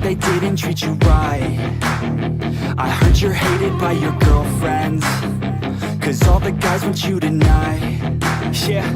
they didn't treat you right. I heard you're hated by your girlfriends, 'cause all the guys want you tonight. Yeah,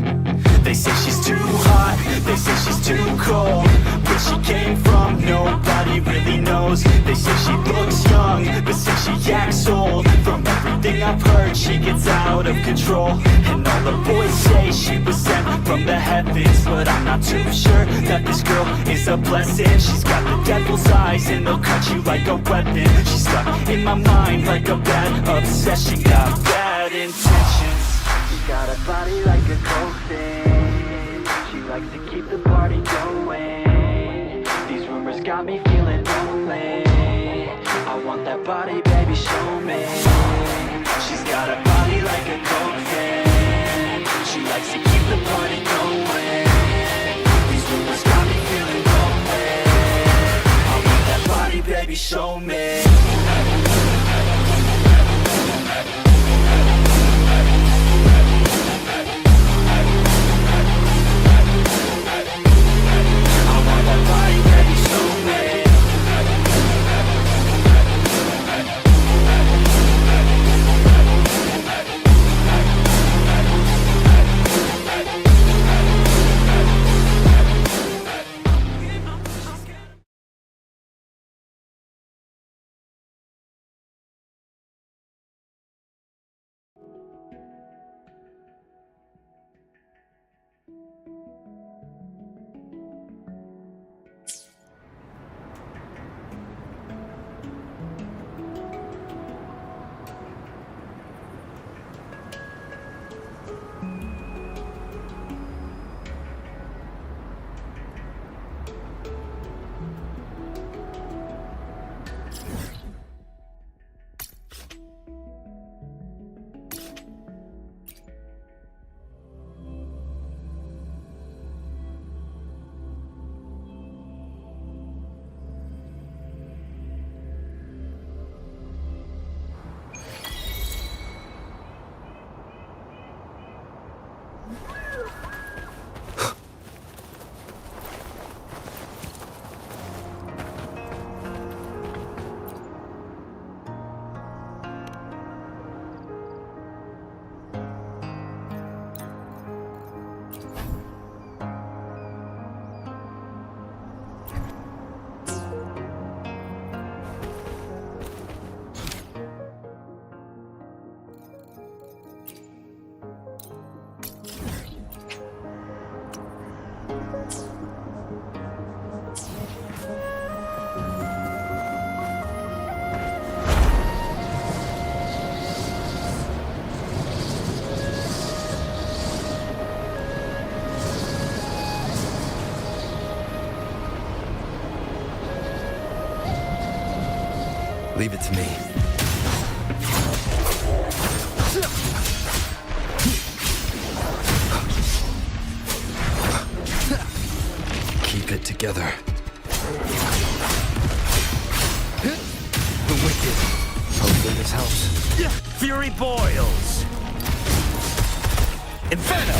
they say she's too hot, they say she's too cold. Where she came from, nobody really knows. They say she looks young, but say she acts old. From everything I've heard, she gets out of control. And all the boys say she was sent from the heavens, but I'm not too sure that this girl is a blessing. She's got the devil's eyes and they'll cut you like a weapon. She's stuck in my mind like a bad obsession. Got bad intentions. She's got a body like a coffin. She likes to keep the party going. These rumors got me feeling lonely. I want that body, baby, show me. She's got a body like a coffin. She likes to keep the party going. These rumors got me feeling lonely. I want that body, baby, show me. Leave it to me. Keep it together. The wicked. Hopefully this helps. Fury boils. Inferno.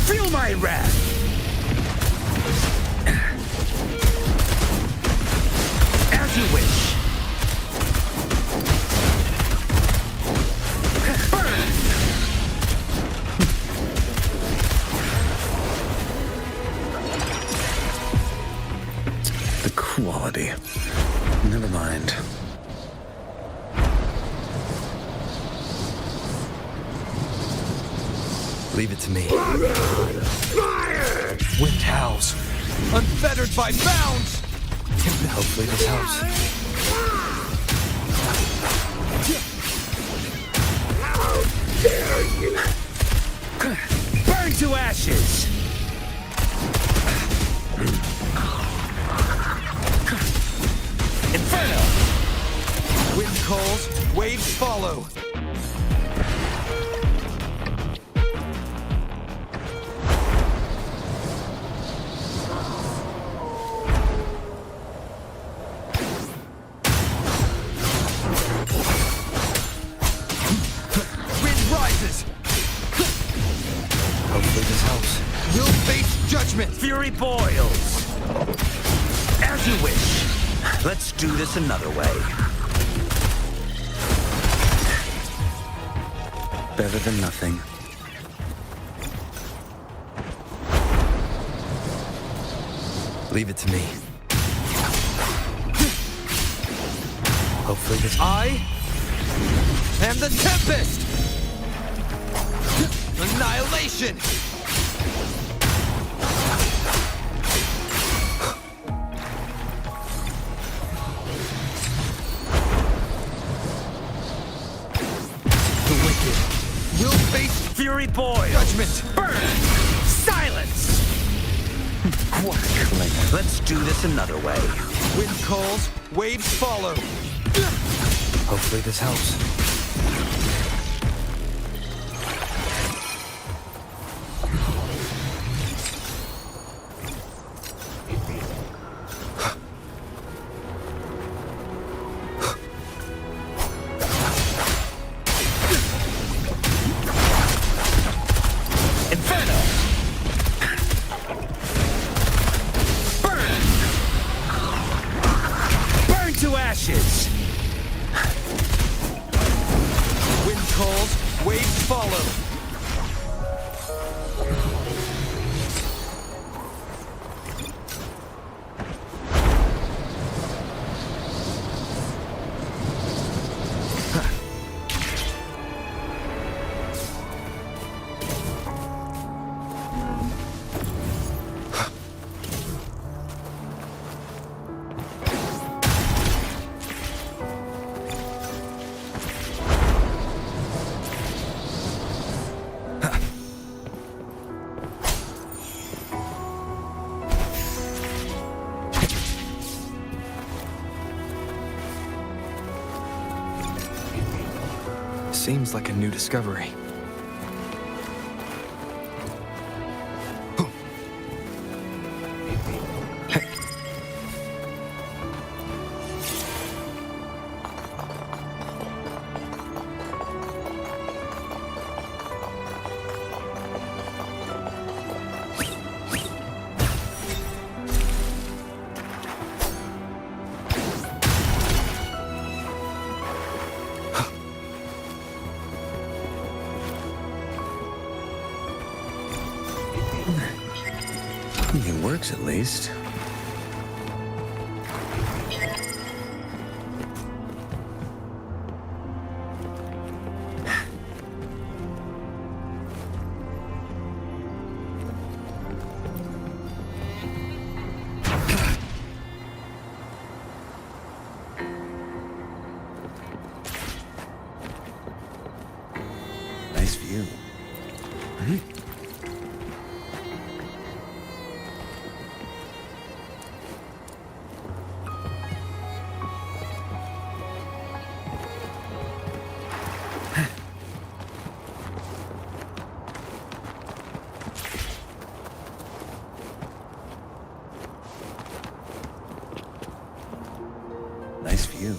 Feel my wrath! As you wish. Burn! The quality. Never mind. Leave it to me. Fire! Wind howls. Unfettered by bounds! Hopefully this helps. How dare you! Burn to ashes! Inferno! Wind calls, waves follow. judgment! Fury boils! As you wish. Let's do this another way. Better than nothing. Leave it to me. Hopefully this... I am the Tempest! Annihilation! The wicked will face Fury boils! judgment! Burn! Silence! What a claim. Let's do this another way. Wind calls, waves follow. Hopefully this helps. Inferno! Burn! Burn to ashes! Wind calls, waves follow. Seems like a new discovery. Hey. It works at least. Nice view. Nice view.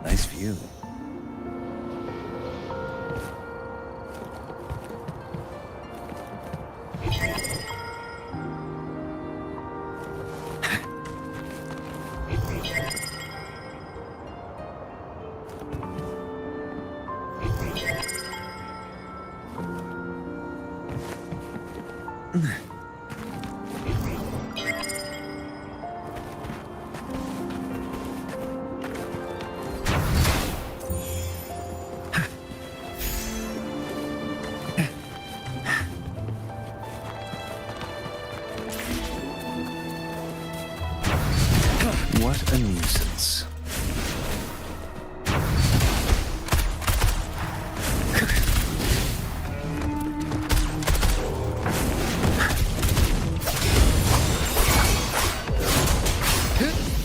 Nice view. What a nuisance.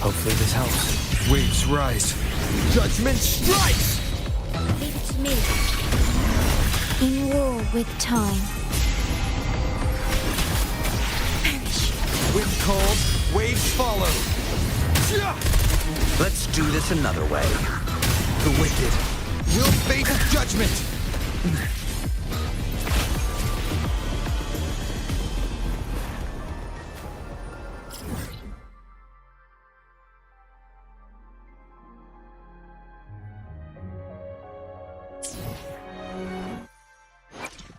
Hopefully this helps. Waves rise. Judgment strikes! Leave it to me. In war with time. Perish. Wind calls, waves follow. Let's do this another way. The wicked will face judgment.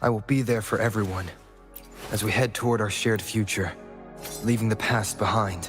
I will be there for everyone as we head toward our shared future, leaving the past behind.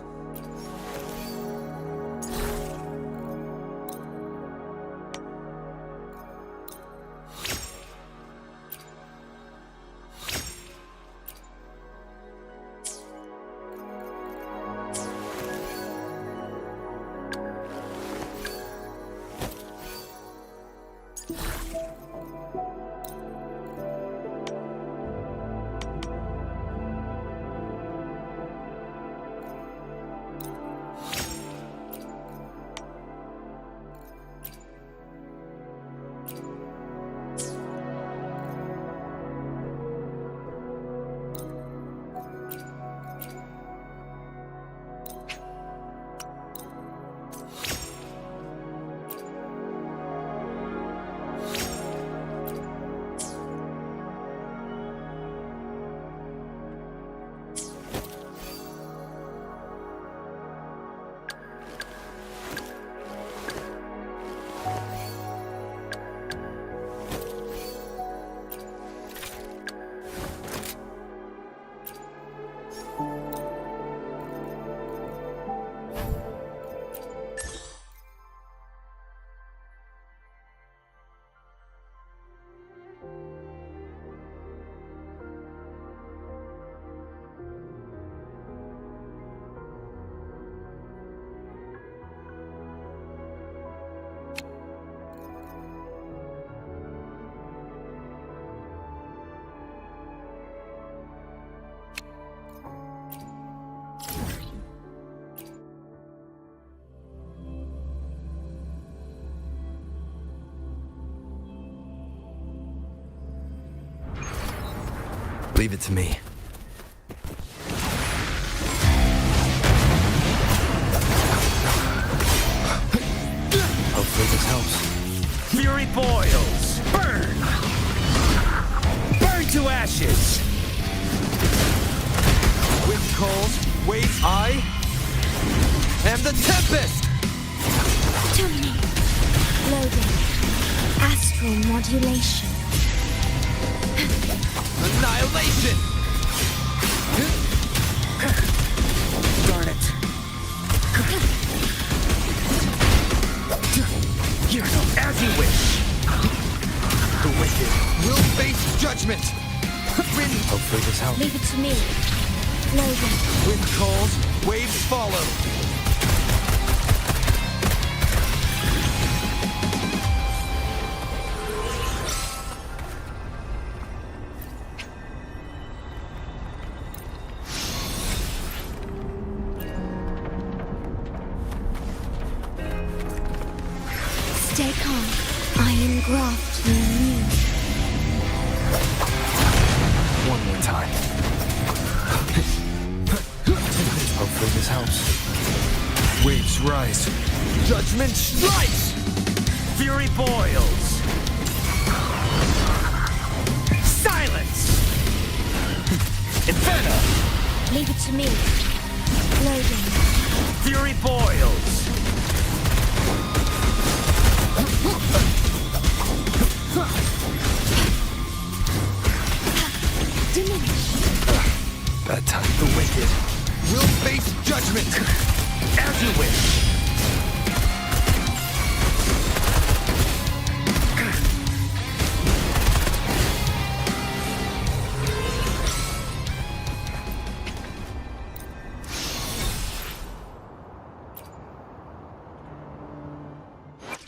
Leave it to me. Hopefully this helps. Fury boils! Burn! Burn to ashes! Wind calls, waves I am the tempest! Terminate. Loading. Astral modulation. Annihilation! Darn it. Here, as you wish. The wicked will face judgment! Wind, Hopefully this helps. Leave it to me. Loading. wind calls, waves follow. Stay calm. I engraft you new. One more time. Hopefully this helps. Waves rise. Judgment strikes! Fury boils! Silence! Inferno! Leave it to me. Loading. Fury boils! Diminish. Bad time. The wicked will face judgment! As you wish!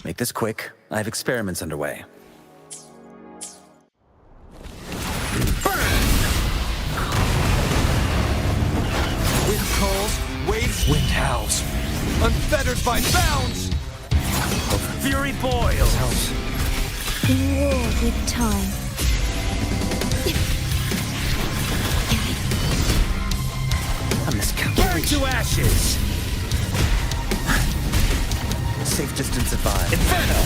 Make this quick. I have experiments underway. Wind calls, waves, Wind howls. unfettered by bounds! Fury boils! Helps. In war with time. A miscalculation. Burn to ashes! Safe distance advised. Inferno!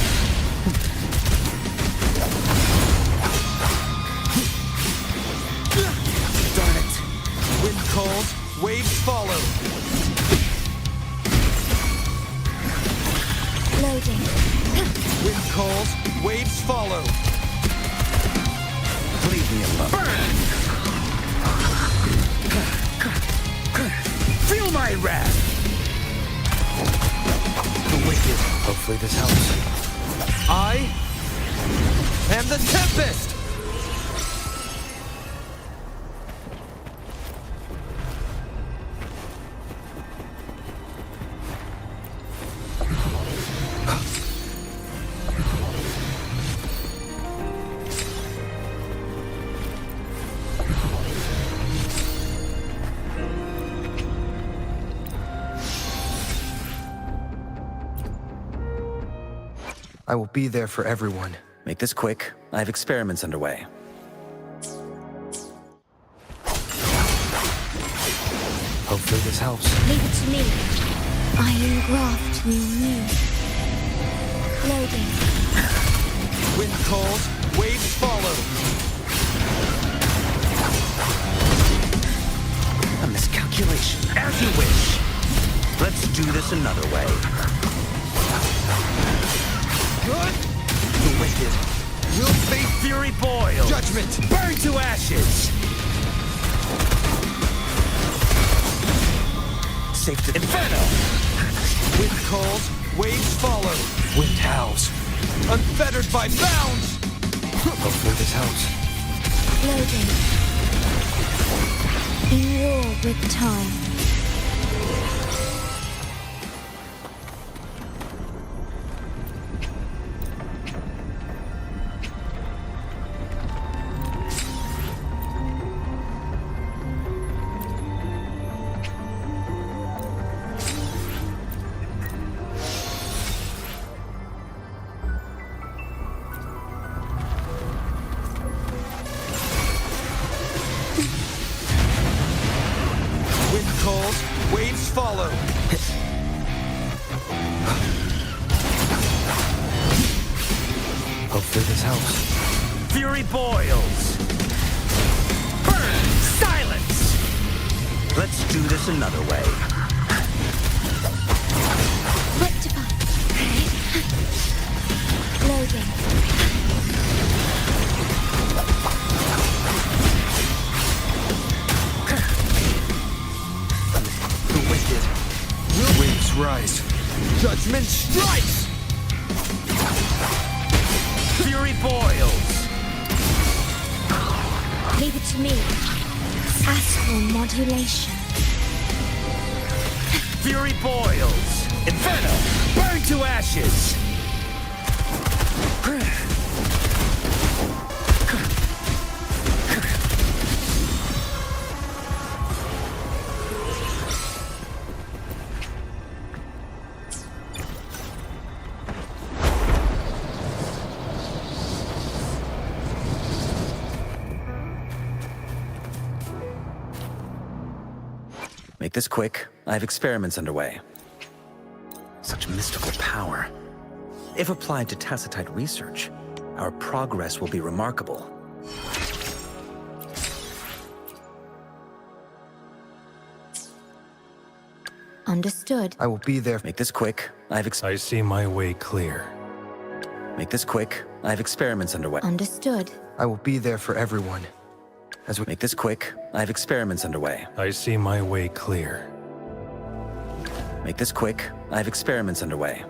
Darn it! Wind calls, waves follow. Loading. Wind calls, waves follow. Leave me alone. Burn! Feel my wrath! The wicked. Hopefully this helps. I am the Tempest! I will be there for everyone. Make this quick. I have experiments underway. Hopefully this helps. Leave it to me. I engraft you new. Loading. Wind calls, waves follow. A miscalculation. As you wish. Let's do this another way. Good. The wicked. Will face Fury boil. judgment. Burn to ashes. Safe to... Inferno. Wind calls, waves follow. Wind howls. Unfettered by bounds. Hopefully this helps. Loading. In war with time. Wind calls, waves follow. Hopefully this helps. Fury boils. Burn. Silence. Let's do this another way. Rectify. Loading. The wicked. Waves rise. Judgment strikes. Fury boils. Leave it to me. Astral modulation. Fury boils. Inferno. Burn to ashes. Make this quick. I have experiments underway. Such mystical power. If applied to Tacitite research, our progress will be remarkable. Understood. I will be there. Make this quick. I see my way clear. Make this quick. I have experiments underway. Understood. I will be there for everyone. As we Make this quick. I have experiments underway. I see my way clear. Make this quick. I have experiments underway.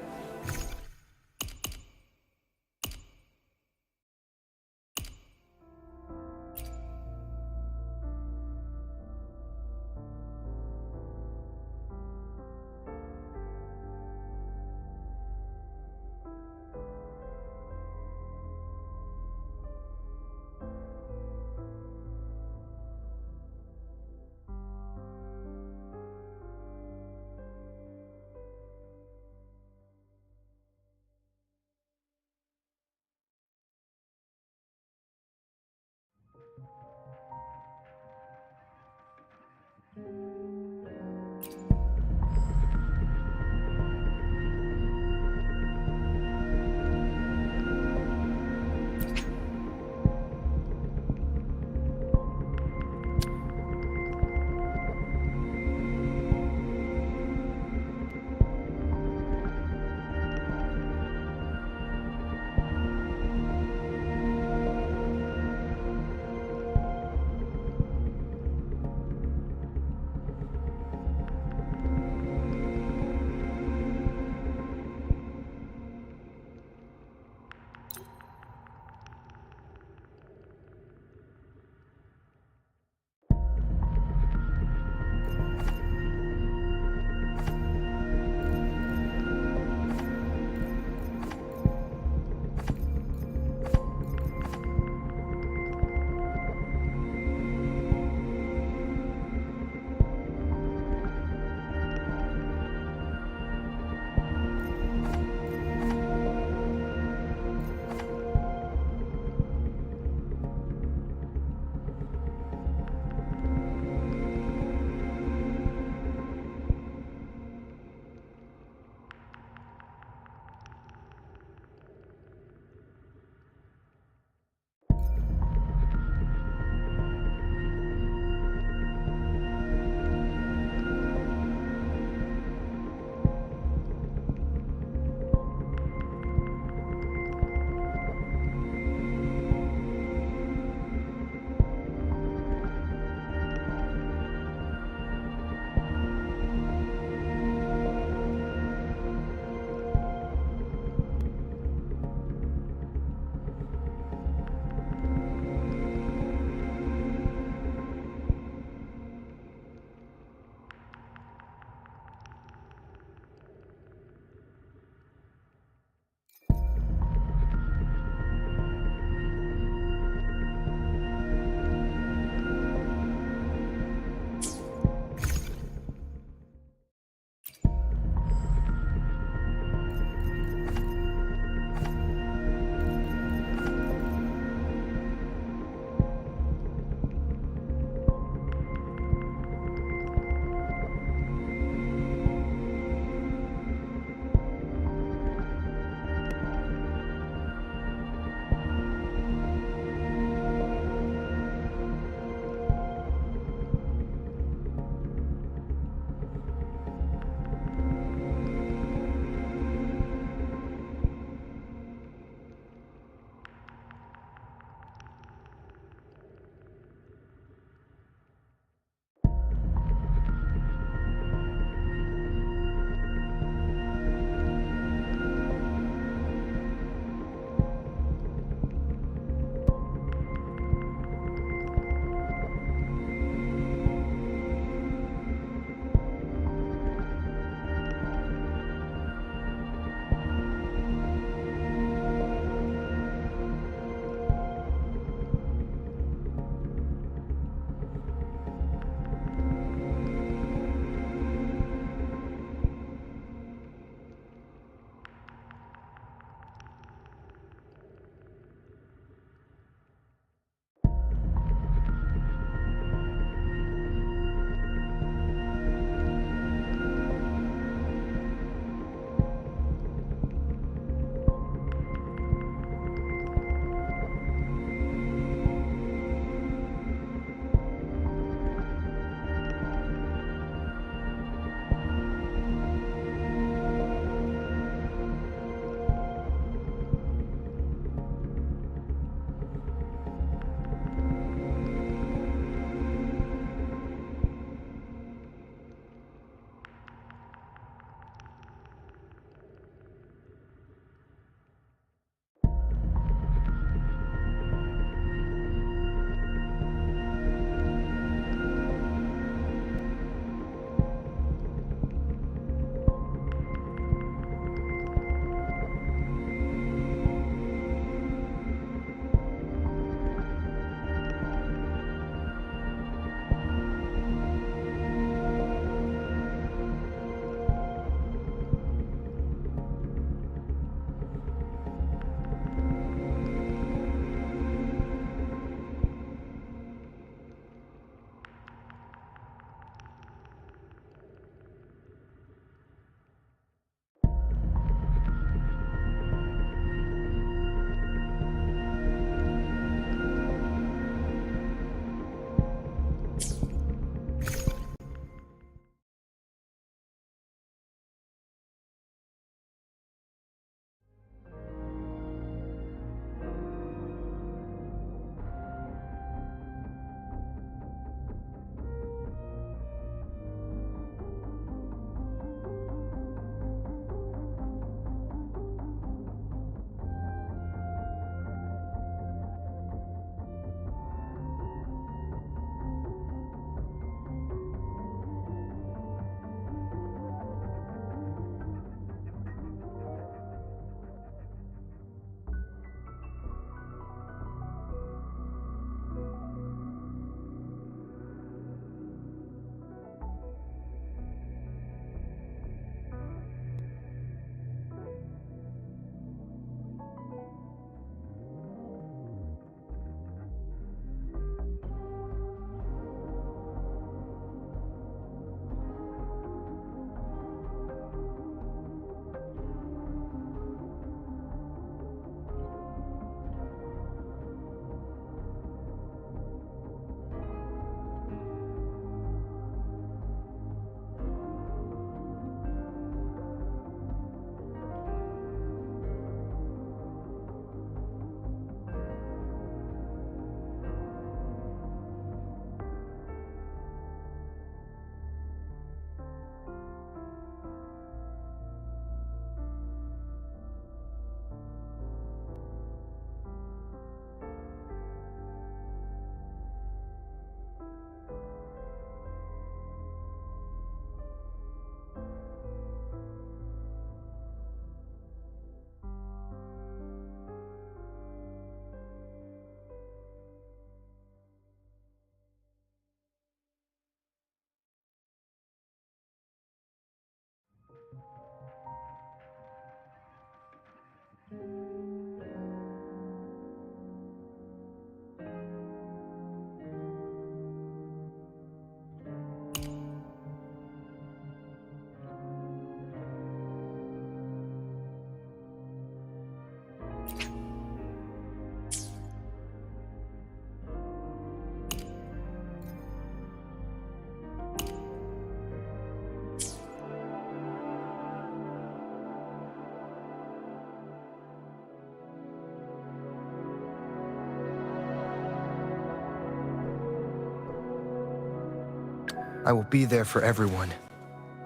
I will be there for everyone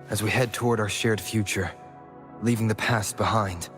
as we head toward our shared future, leaving the past behind.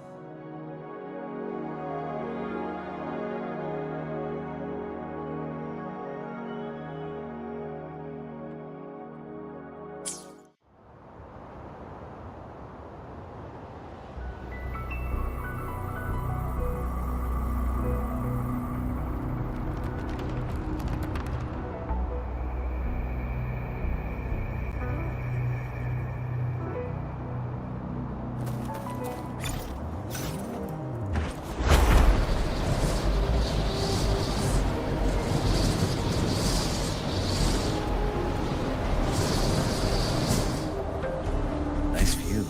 Nice view.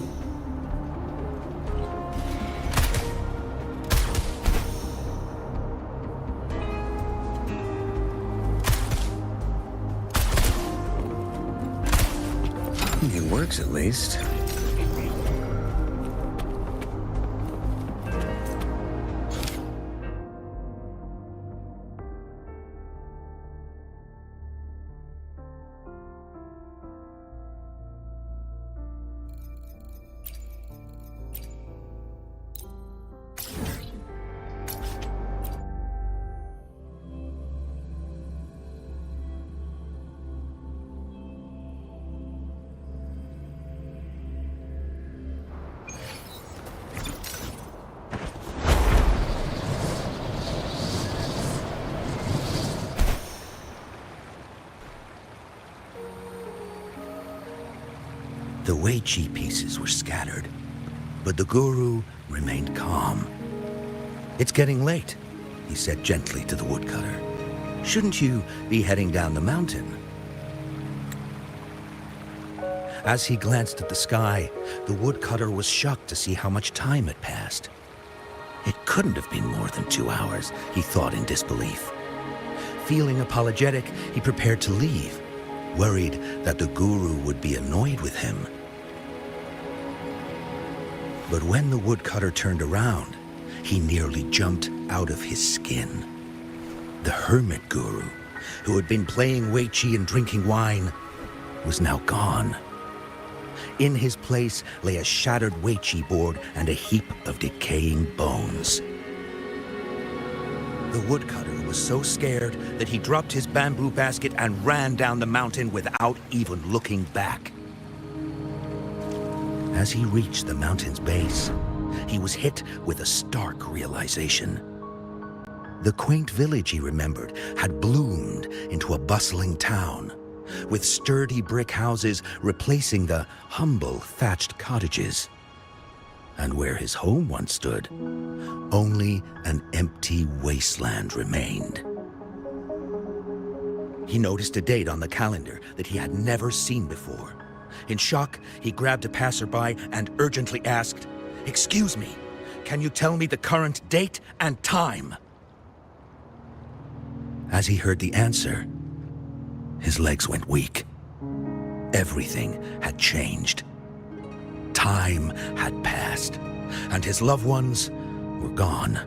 It works at least. The Wei Chi pieces were scattered, but the guru remained calm. "It's getting late," he said gently to the woodcutter. "Shouldn't you be heading down the mountain?" As he glanced at the sky, the woodcutter was shocked to see how much time had passed. It couldn't have been more than 2 hours, he thought in disbelief. Feeling apologetic, he prepared to leave, worried that the guru would be annoyed with him. But when the woodcutter turned around, he nearly jumped out of his skin. The hermit guru, who had been playing Wei Chi and drinking wine, was now gone. In his place lay a shattered Wei Chi board and a heap of decaying bones. The woodcutter was so scared that he dropped his bamboo basket and ran down the mountain without even looking back. As he reached the mountain's base, he was hit with a stark realization. The quaint village he remembered had bloomed into a bustling town, with sturdy brick houses replacing the humble thatched cottages. And where his home once stood, only an empty wasteland remained. He noticed a date on the calendar that he had never seen before. In shock, he grabbed a passerby and urgently asked, "Excuse me, can you tell me the current date and time?" As he heard the answer, his legs went weak. Everything had changed. Time had passed, and his loved ones were gone.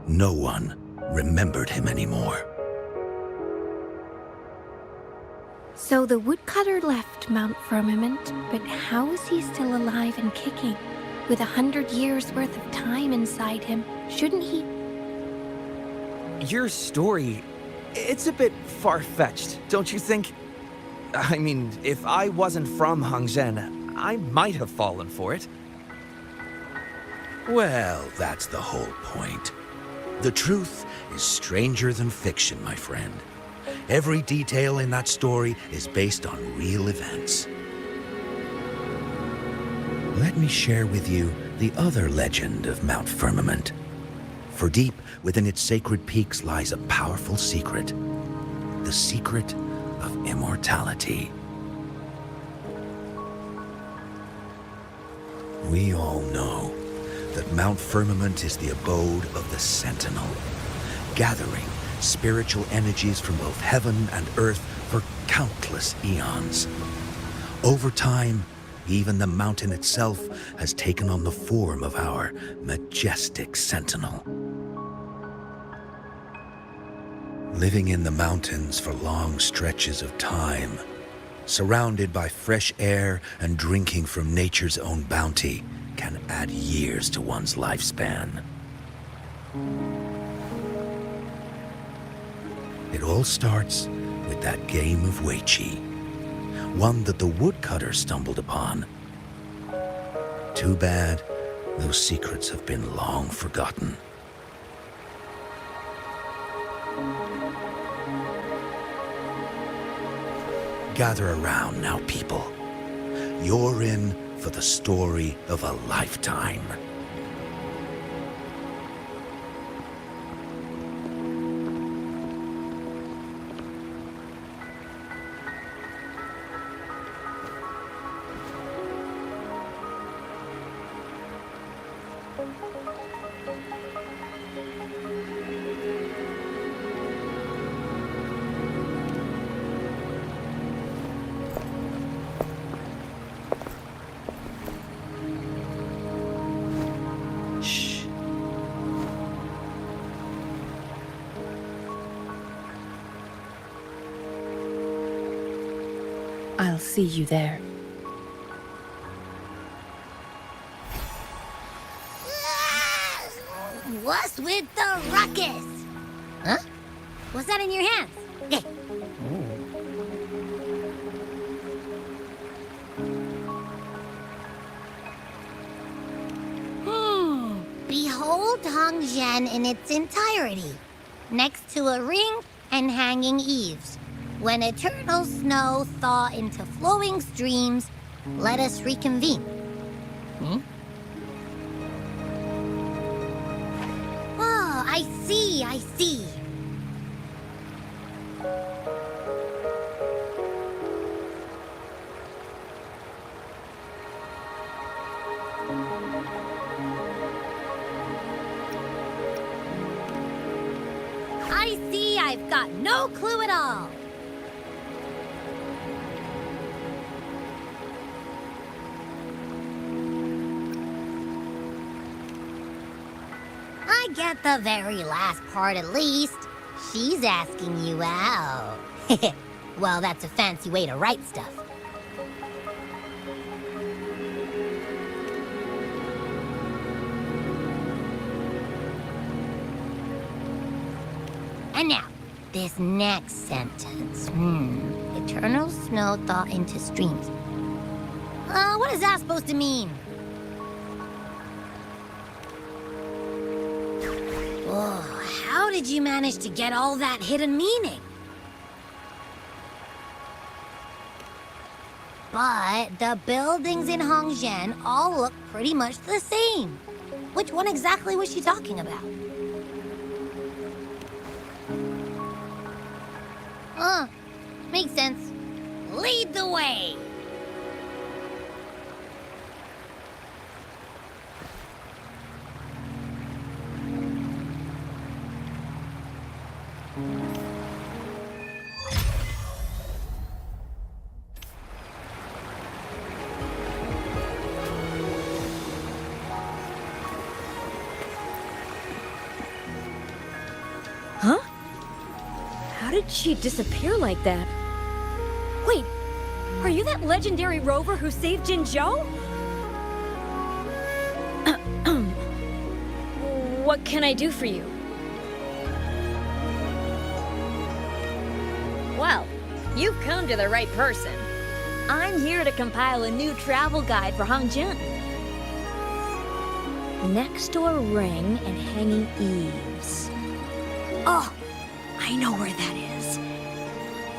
No one remembered him anymore. So the woodcutter left Mount Firmament, but how is he still alive and kicking? With 100 years worth of time inside him, shouldn't he? Your story, it's a bit far-fetched, don't you think? I mean, if I wasn't from Hongzhen, I might have fallen for it. Well, that's the whole point. The truth is stranger than fiction, my friend. Every detail in that story is based on real events. Let me share with you the other legend of Mount Firmament. For deep within its sacred peaks lies a powerful secret. The secret of immortality. We all know that Mount Firmament is the abode of the Sentinel, gathering spiritual energies from both heaven and earth for countless eons. Over time, even the mountain itself has taken on the form of our majestic Sentinel. Living in the mountains for long stretches of time, surrounded by fresh air and drinking from nature's own bounty, can add years to one's lifespan. It all starts with that game of Weiqi, one that the woodcutter stumbled upon. Too bad those secrets have been long forgotten. Gather around now, people. You're in for the story of a lifetime. I'll see you there. What's with the ruckus? Huh? What's that in your hands? Okay. Behold Hongzhen in its entirety, next to a ring and hanging eaves. When eternal snow thaw into flowing streams, let us reconvene. Oh, I see, I see. I see I've got no clue at all. I get the very last part at least. She's asking you out. Well, that's a fancy way to write stuff. And now, this next sentence. Eternal snow thaw into streams. What is that supposed to mean? Oh, how did you manage to get all that hidden meaning? But the buildings in Hongzhen all look pretty much the same. Which one exactly was she talking about? Makes sense. Lead the way! Huh? How did she disappear like that? Wait, are you that legendary rover who saved Jinzhou? What can I do for you? Well, you've come to the right person. I'm here to compile a new travel guide for Hongzhen. Next to a ring and hanging eaves. Oh, I know where that is.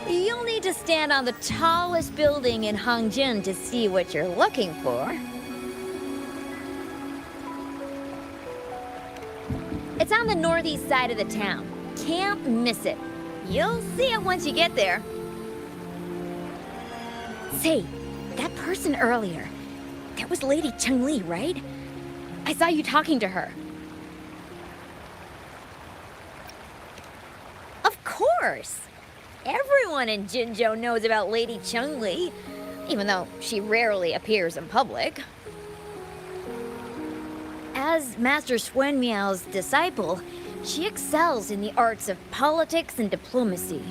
You'll need to stand on the tallest building in Hongzhen to see what you're looking for. It's on the northeast side of the town. Can't miss it. You'll see it once you get there. Say, that person earlier, that was Lady Chengli, right? I saw you talking to her. Of course! Everyone in Jinzhou knows about Lady Chengli, even though she rarely appears in public. As Master Swen Miao's disciple, she excels in the arts of politics and diplomacy.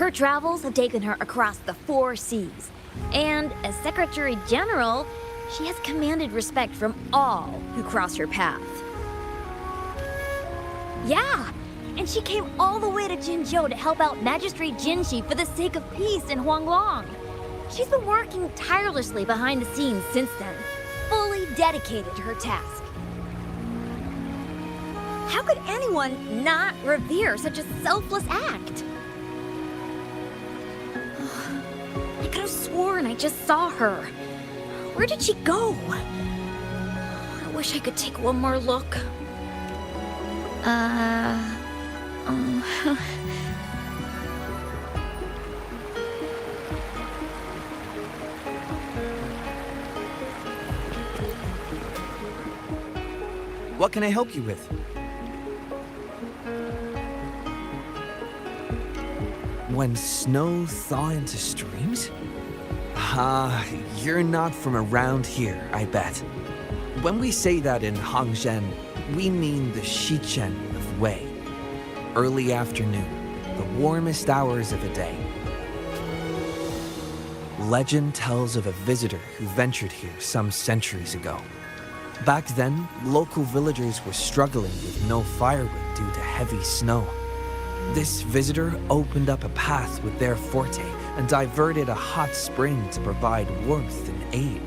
Her travels have taken her across the 4 seas, and as Secretary General, she has commanded respect from all who cross her path. Yeah, and she came all the way to Jinzhou to help out Magistrate Jinshi for the sake of peace in Huanglong. She's been working tirelessly behind the scenes since then, fully dedicated to her task. How could anyone not revere such a selfless act? I could have sworn I just saw her. Where did she go? I wish I could take one more look. What can I help you with? When snow thaw into streams? You're not from around here, I bet. When we say that in Hangzhen, we mean the Shichen of Wei. Early afternoon, the warmest hours of the day. Legend tells of a visitor who ventured here some centuries ago. Back then, local villagers were struggling with no firewood due to heavy snow. This visitor opened up a path with their forte and diverted a hot spring to provide warmth and aid.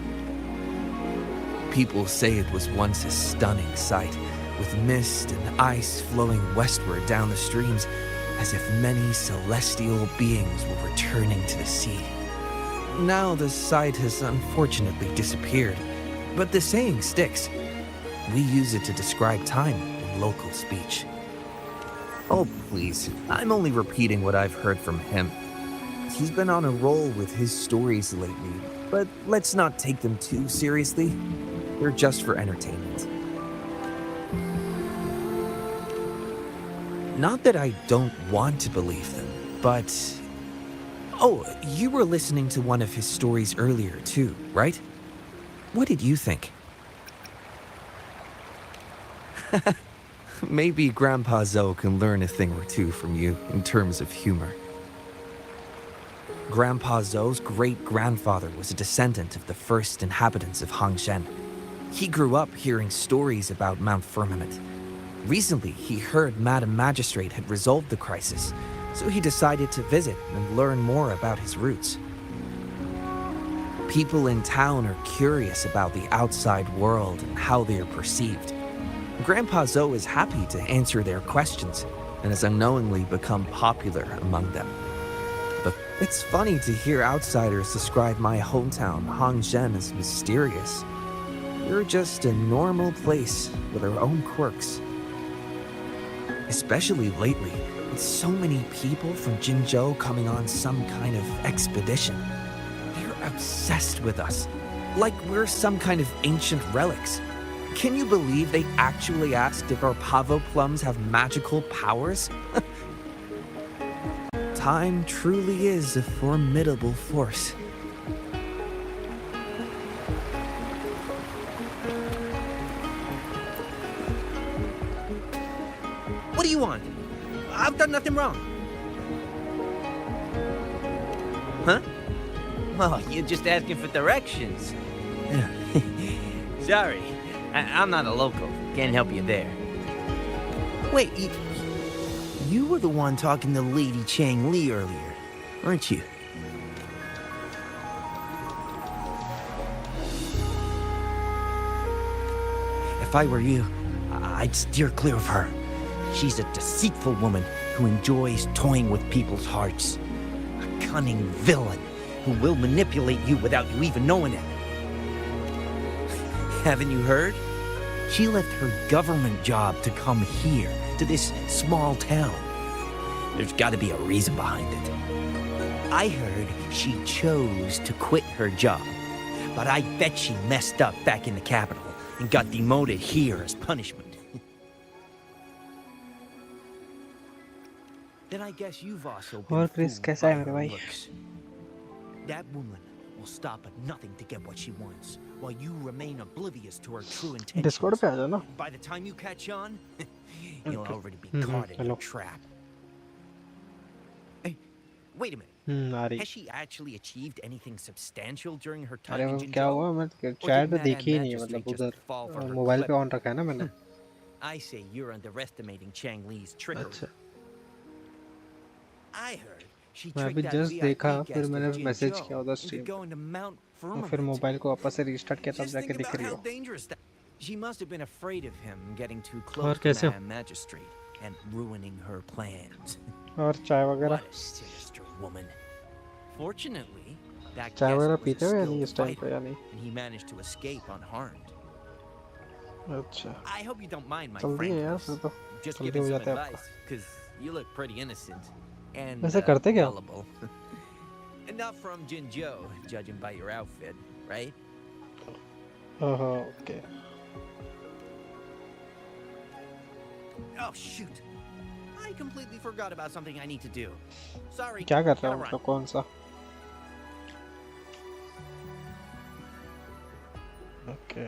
People say it was once a stunning sight, with mist and ice flowing westward down the streams, as if many celestial beings were returning to the sea. Now the sight has unfortunately disappeared, but the saying sticks. We use it to describe time in local speech. Oh, please. I'm only repeating what I've heard from him. He's been on a roll with his stories lately, but let's not take them too seriously. They're just for entertainment. Not that I don't want to believe them, but... Oh, you were listening to one of his stories earlier too, right? What did you think? Maybe Grandpa Zoe can learn a thing or two from you in terms of humor. Grandpa Zoe's great-grandfather was a descendant of the first inhabitants of Hangzhen. He grew up hearing stories about Mount Firmament. Recently, he heard Madam Magistrate had resolved the crisis, so he decided to visit and learn more about his roots. People in town are curious about the outside world and how they are perceived. Grandpa Zoe is happy to answer their questions and has unknowingly become popular among them. But it's funny to hear outsiders describe my hometown, Hangzhen, as mysterious. We're just a normal place with our own quirks. Especially lately, with so many people from Jinzhou coming on some kind of expedition. They're obsessed with us, like we're some kind of ancient relics. Can you believe they actually asked if our pavo plums have magical powers? Time truly is a formidable force. What do you want? I've done nothing wrong. Huh? Well, you're just asking for directions. Sorry, I'm not a local. Can't help you there. Wait, you were the one talking to Lady Chang Li earlier, weren't you? If I were you, I'd steer clear of her. She's a deceitful woman who enjoys toying with people's hearts. A cunning villain who will manipulate you without you even knowing it. Haven't you heard? She left her government job to come here, to this small town. There's got to be a reason behind it. I heard she chose to quit her job, but I bet she messed up back in the capital and got demoted here as punishment. Then I guess you've also been और Chris fooled कैसा by है मेरे her भाई? looks. That woman will stop at nothing to get what she wants, while you remain oblivious to her true intentions. Discord पे आ जाओ ना. By the time you catch on, you'll Okay. already be caught in hello. a trap. wait a minute. आ रही. Has she actually achieved anything substantial during her अरे time in वो क्या Jinzhou? हुआ? मैं Or did chat देखी Madame ही नहीं है, मतलब Magistrate just उधर fall for her मोबाइल पे clever? ऑन रखा है ना मैंने. I say you're underestimating Chang Li's trickery. अच्छा. I heard she मैं tricked अभी that जस्ट VIP देखा, guest फिर of मैंने मैसेज Jinzhou किया उधर into stream going to Mount और फिर Firmament. मोबाइल को वापस से रीस्टार्ट किया, तब Just जाके think दिख about रही how हो. dangerous that. She must have been afraid of him getting too और close to कैसे हो? Madame Magistrate and ruining her plans. और चाय वगैरह. What a sinister woman. Fortunately, that चाय guest वगैरह was a पीते हो या नहीं skilled इस टाइम पे fighter, या नहीं? and he managed to escape unharmed. अच्छा. I hope you don't mind my जल्दी है यार, frankness. फिर तो Just जल्दी giving हो some जाता है advice, आपका. because you look pretty innocent and वैसे करते क्या? gullible. And not from Jinzhou, judging by your outfit, right? ओहो, okay. Oh shoot! I completely forgot about something I need to do. Sorry. क्या कर रहा gotta हूँ, run. मतलब कौन सा? Okay.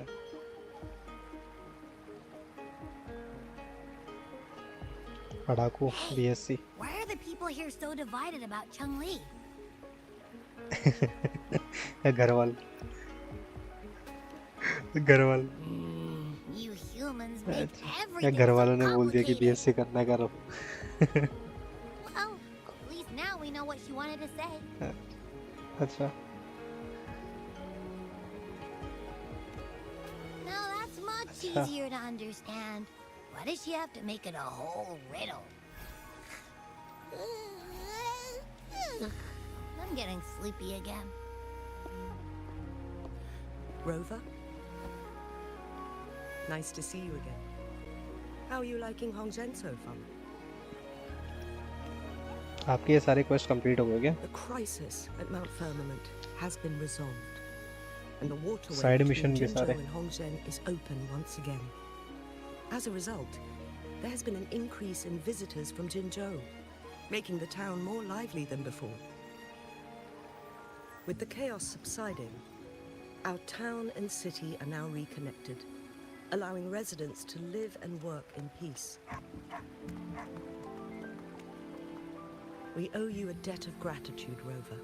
पढ़ाकू BSc. Why are the people here so divided about Chang Li? घर वाले. घर वाले. You humans make या everything घर so वालों ने बोल दिया कि complicated. BSc करना करो. Well, at least now we know what she wanted to say. अच्छा. Now that's much Acha. easier to understand. Why does she have to make it a whole riddle? I'm getting sleepy again. Rover? Nice to see you again. How are you liking Hongzhen so far? आपके ये सारे quest complete हो गए क्या? The crisis at Mount Firmament has been resolved, and the waterway Side between mission भी Jinzhou सारे. and Hongzhen is open once again. As a result, there has been an increase in visitors from Jinzhou, making the town more lively than before. With the chaos subsiding, our town and city are now reconnected, allowing residents to live and work in peace. We owe you a debt of gratitude, Rover,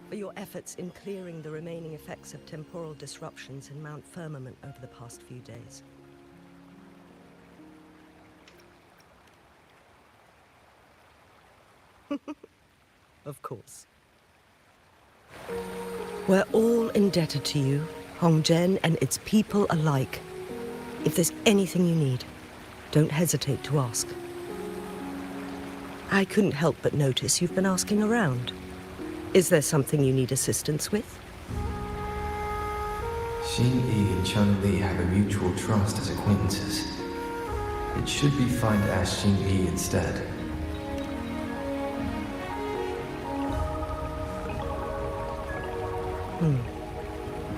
for your efforts in clearing the remaining effects of temporal disruptions in Mount Firmament over the past few days. Of course. We're all indebted to you, Hongzhen and its people alike. If there's anything you need, don't hesitate to ask. I couldn't help but notice you've been asking around. Is there something you need assistance with? Xin Yi and Chun Li have a mutual trust as acquaintances. It should be fine to ask Xin Yi instead.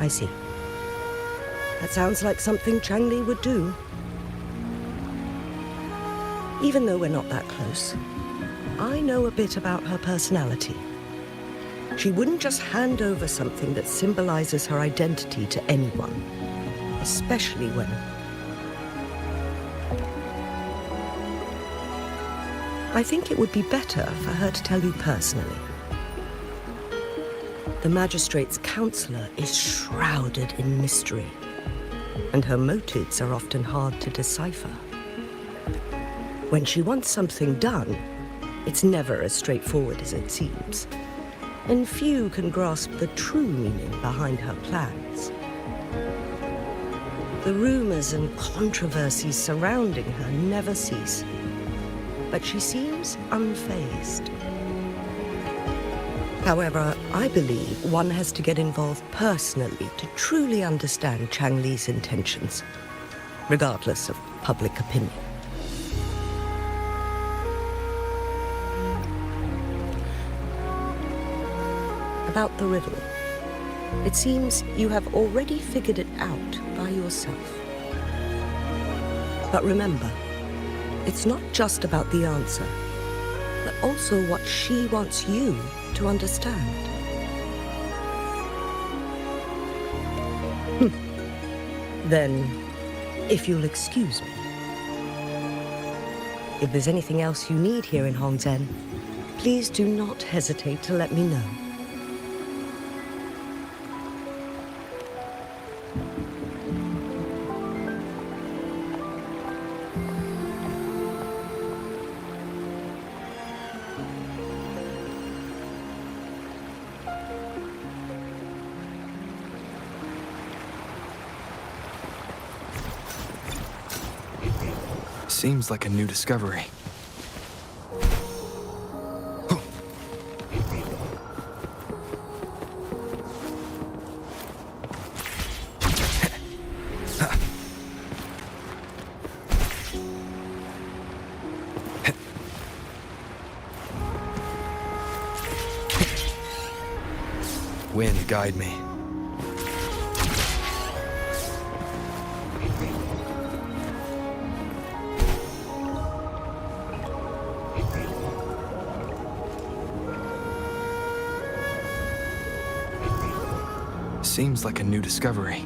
I see. That sounds like something Chang Li would do. Even though we're not that close, I know a bit about her personality. She wouldn't just hand over something that symbolizes her identity to anyone, especially when... I think it would be better for her to tell you personally. The magistrate's counselor is shrouded in mystery, and her motives are often hard to decipher. When she wants something done, it's never as straightforward as it seems, and few can grasp the true meaning behind her plans. The rumors and controversies surrounding her never cease, but she seems unfazed. However, I believe one has to get involved personally to truly understand Chang Li's intentions, regardless of public opinion. About the riddle. It seems you have already figured it out by yourself. But remember, it's not just about the answer, but also what she wants you to understand. Then, if you'll excuse me, if there's anything else you need here in Hongzhen, Please do not hesitate to let me know. Seems like a new discovery. Wind, guide me. Seems like a new discovery.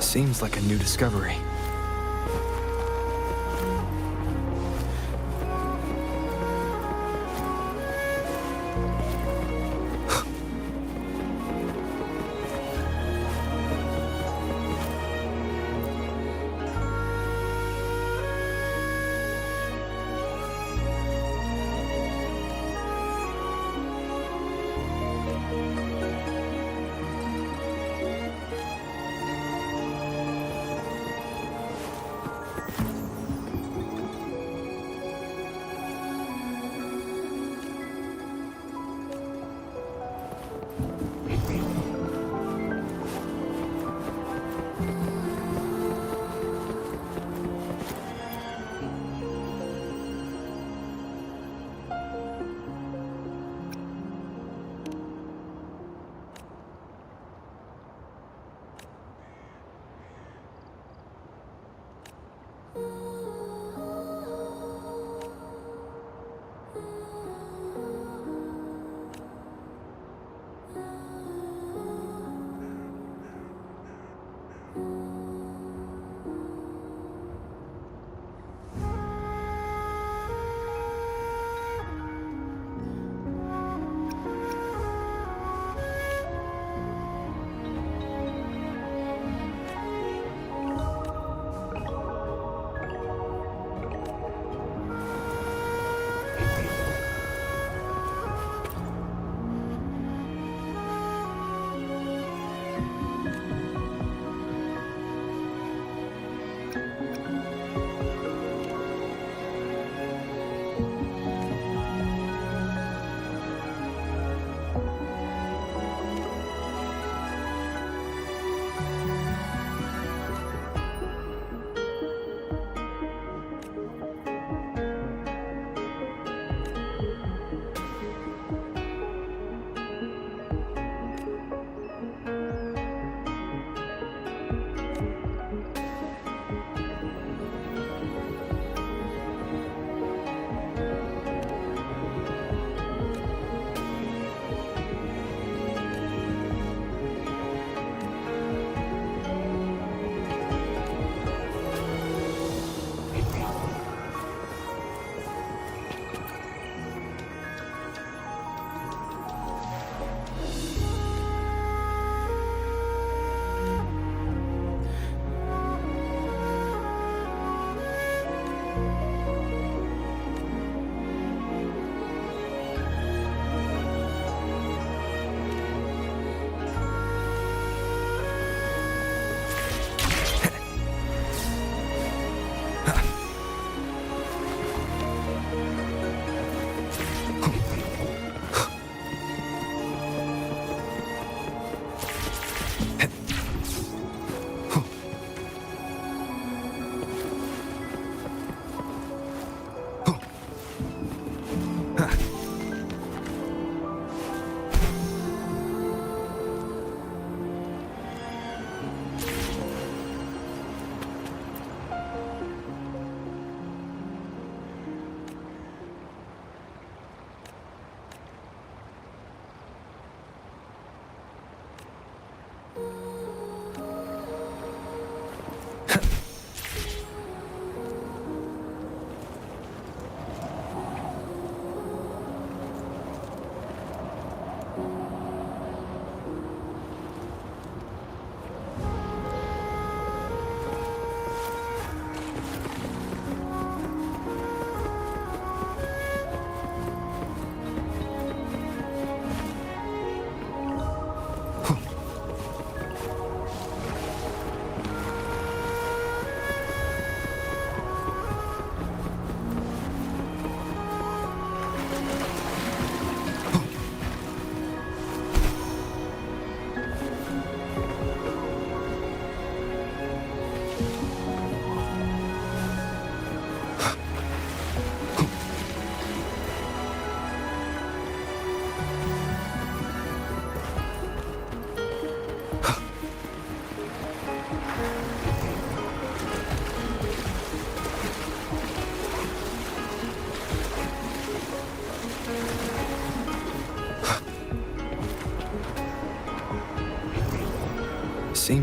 Seems like a new discovery.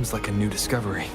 seems like a new discovery.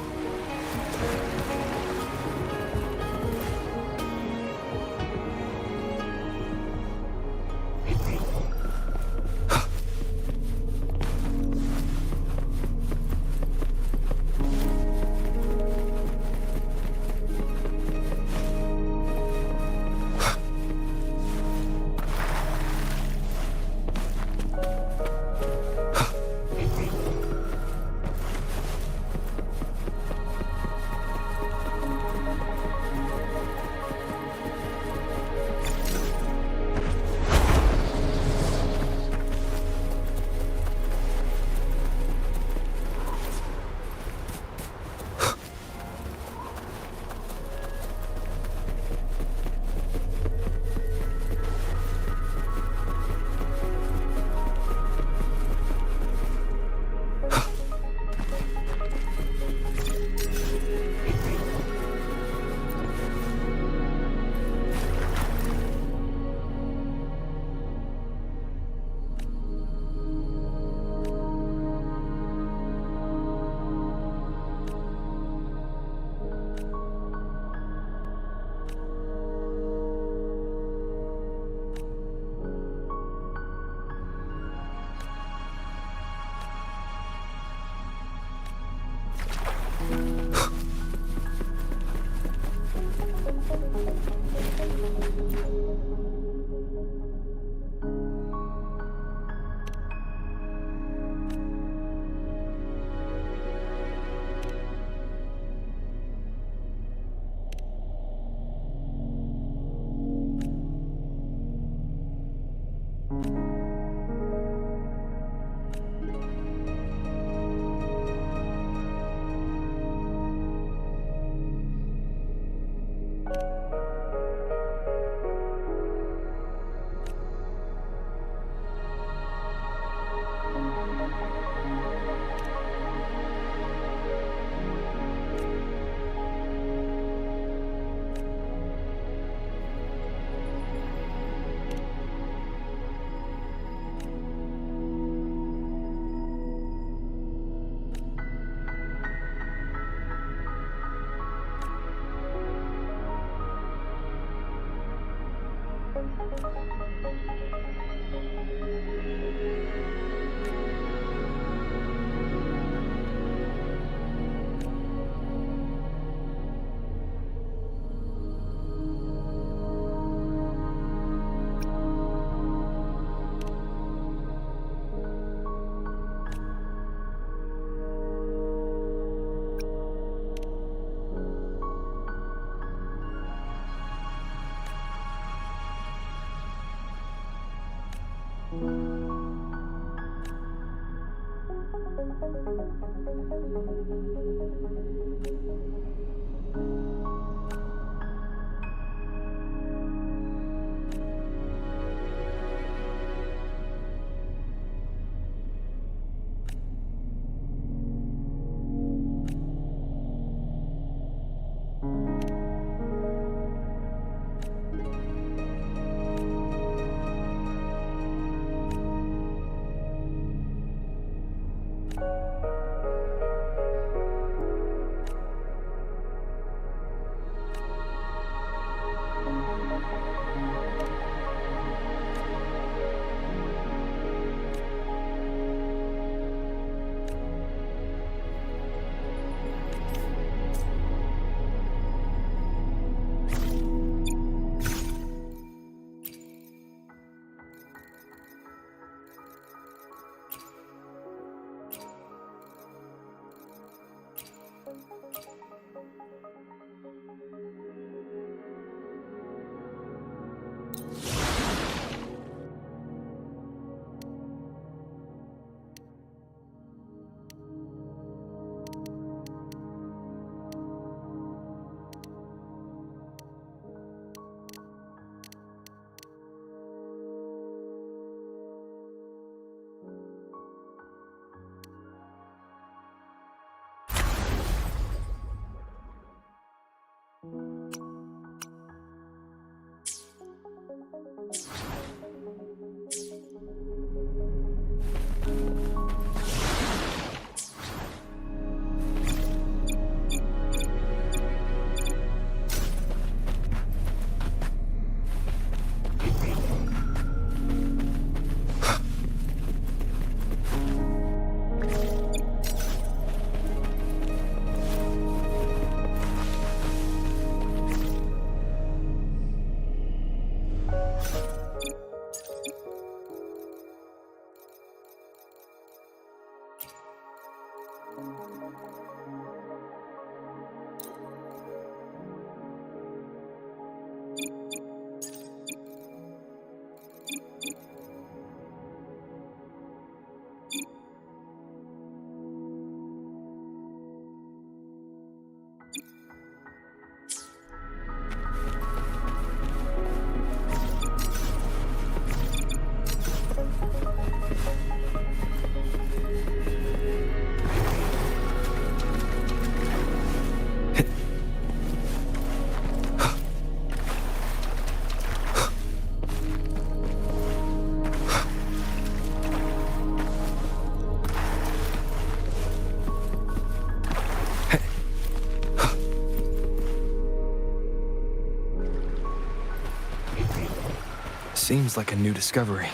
Seems like a new discovery.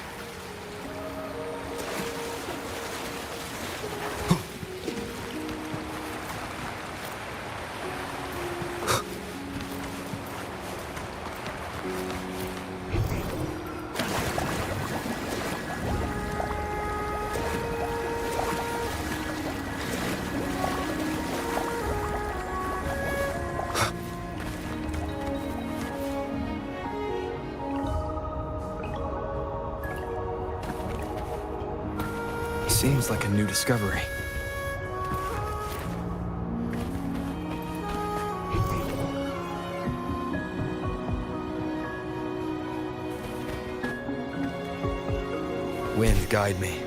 Seems like a new discovery. Wind, guide me.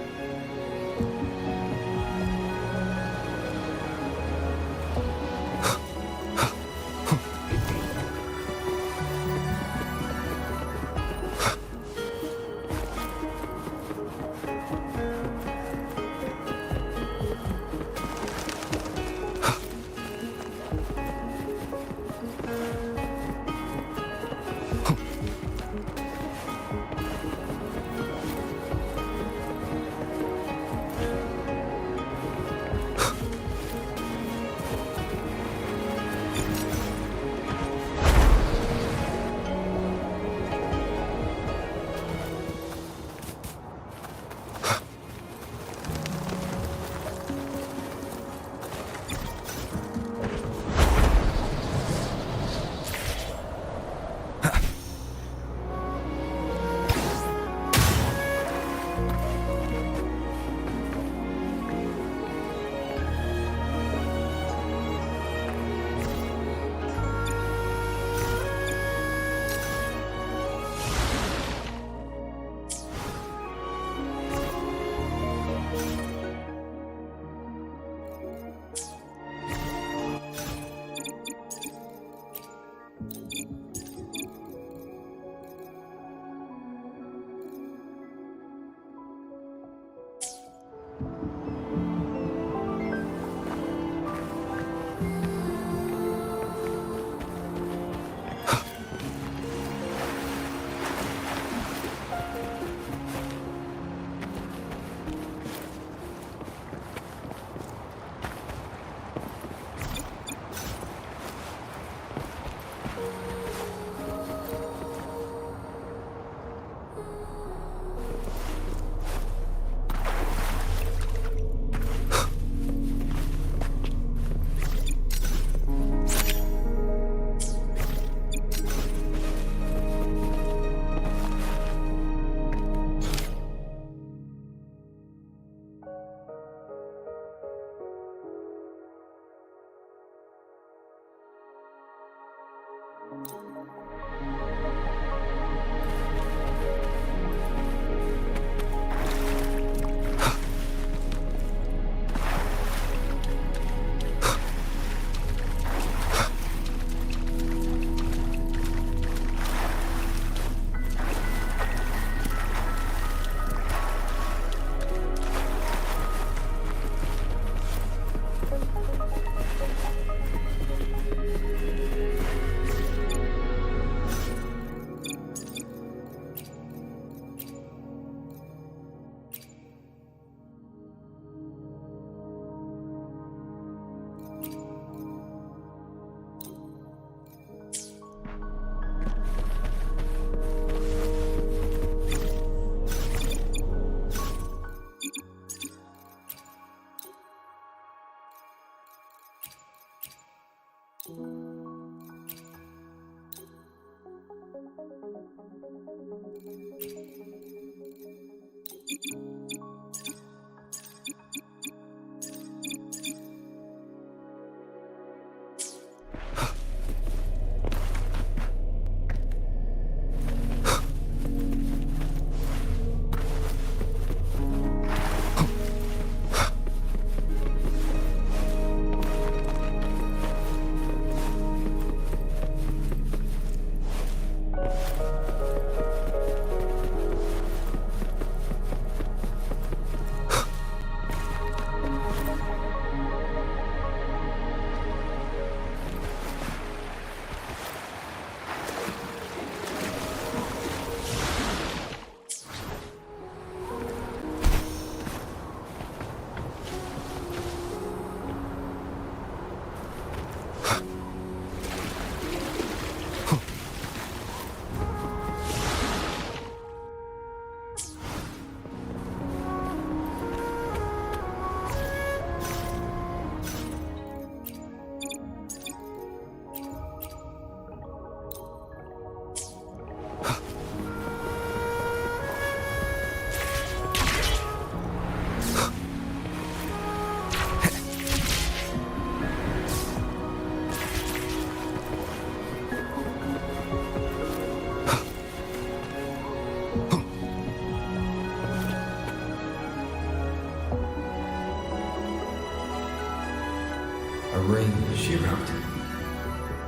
ring, she wrote.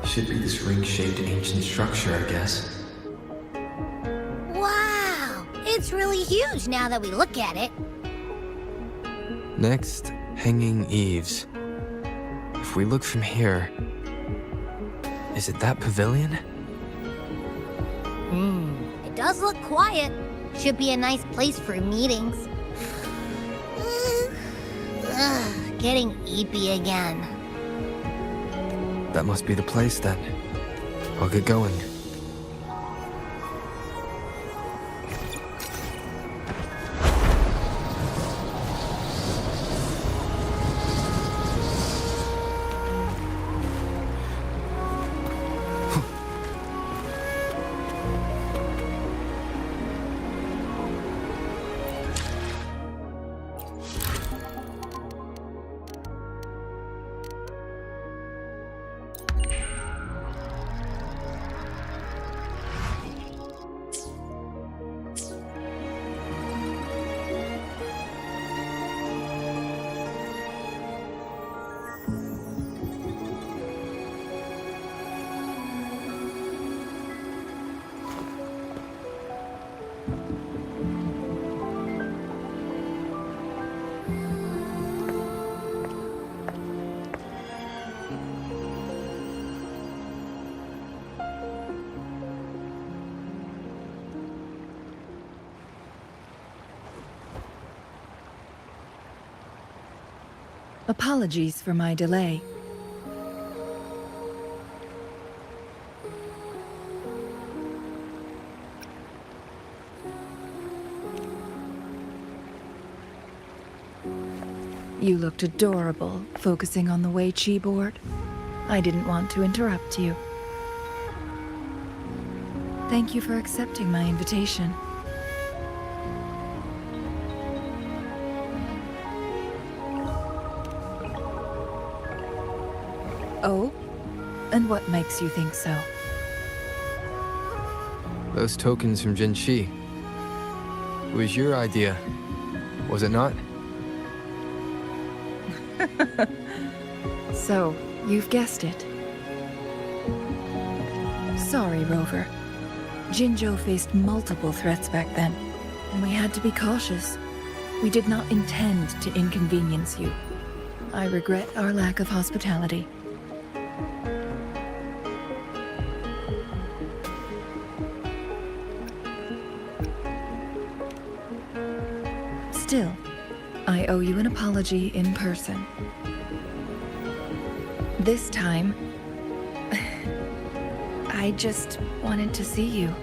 Should be this ring-shaped ancient structure, I guess. Wow! It's really huge now that we look at it. Next, hanging eaves. If we look from here... Is it that pavilion? It does look quiet. Should be a nice place for meetings. Ugh, getting eepy again. That must be the place then. I'll get going. Apologies for my delay. You looked adorable, focusing on the Wei Chi board. I didn't want to interrupt you. Thank you for accepting my invitation. Oh? And what makes you think so? Those tokens from Jinshi. It was your idea, was it not? So, you've guessed it. Sorry, Rover. Jinzhou faced multiple threats back then, and we had to be cautious. We did not intend to inconvenience you. I regret our lack of hospitality. Still, I owe you an apology in person. This time, I just wanted to see you.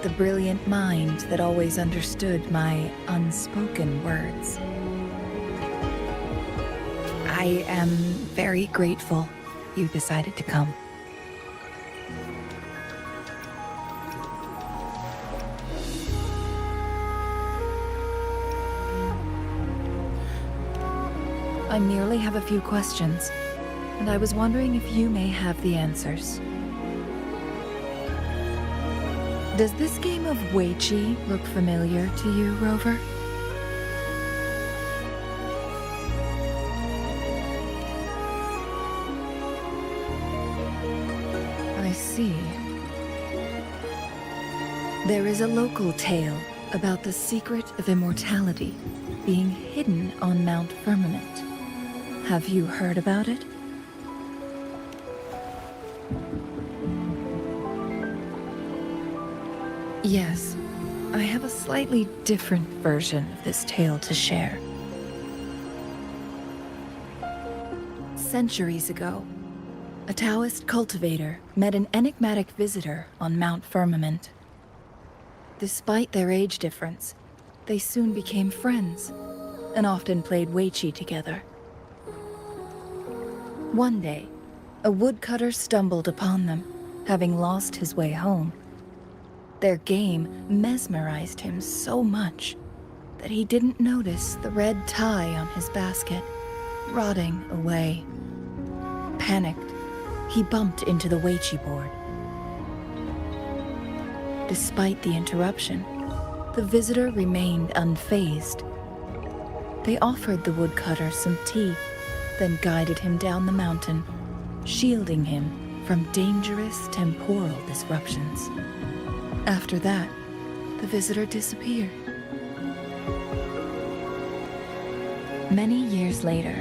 The brilliant mind that always understood my unspoken words. I am very grateful you decided to come. I merely have a few questions, and I was wondering if you may have the answers. Does this game of Wei Chi look familiar to you, Rover? I see. There is a local tale about the secret of immortality being hidden on Mount Firmament. Have you heard about it? Yes, I have a slightly different version of this tale to share. Centuries ago, a Taoist cultivator met an enigmatic visitor on Mount Firmament. Despite their age difference, they soon became friends and often played Wei Chi together. One day, a woodcutter stumbled upon them, having lost his way home. Their game mesmerized him so much that he didn't notice the red tie on his basket, rotting away. Panicked, he bumped into the Wei Chi board. Despite the interruption, the visitor remained unfazed. They offered the woodcutter some tea then guided him down the mountain, shielding him from dangerous temporal disruptions. After that, the visitor disappeared. Many years later,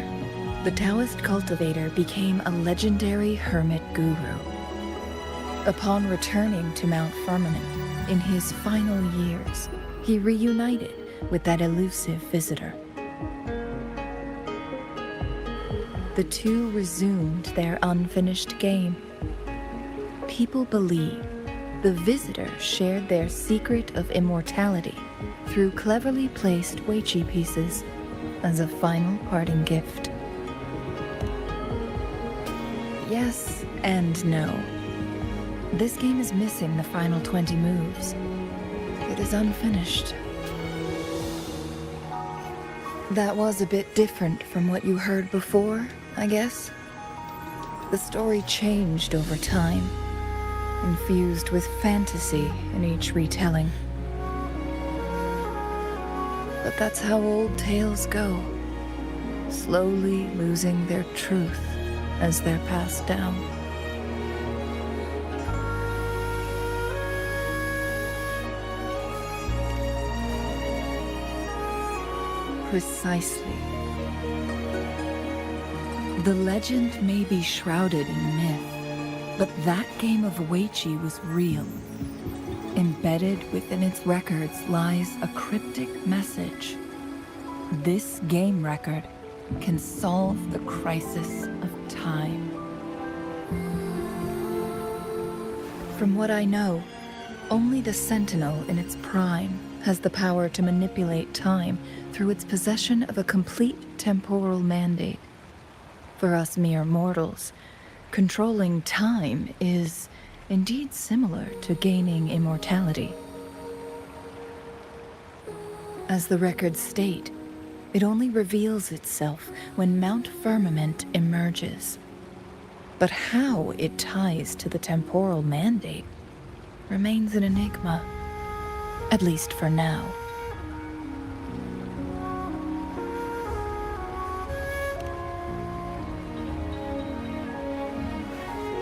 the Taoist cultivator became a legendary hermit guru. Upon returning to Mount Firmament in his final years, he reunited with that elusive visitor. The two resumed their unfinished game. People believe the visitor shared their secret of immortality through cleverly placed Weiqi pieces as a final parting gift. Yes and no. This game is missing the final 20 moves. It is unfinished. That was a bit different from what you heard before, I guess. The story changed over time, infused with fantasy in each retelling. But that's how old tales go, slowly losing their truth as they're passed down. Precisely. The legend may be shrouded in myth, but that game of Weiqi was real. Embedded within its records lies a cryptic message. This game record can solve the crisis of time. From what I know, only the Sentinel in its prime has the power to manipulate time through its possession of a complete temporal mandate. For us mere mortals, controlling time is indeed similar to gaining immortality. As the records state, it only reveals itself when Mount Firmament emerges. But how it ties to the temporal mandate remains an enigma, at least for now.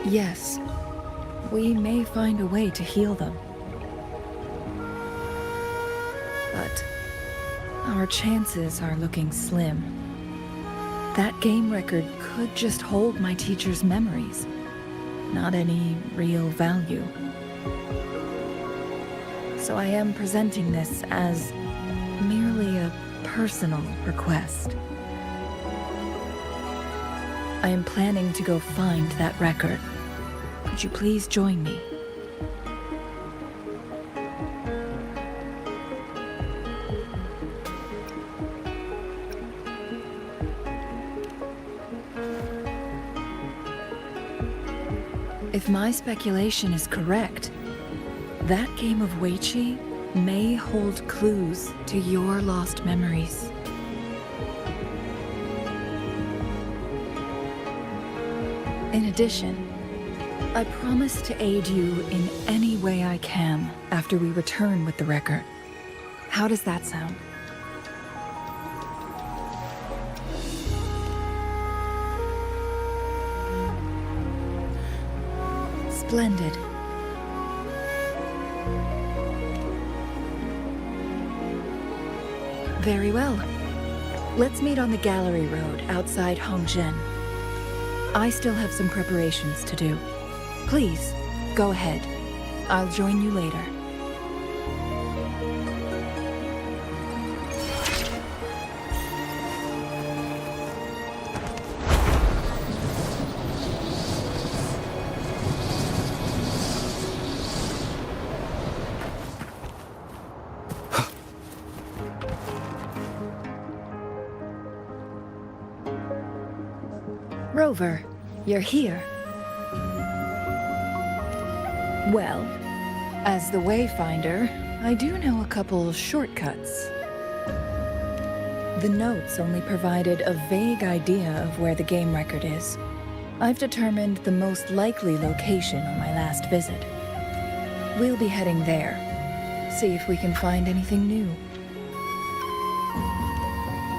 Yes, we may find a way to heal them. But our chances are looking slim. That game record could just hold my teacher's memories, not any real value. So I am presenting this as merely a personal request. I am planning to go find that record. Could you please join me? If my speculation is correct, that game of Weiqi may hold clues to your lost memories. In addition, I promise to aid you in any way I can after we return with the record. How does that sound? Splendid. Very well. Let's meet on the Gallery Road outside Hongzhen. I still have some preparations to do. Please, go ahead. I'll join you later. Rover, you're here. Well, as the Wayfinder, I do know a couple shortcuts. The notes only provided a vague idea of where the game record is. I've determined the most likely location on my last visit. We'll be heading there. See if we can find anything new.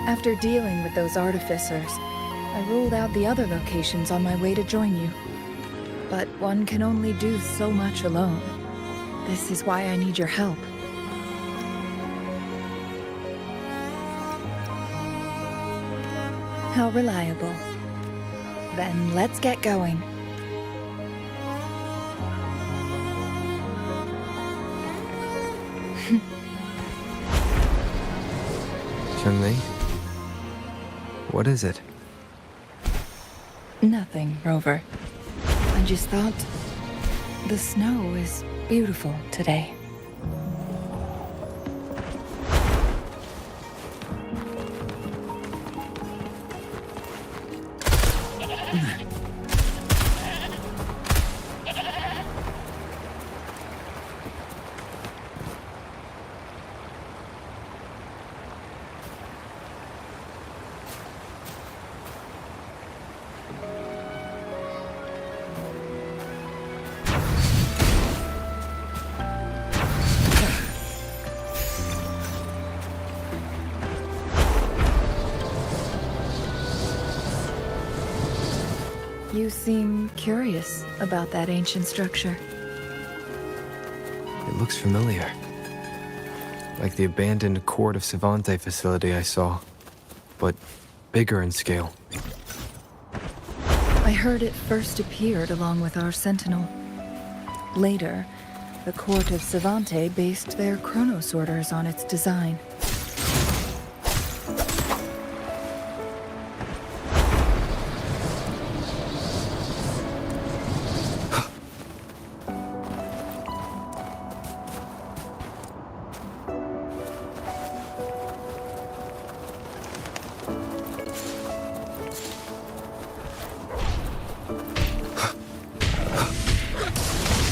After dealing with those artificers, I ruled out the other locations on my way to join you. But one can only do so much alone. This is why I need your help. How reliable. Then let's get going. Chun-Li? What is it? Nothing, Rover. I just thought the snow is beautiful today. You seem curious about that ancient structure. It looks familiar. Like the abandoned Court of Savante facility I saw, but bigger in scale. I heard it first appeared along with our Sentinel. Later, the Court of Savante based their chronosorters on its design.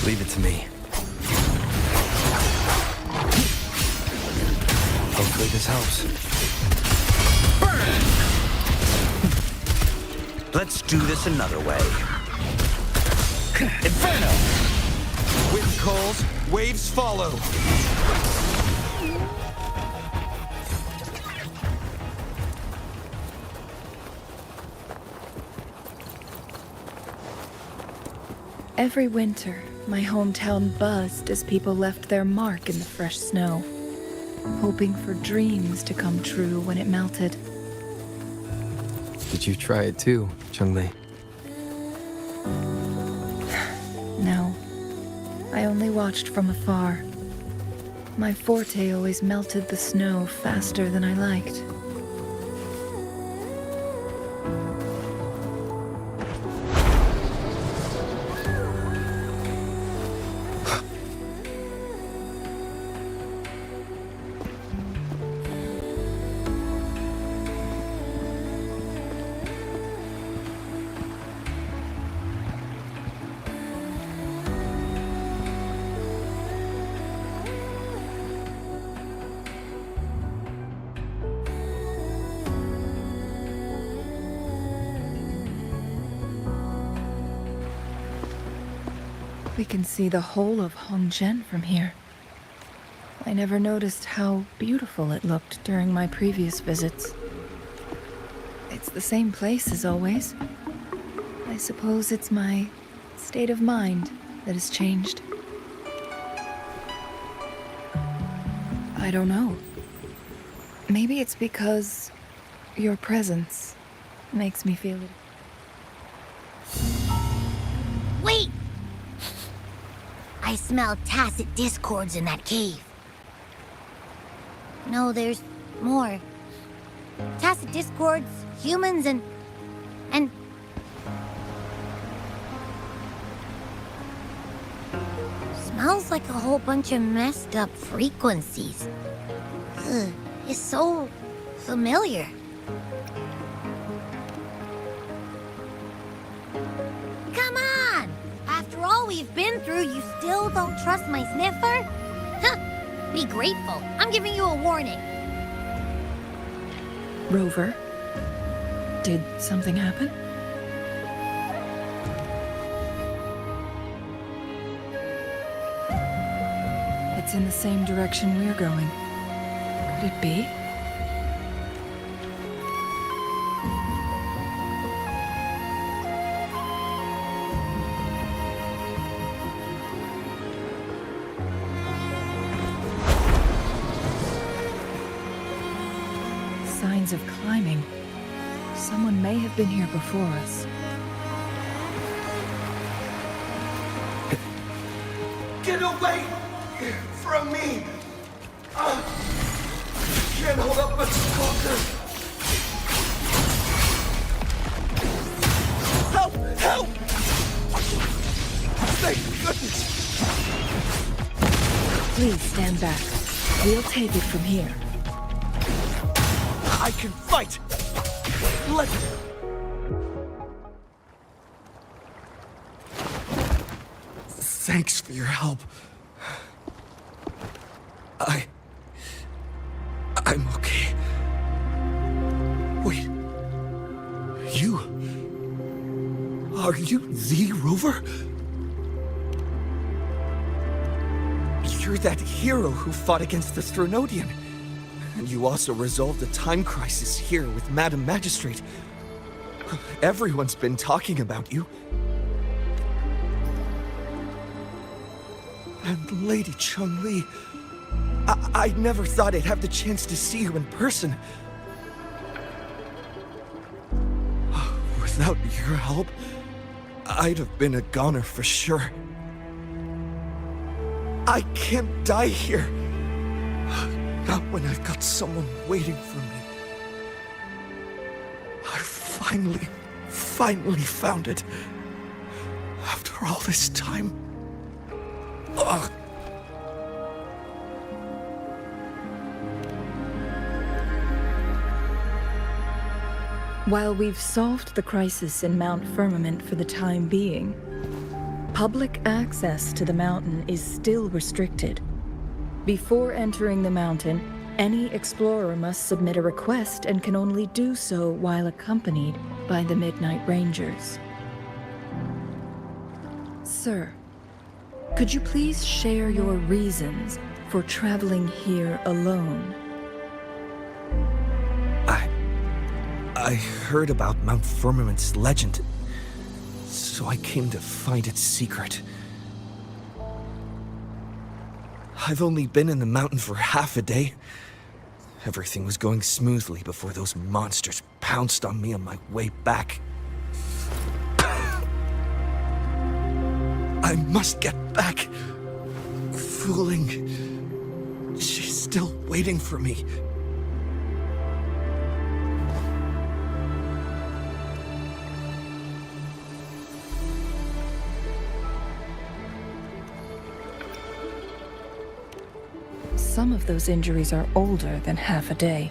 Leave it to me. Hopefully this helps. Burn! Let's do this another way. Inferno! Wind calls, waves follow. Every winter, my hometown buzzed as people left their mark in the fresh snow, hoping for dreams to come true when it melted. Did you try it too, Chun-Li? No, I only watched from afar. My forte always melted the snow faster than I liked. We can see the whole of Hongzhen from here. I never noticed how beautiful it looked during my previous visits. It's the same place as always. I suppose it's my state of mind that has changed. I don't know. Maybe it's because your presence makes me feel it. Wait! I smell tacit discords in that cave. No, there's more. Tacit discords, humans, and... Smells like a whole bunch of messed up frequencies. Ugh, it's so familiar. Come on! After all we've been through, you still don't trust my sniffer? Huh! Be grateful. I'm giving you a warning. Rover, did something happen? It's in the same direction we're going. Could it be? signs of climbing. Someone may have been here before us. Get away from me! Can't hold up much longer! Help! Help! Thank goodness! Please stand back. We'll take it from here. I can fight! Let me... Thanks for your help. I'm okay. Wait. You... Are you the Rover? You're that hero who fought against the Stronodian. And you also resolved a time crisis here with Madam Magistrate. Everyone's been talking about you. And Lady Chun-Li. I never thought I'd have the chance to see you in person. Without your help, I'd have been a goner for sure. I can't die here. Not when I've got someone waiting for me. I finally found it. After all this time. Ugh. While we've solved the crisis in Mount Firmament for the time being, public access to the mountain is still restricted. Before entering the mountain, any explorer must submit a request and can only do so while accompanied by the Midnight Rangers. Sir, could you please share your reasons for traveling here alone? I heard about Mount Firmament's legend, so I came to find its secret. I've only been in the mountain for half a day. Everything was going smoothly before those monsters pounced on me on my way back. I must get back. Fooling. She's still waiting for me. Some of those injuries are older than half a day.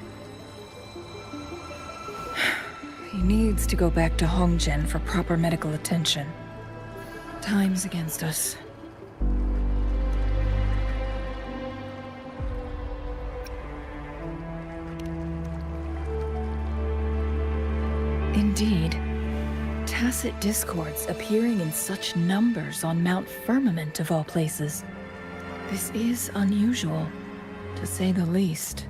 He needs to go back to Hongjian for proper medical attention. Time's against us. Indeed. Tacit discords appearing in such numbers on Mount Firmament of all places. This is unusual, to say the least.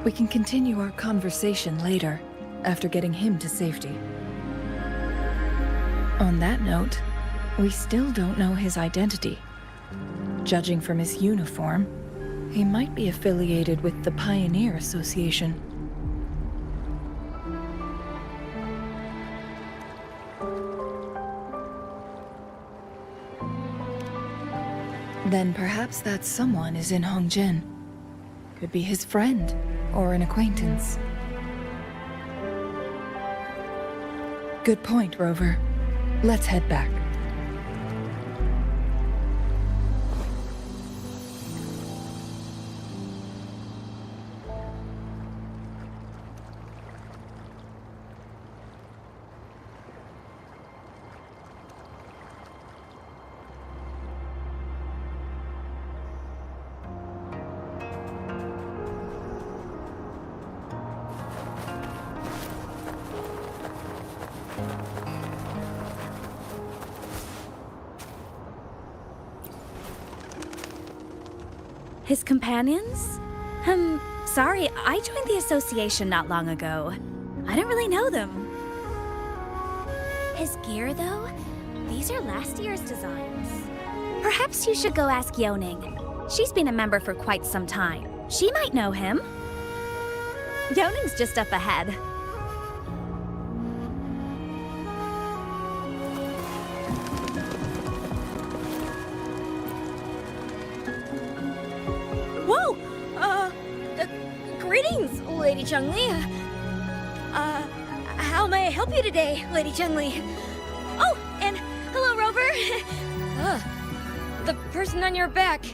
We can continue our conversation later, after getting him to safety. On that note, we still don't know his identity. Judging from his uniform, he might be affiliated with the Pioneer Association. Then perhaps that someone is in Hongjian. Could be his friend, or an acquaintance. Good point, Rover. Let's head back. His companions? Sorry, I joined the association not long ago. I don't really know them. His gear, though? These are last year's designs. Perhaps you should go ask Yoning. She's been a member for quite some time. She might know him. Youning's just up ahead. Whoa! Greetings, Lady Chun-Li. How may I help you today, Lady Chun-Li? Oh, and hello, Rover. The person on your back,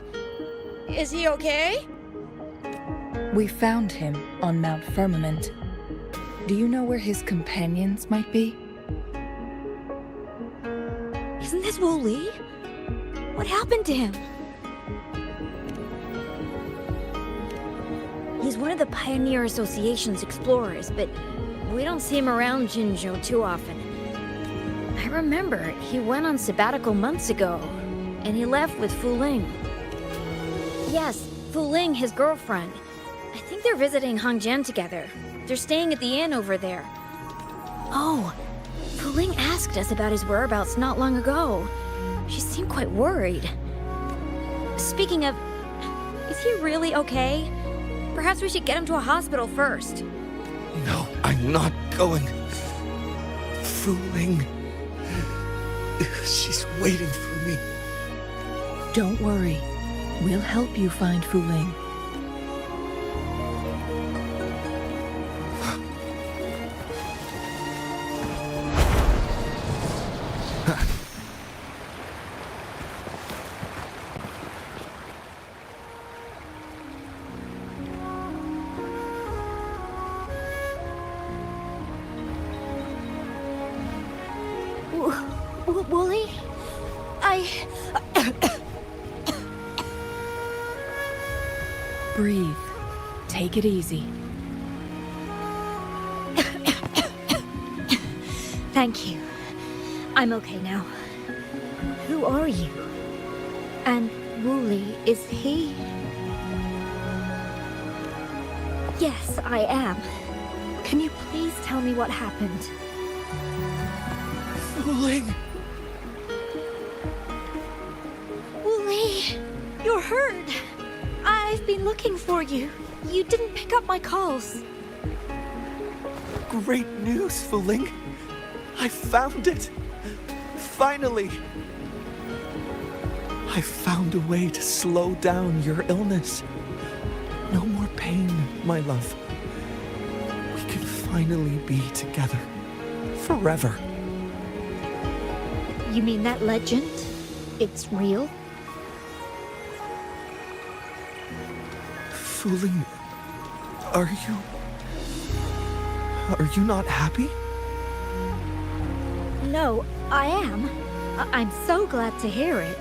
is he okay? We found him on Mount Firmament. Do you know where his companions might be? Isn't this Wu Li? What happened to him? He's one of the Pioneer Association's explorers, but we don't see him around Jinzhou too often. I remember he went on sabbatical months ago, and he left with Fu Ling. Yes, Fu Ling, his girlfriend. I think they're visiting Hongjian together. They're staying at the inn over there. Oh, Fu Ling asked us about his whereabouts not long ago. She seemed quite worried. Speaking of, is he really okay? Perhaps we should get him to a hospital first. No, I'm not going. Fu Ling. She's waiting for me. Don't worry. We'll help you find Fu Ling. Wooly? Breathe. Take it easy. Thank you. I'm okay now. Who are you? And Wooly, is he? Yes, I am. Can you please tell me what happened? Fu Ling! Wooly, you're hurt. I've been looking for you. You didn't pick up my calls. Great news, Fu Ling. I found it. Finally. I found a way to slow down your illness. No more pain, my love. We can finally be together. Forever. You mean that legend? It's real? Fu Ling, are you not happy? No, I am. I'm so glad to hear it.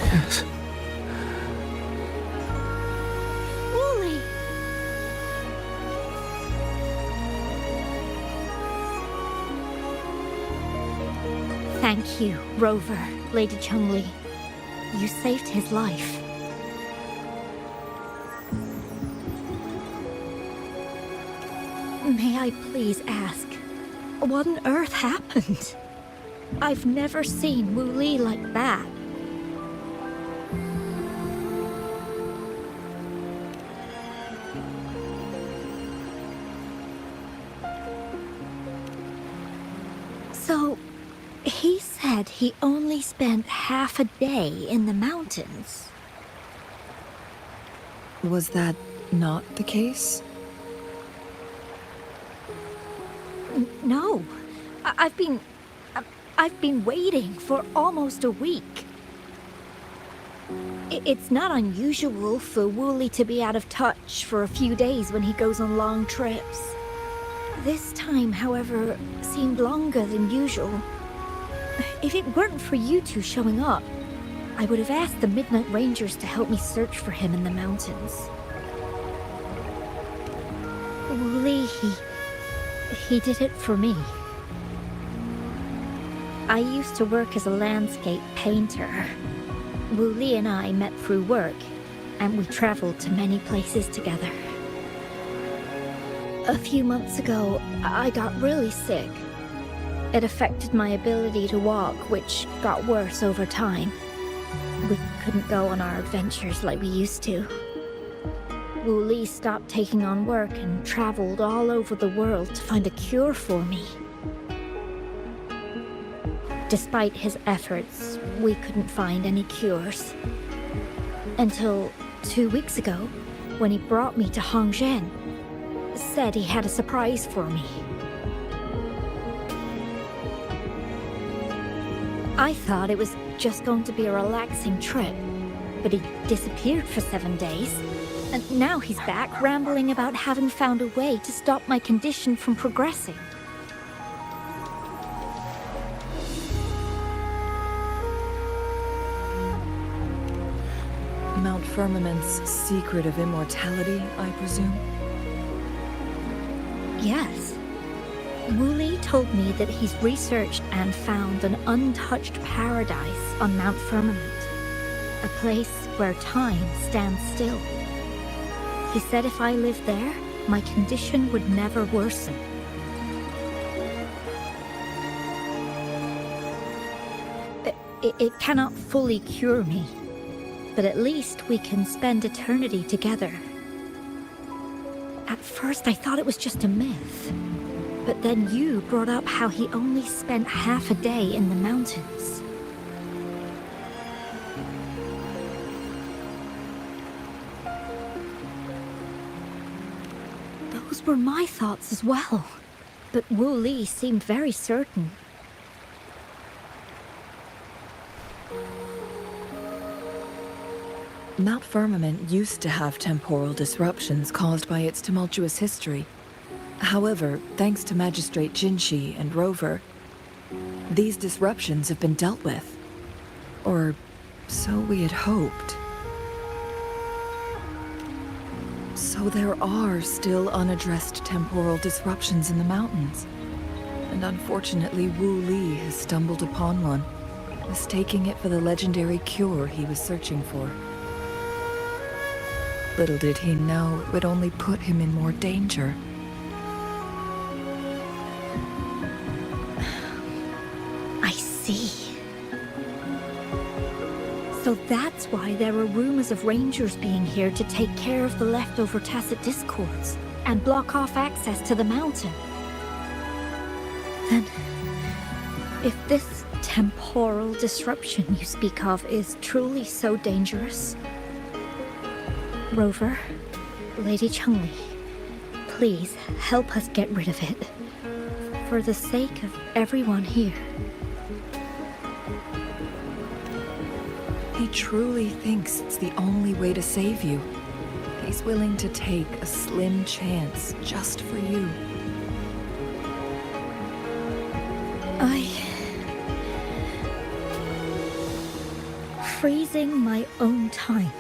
Yes. Wooly! Thank you, Rover, Lady Chun-Li. You saved his life. May I please ask, what on earth happened? I've never seen Wu Li like that. So, he said he only spent half a day in the mountains. Was that not the case? No. I've been waiting for almost a week. It's not unusual for Wooly to be out of touch for a few days when he goes on long trips. This time, however, seemed longer than usual. If it weren't for you two showing up, I would have asked the Midnight Rangers to help me search for him in the mountains. Wooly, he did it for me. I used to work as a landscape painter. Wu Li and I met through work, and we traveled to many places together. A few months ago, I got really sick. It affected my ability to walk, which got worse over time. We couldn't go on our adventures like we used to. Wu Li stopped taking on work and traveled all over the world to find a cure for me. Despite his efforts, we couldn't find any cures. Until 2 weeks ago, when he brought me to Hongzhen, said he had a surprise for me. I thought it was just going to be a relaxing trip, but he disappeared for 7 days. And now he's back rambling about having found a way to stop my condition from progressing. Mount Firmament's secret of immortality, I presume? Yes. Wu Li told me that he's researched and found an untouched paradise on Mount Firmament. A place where time stands still. He said if I lived there, my condition would never worsen. It cannot fully cure me, but at least we can spend eternity together. At first I thought it was just a myth, but then you brought up how he only spent half a day in the mountains. Those were my thoughts as well, but Wu Li seemed very certain. Mount Firmament used to have temporal disruptions caused by its tumultuous history. However, thanks to Magistrate Jinshi and Rover, these disruptions have been dealt with. Or so we had hoped. So there are still unaddressed temporal disruptions in the mountains. And unfortunately, Wu Li has stumbled upon one, mistaking it for the legendary cure he was searching for. Little did he know it would only put him in more danger. I see. So that's why there were rumors of rangers being here to take care of the leftover tacit discords and block off access to the mountain. Then, if this temporal disruption you speak of is truly so dangerous, Rover, Lady Chengli, please help us get rid of it. For the sake of everyone here. He truly thinks it's the only way to save you. He's willing to take a slim chance just for you. Freezing my own time.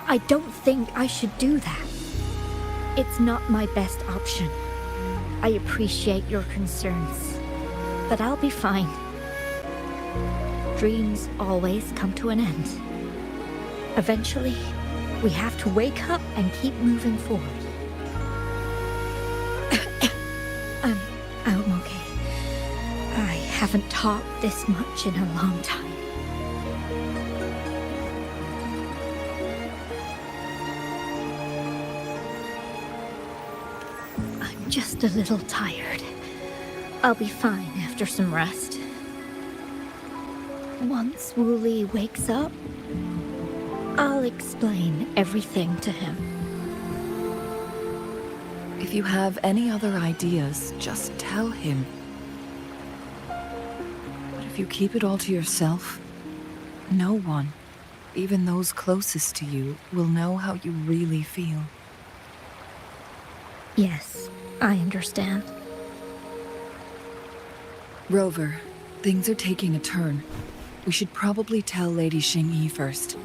I don't think I should do that. It's not my best option. I appreciate your concerns, but I'll be fine. Dreams always come to an end. Eventually, we have to wake up and keep moving forward. I'm okay. I haven't talked this much in a long time. I'm just a little tired. I'll be fine after some rest. Once Wu Li wakes up, I'll explain everything to him. If you have any other ideas, just tell him. But if you keep it all to yourself, no one, even those closest to you, will know how you really feel. Yes, I understand. Rover, things are taking a turn. We should probably tell Lady Xingyi first.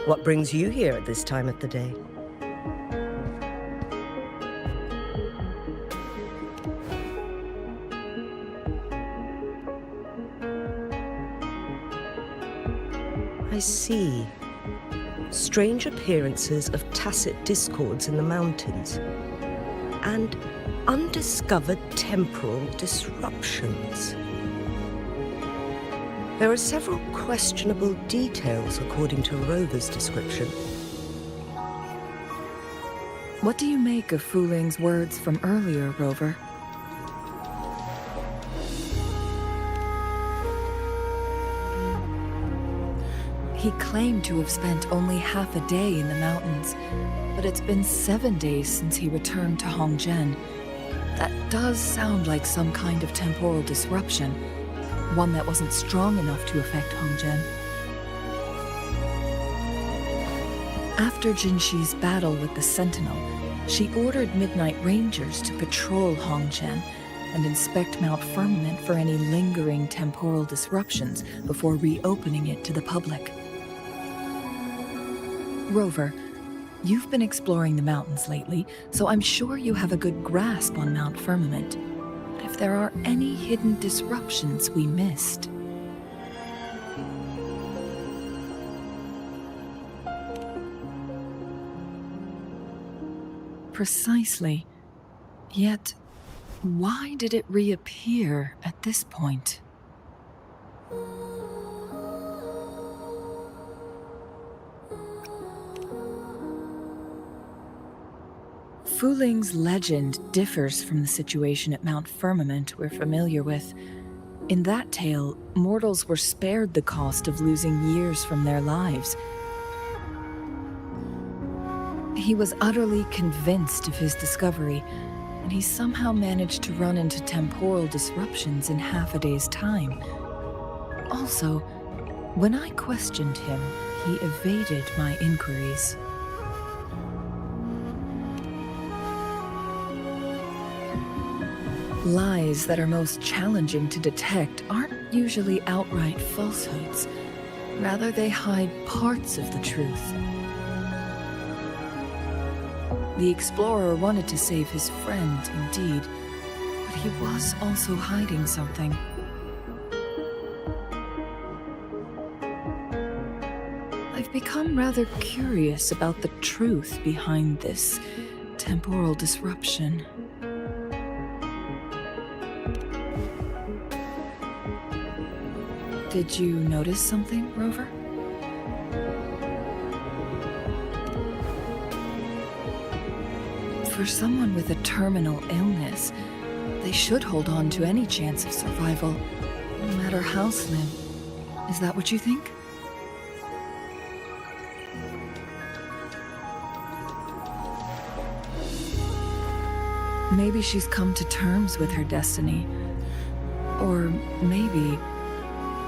What brings you here at this time of the day? I see. Strange appearances of tacit discords in the mountains, and undiscovered temporal disruptions. There are several questionable details according to Rover's description. What do you make of Fuling's words from earlier, Rover? He claimed to have spent only half a day in the mountains, but it's been 7 days since he returned to Hongzhen. That does sound like some kind of temporal disruption, one that wasn't strong enough to affect Hongzhen. After Jinxi's battle with the Sentinel, she ordered Midnight Rangers to patrol Hongzhen and inspect Mount Firmament for any lingering temporal disruptions before reopening it to the public. Rover, you've been exploring the mountains lately, so I'm sure you have a good grasp on Mount Firmament. But if there are any hidden disruptions we missed... Precisely. Yet, why did it reappear at this point? Fuling's legend differs from the situation at Mount Firmament we're familiar with. In that tale, mortals were spared the cost of losing years from their lives. He was utterly convinced of his discovery, and he somehow managed to run into temporal disruptions in half a day's time. Also, when I questioned him, he evaded my inquiries. Lies that are most challenging to detect aren't usually outright falsehoods. Rather, they hide parts of the truth. The explorer wanted to save his friend, indeed, but he was also hiding something. I've become rather curious about the truth behind this temporal disruption. Did you notice something, Rover? For someone with a terminal illness, they should hold on to any chance of survival, no matter how slim. Is that what you think? Maybe she's come to terms with her destiny. Or maybe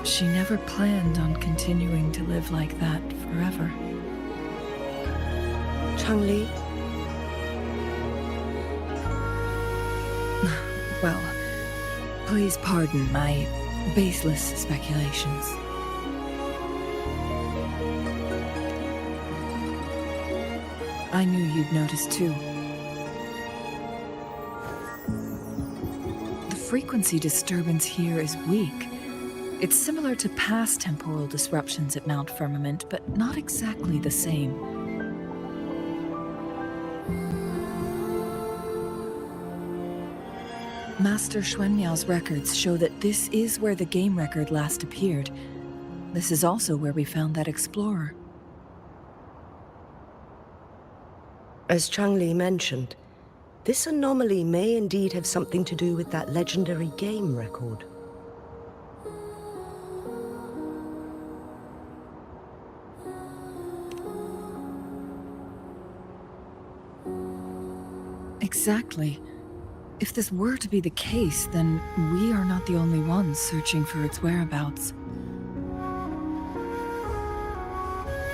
she never planned on continuing to live like that forever. Changli? Well, please pardon my baseless speculations. I knew you'd notice too. The frequency disturbance here is weak. It's similar to past temporal disruptions at Mount Firmament, but not exactly the same. Master Xuanmiao's records show that this is where the game record last appeared. This is also where we found that explorer. As Changli mentioned, this anomaly may indeed have something to do with that legendary game record. Exactly. If this were to be the case, then we are not the only ones searching for its whereabouts.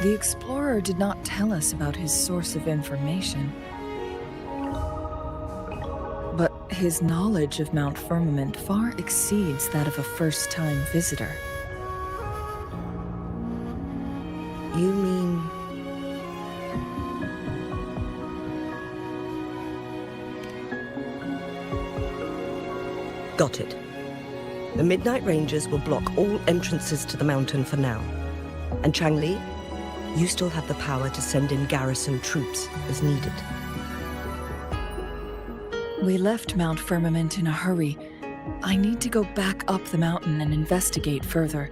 The explorer did not tell us about his source of information. But his knowledge of Mount Firmament far exceeds that of a first-time visitor. You mean Got it. The Midnight Rangers will block all entrances to the mountain for now. And Changli, you still have the power to send in garrison troops as needed. We left Mount Firmament in a hurry. I need to go back up the mountain and investigate further.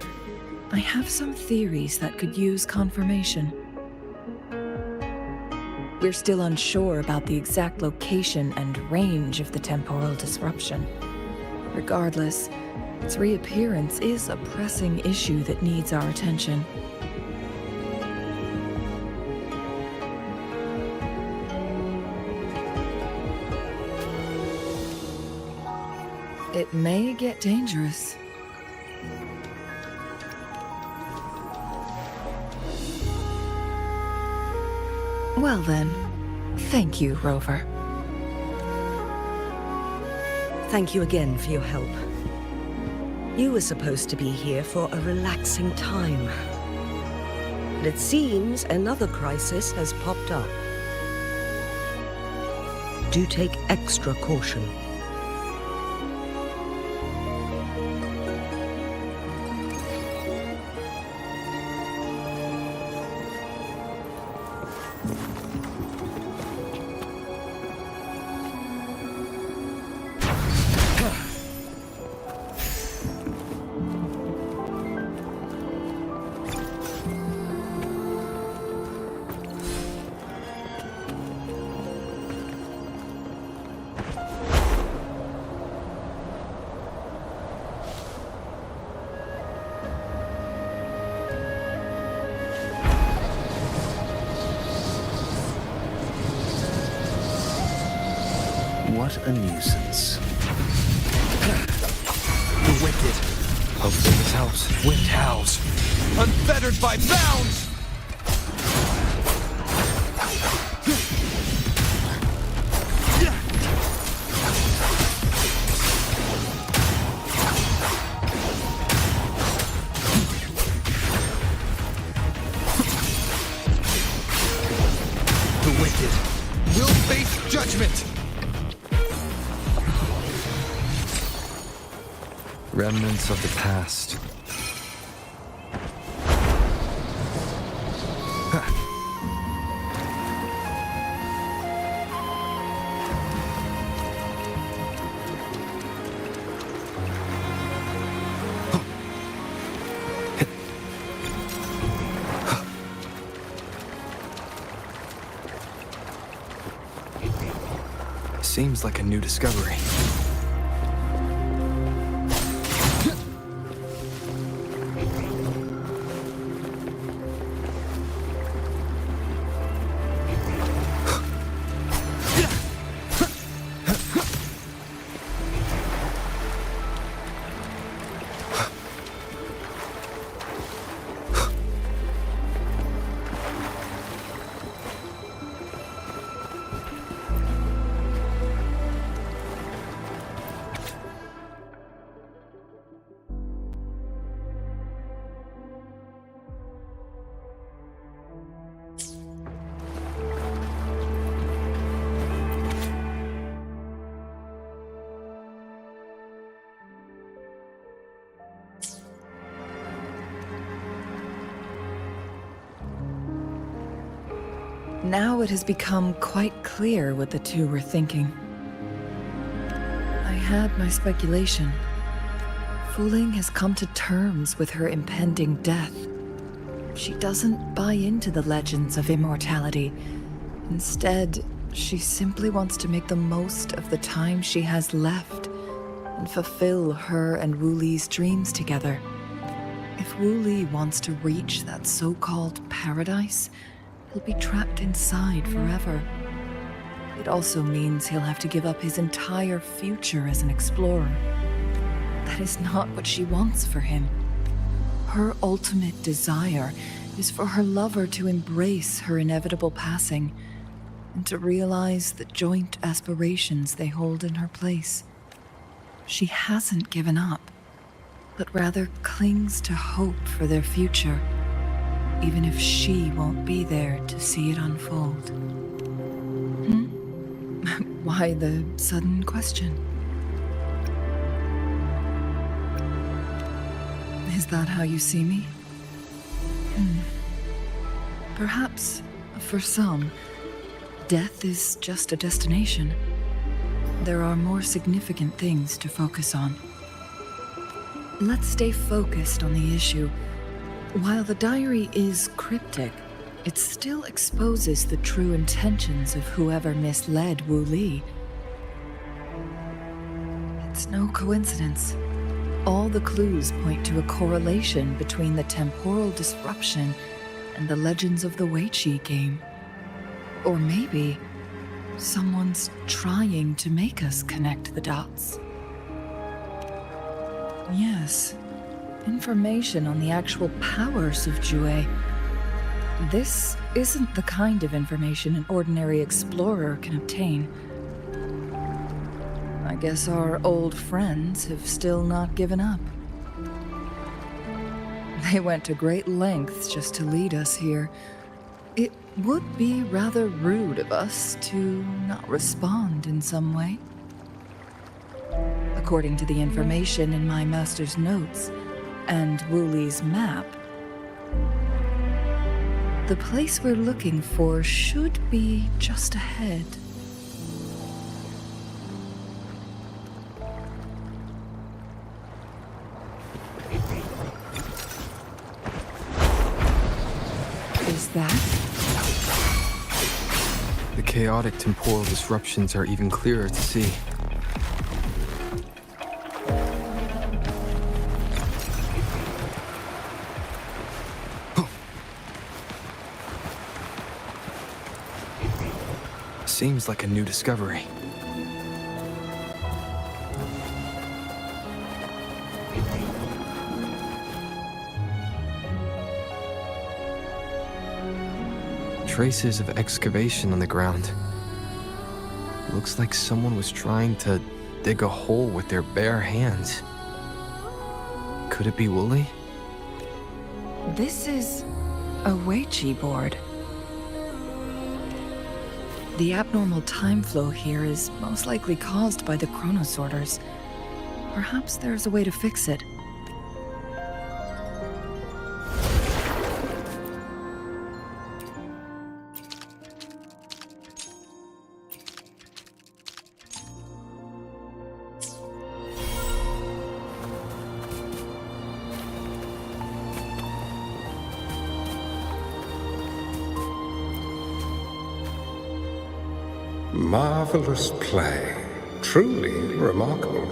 I have some theories that could use confirmation. We're still unsure about the exact location and range of the temporal disruption. Regardless, its reappearance is a pressing issue that needs our attention. It may get dangerous. Well then, thank you, Rover. Thank you again for your help. You were supposed to be here for a relaxing time. But it seems another crisis has popped up. Do take extra caution. What a nuisance. The wicked. Hopefully this helps. Wind howls. Unfettered by bounds! The wicked will face judgment! Remnants of the past. Seems like a new discovery. Now it has become quite clear what the two were thinking. I had my speculation. Fu Ling has come to terms with her impending death. She doesn't buy into the legends of immortality. Instead, she simply wants to make the most of the time she has left and fulfill her and Wu Li's dreams together. If Wu Li wants to reach that so-called paradise, he'll be trapped inside forever. It also means he'll have to give up his entire future as an explorer. That is not what she wants for him. Her ultimate desire is for her lover to embrace her inevitable passing and to realize the joint aspirations they hold in her place. She hasn't given up, but rather clings to hope for their future, even if she won't be there to see it unfold. Why the sudden question? that how you see me? Perhaps, for some, death is just a destination. There are more significant things to focus on. Let's stay focused on the issue. While the diary is cryptic, it still exposes the true intentions of whoever misled Wu Li. It's no coincidence. All the clues point to a correlation between the temporal disruption and the legends of the Weiqi game. Or maybe someone's trying to make us connect the dots. Yes, information on the actual powers of Jue. This isn't the kind of information an ordinary explorer can obtain. I guess our old friends have still not given up. They went to great lengths just to lead us here. It would be rather rude of us to not respond in some way. According to the information in my master's notes and Wu Li's map, the place we're looking for should be just ahead. Is that? The chaotic temporal disruptions are even clearer to see. Seems like a new discovery. Traces of excavation on the ground. Looks like someone was trying to dig a hole with their bare hands. Could it be Wu Li? This is a Weiqi board. The abnormal time flow here is most likely caused by the chronosorters. Perhaps there's a way to fix it. Marvelous play, truly remarkable.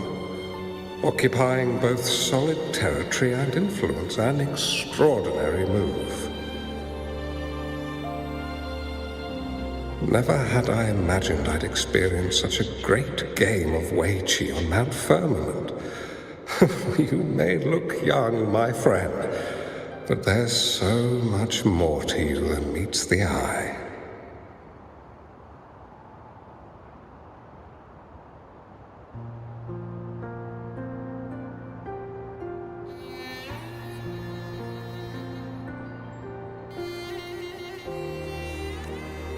Occupying both solid territory and influence, an extraordinary move. Never had I imagined I'd experience such a great game of Weiqi on Mount Firmament. You may look young, my friend, but there's so much more to you than meets the eye.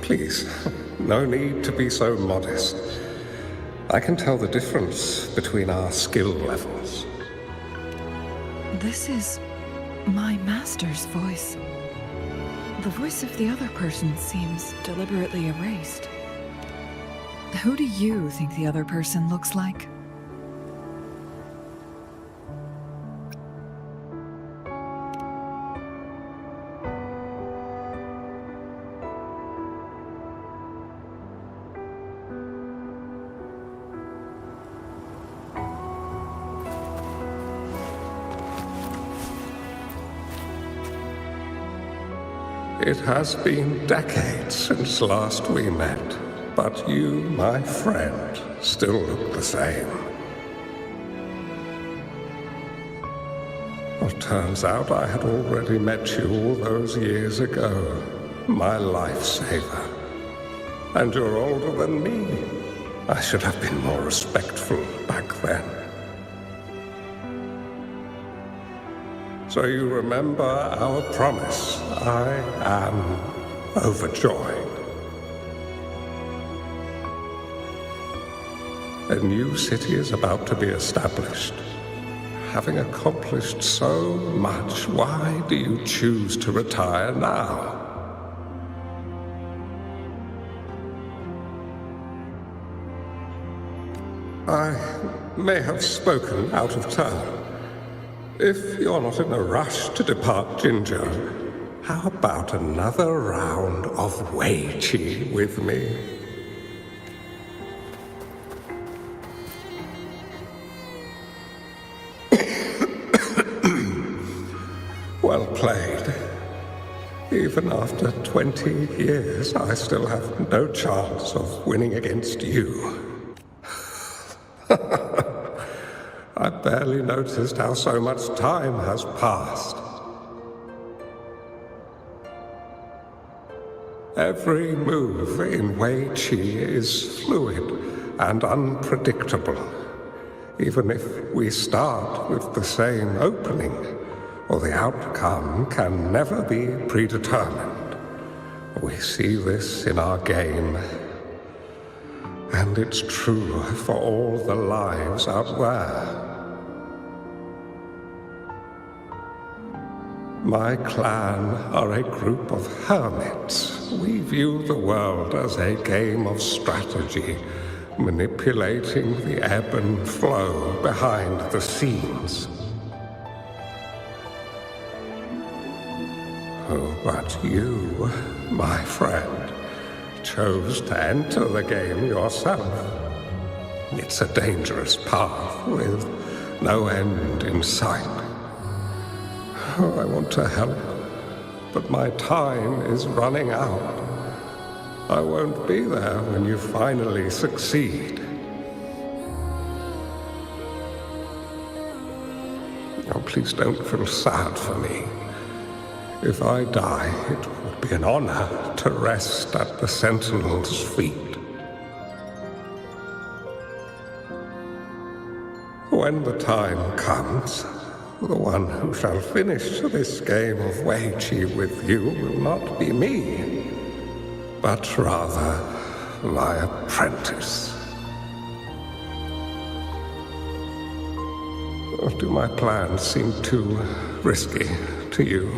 Please, no need to be so modest. I can tell the difference between our skill levels. This is my master's voice. The voice of the other person seems deliberately erased. Who do you think the other person looks like? It has been decades since last we met, but you, my friend, still look the same. Well, turns out I had already met you all those years ago, my lifesaver. And you're older than me. I should have been more respectful back then. So you remember our promise. I am overjoyed. A new city is about to be established. Having accomplished so much, why do you choose to retire now? I may have spoken out of turn. If you're not in a rush to depart Ginger, how about another round of Wei Qi with me? Well played. Even after 20 years, I still have no chance of winning against you. I barely noticed how so much time has passed. Every move in Wei Qi is fluid and unpredictable. Even if we start with the same opening, or the outcome can never be predetermined. We see this in our game. And it's true for all the lives out there. My clan are a group of hermits. We view the world as a game of strategy, manipulating the ebb and flow behind the scenes. Oh, but you, my friend, chose to enter the game yourself. It's a dangerous path with no end in sight. Oh, I want to help, but my time is running out. I won't be there when you finally succeed. Oh, please don't feel sad for me. If I die, it would be an honor to rest at the Sentinel's feet. When the time comes, the one who shall finish this game of Wei Qi with you will not be me, but rather my apprentice. Or do my plans seem too risky to you?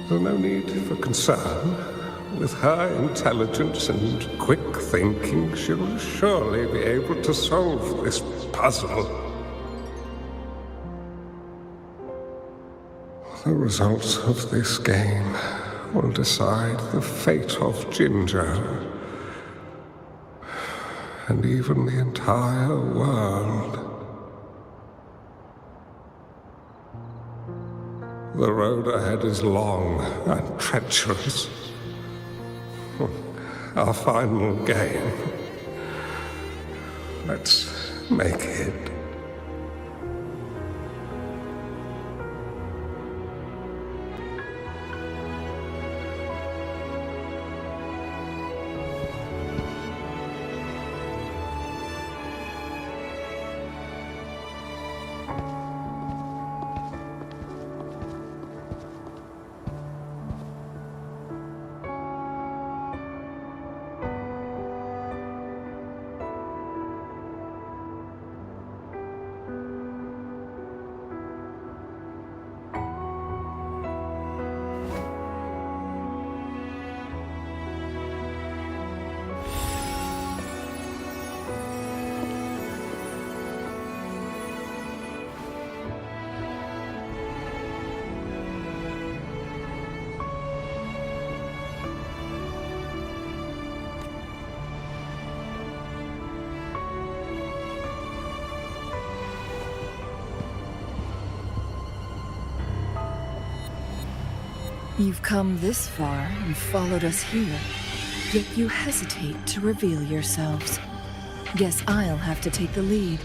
There's no need for concern. With her intelligence and quick thinking, she'll surely be able to solve this puzzle. The results of this game will decide the fate of Ginger, and even the entire world. The road ahead is long and treacherous. Our final game. Let's make it. You've come this far and followed us here, yet you hesitate to reveal yourselves. Guess I'll have to take the lead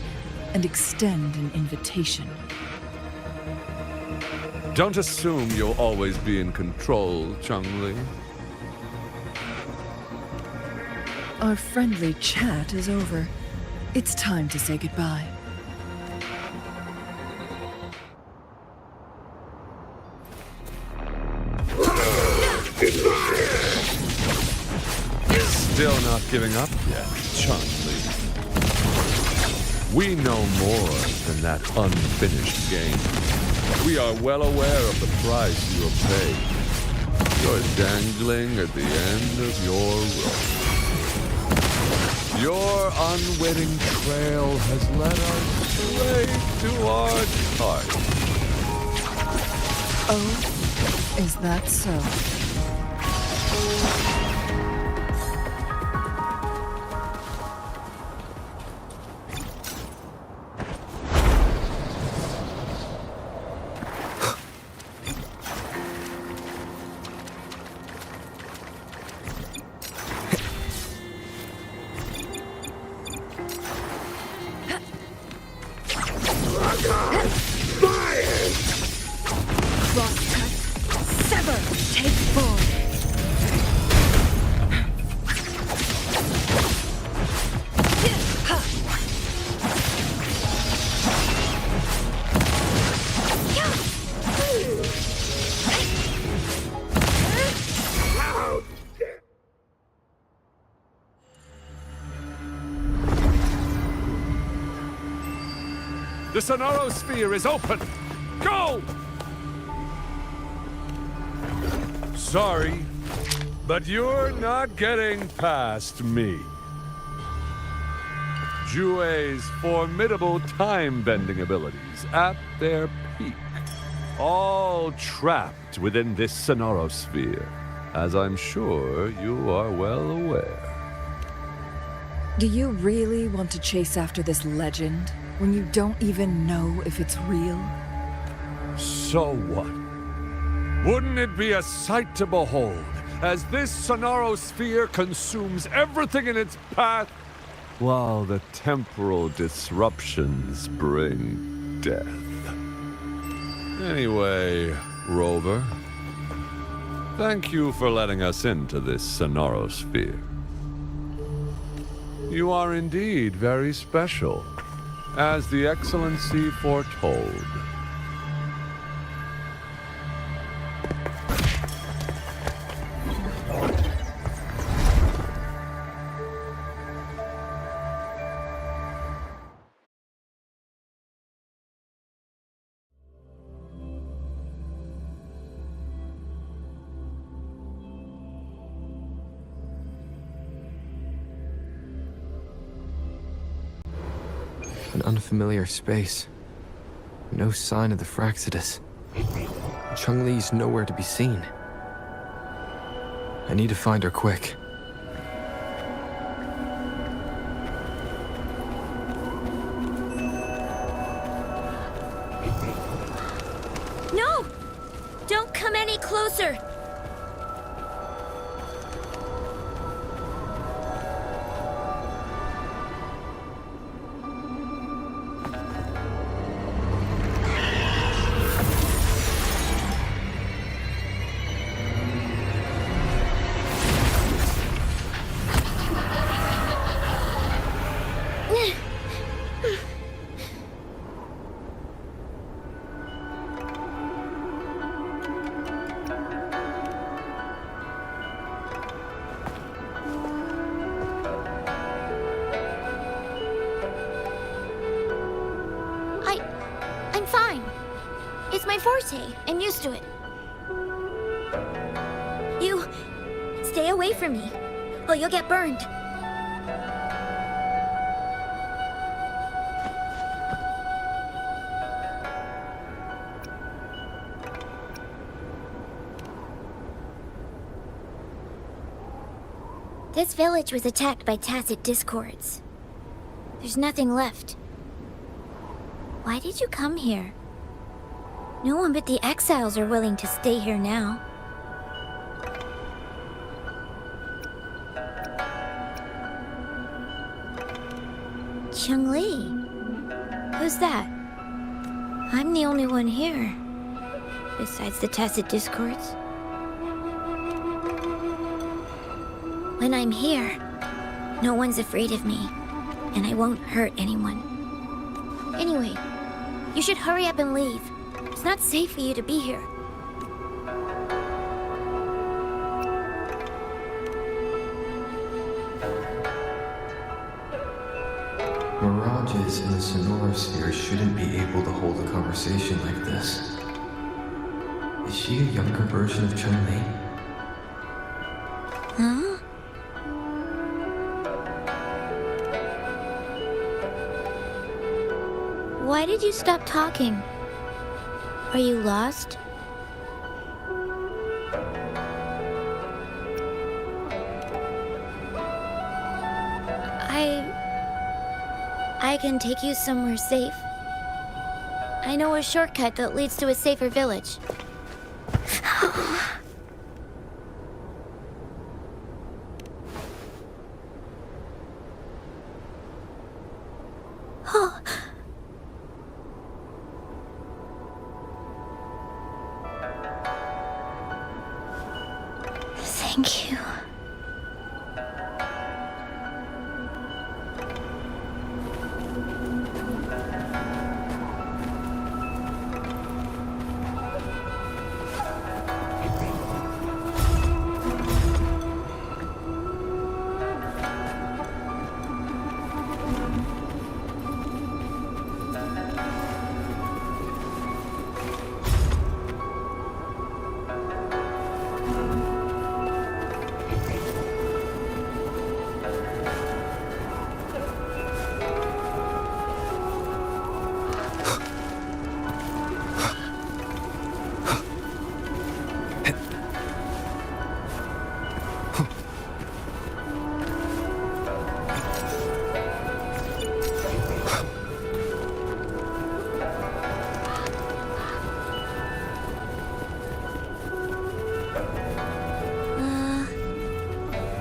and extend an invitation. Don't assume you'll always be in control, Changli. Our friendly chat is over. It's time to say goodbye. Still not giving up yet, Changli. We know more than that unfinished game. We are well aware of the price you have paid. You're dangling at the end of your rope. Your unwitting trail has led us straight to our target. Oh, is that so? The Sonarosphere is open! Go! Sorry, but you're not getting past me. Jue's formidable time-bending abilities at their peak. All trapped within this Sonarosphere, as I'm sure you are well aware. Do you really want to chase after this legend when you don't even know if it's real? So what? Wouldn't it be a sight to behold as this Sonarosphere consumes everything in its path while the temporal disruptions bring death? Anyway, Rover, thank you for letting us into this Sonarosphere. You are indeed very special, as the Excellency foretold. An unfamiliar space. No sign of the Fraxidus. Chun-Li's nowhere to be seen. I need to find her quick. No! Don't come any closer! I'm fine. It's my forte. I'm used to it. You... stay away from me, or you'll get burned. This village was attacked by tacit discords. There's nothing left. Why did you come here? No one but the exiles are willing to stay here now. Chun-Li? Who's that? I'm the only one here, besides the tacit discords. When I'm here, no one's afraid of me, and I won't hurt anyone. Anyway, you should hurry up and leave. It's not safe for you to be here. Mirage. knowledges in the sonorosphere shouldn't be able to hold a conversation like this. Is she a younger version of Chun-Li? Huh? Why did you stop talking? Are you lost? I can take you somewhere safe. I know a shortcut that leads to a safer village. Oh. Thank you.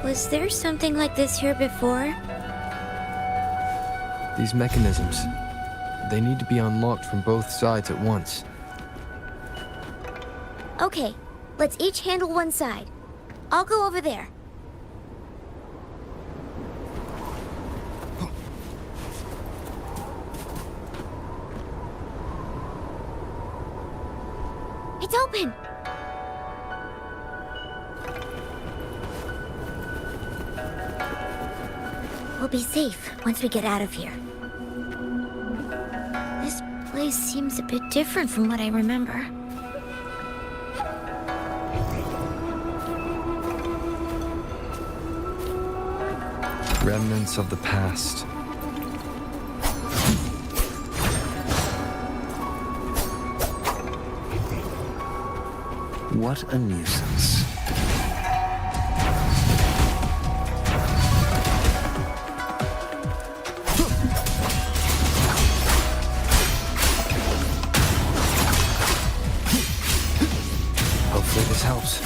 Was there something like this here before? These mechanisms, they need to be unlocked from both sides at once. Okay, let's each handle one side. I'll go over there. It's open! We'll be safe once we get out of here. This place seems a bit different from what I remember. Remnants of the past. What a nuisance. Hopefully this helps.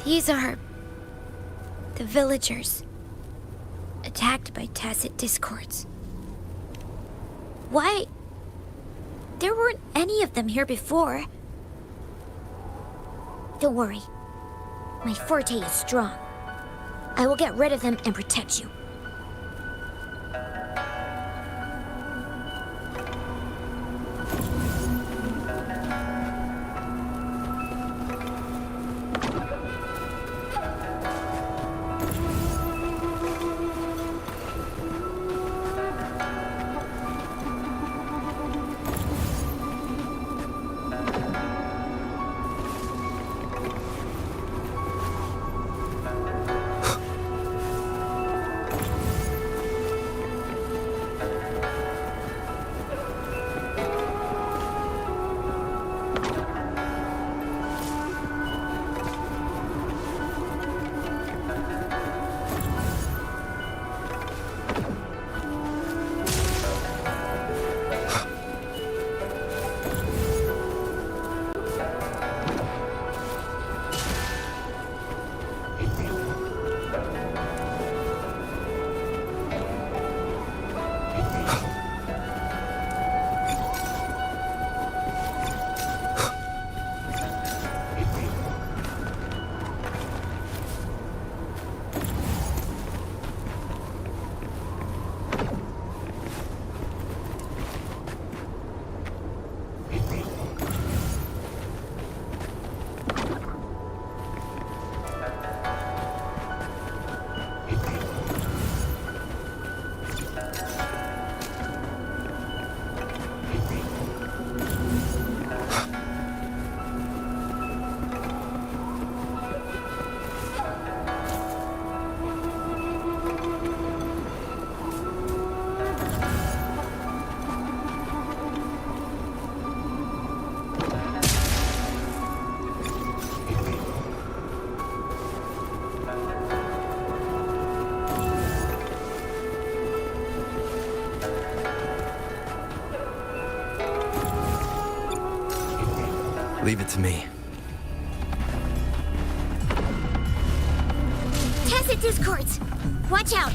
These are the villagers, attacked by tacit discords. Why? There weren't any of them here before. Don't worry. My forte is strong. I will get rid of them and protect you. Leave it to me. Tacit discords! Watch out!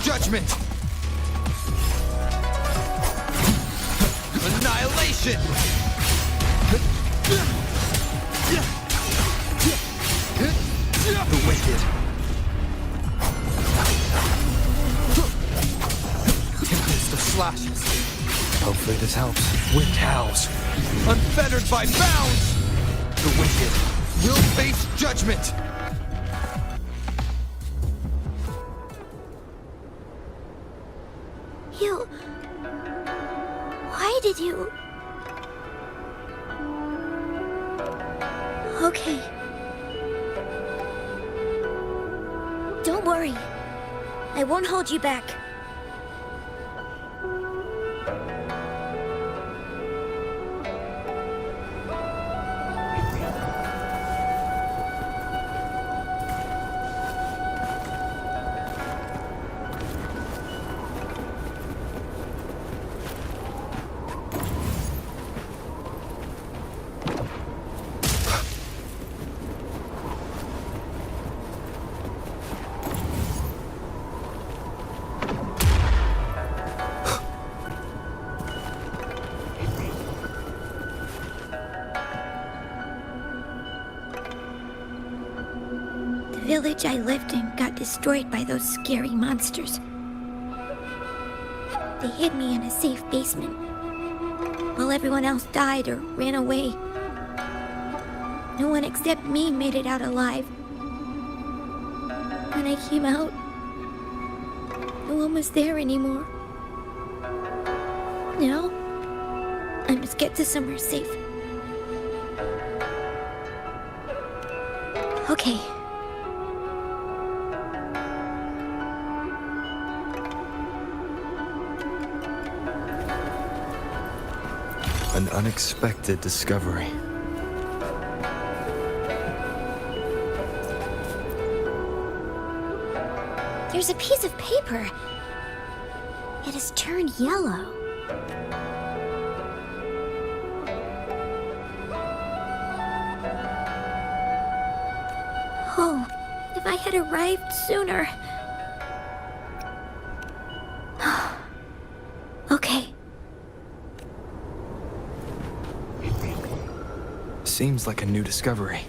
Judgment! Annihilation! The wicked. Tempest of slashes. Hopefully this helps. Wind howls. Unfettered by bounds! The wicked will face judgment! Why did you... Okay. Don't worry. I won't hold you back. The village I lived in got destroyed by those scary monsters. They hid me in a safe basement, while everyone else died or ran away. No one except me made it out alive. When I came out, no one was there anymore. Now, I must get to somewhere safe. Okay. An unexpected discovery. There's a piece of paper. It has turned yellow. Oh, if I had arrived sooner. Okay. Seems like a new discovery.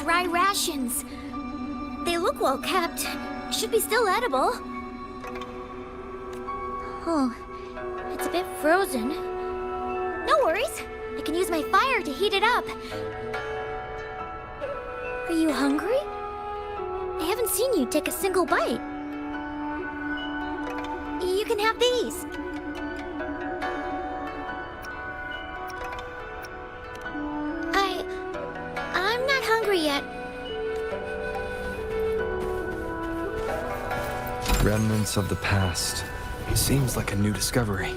Dry rations. They look well kept. Should be still edible. Oh, it's a bit frozen. No worries. I can use my fire to heat it up. Are you hungry? I haven't seen you take a single bite. You can have these. I'm not hungry yet. Remnants of the past. Seems like a new discovery.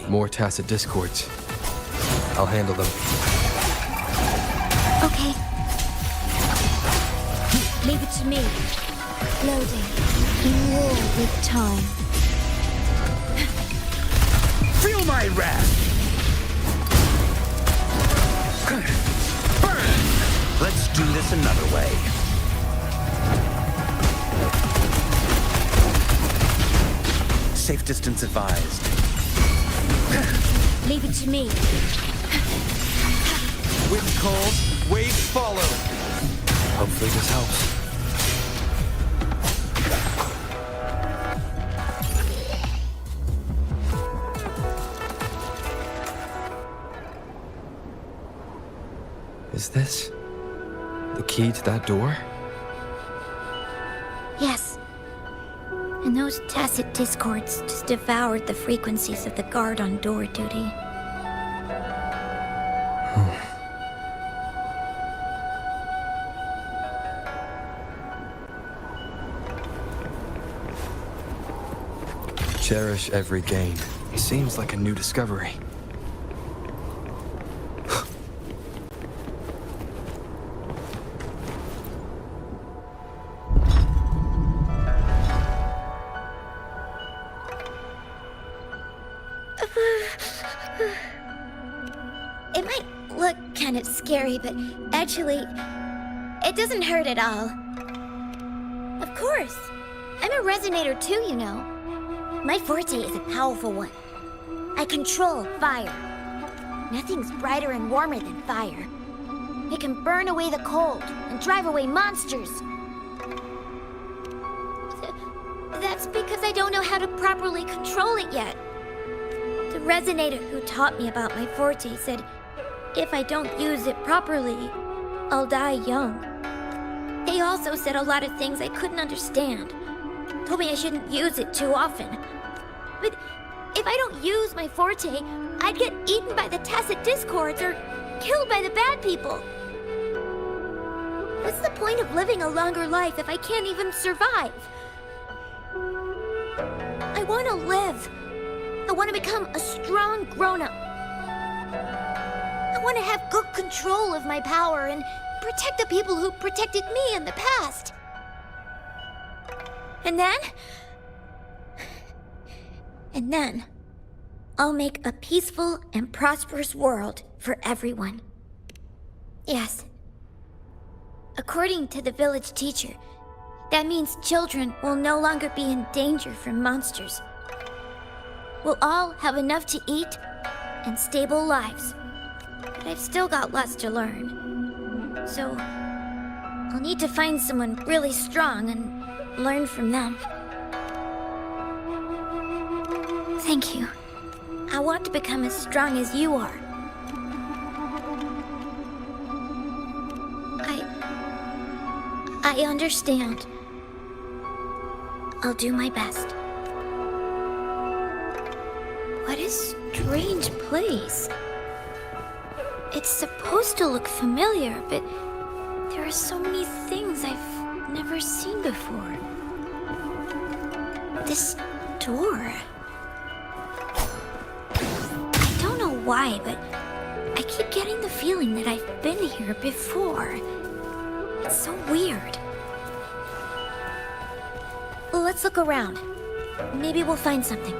More tacit discords. I'll handle them. Okay. Leave it to me. Loading. In war with time. Feel my wrath! Burn! Let's do this another way. Safe distance advised. Leave it to me. Wind calls, waves follow. Hopefully this helps. Is this the key to that door? Yes. And those tacit discords just devoured the frequencies of the guard on door duty. Cherish every gain. Seems like a new discovery. It might look kind of scary, but actually, it doesn't hurt at all. Of course. I'm a Resonator too, you know. My forte is a powerful one. I control fire. Nothing's brighter and warmer than fire. It can burn away the cold and drive away monsters. That's because I don't know how to properly control it yet. The Resonator who taught me about my forte said if I don't use it properly, I'll die young. He also said a lot of things I couldn't understand. Told me I shouldn't use it too often. But if I don't use my forte, I'd get eaten by the tacit discords or killed by the bad people. What's the point of living a longer life if I can't even survive? I want to live. I want to become a strong grown-up. I want to have good control of my power and protect the people who protected me in the past. And then, I'll make a peaceful and prosperous world for everyone. Yes. According to the village teacher, that means children will no longer be in danger from monsters. We'll all have enough to eat and stable lives. But I've still got lots to learn. So, I'll need to find someone really strong and learn from them. Thank you. I want to become as strong as you are. I understand. I'll do my best. What a strange place. It's supposed to look familiar, but there are so many things I've never seen before. This door. I don't know why, but I keep getting the feeling that I've been here before. It's so weird. Well, let's look around. Maybe we'll find something.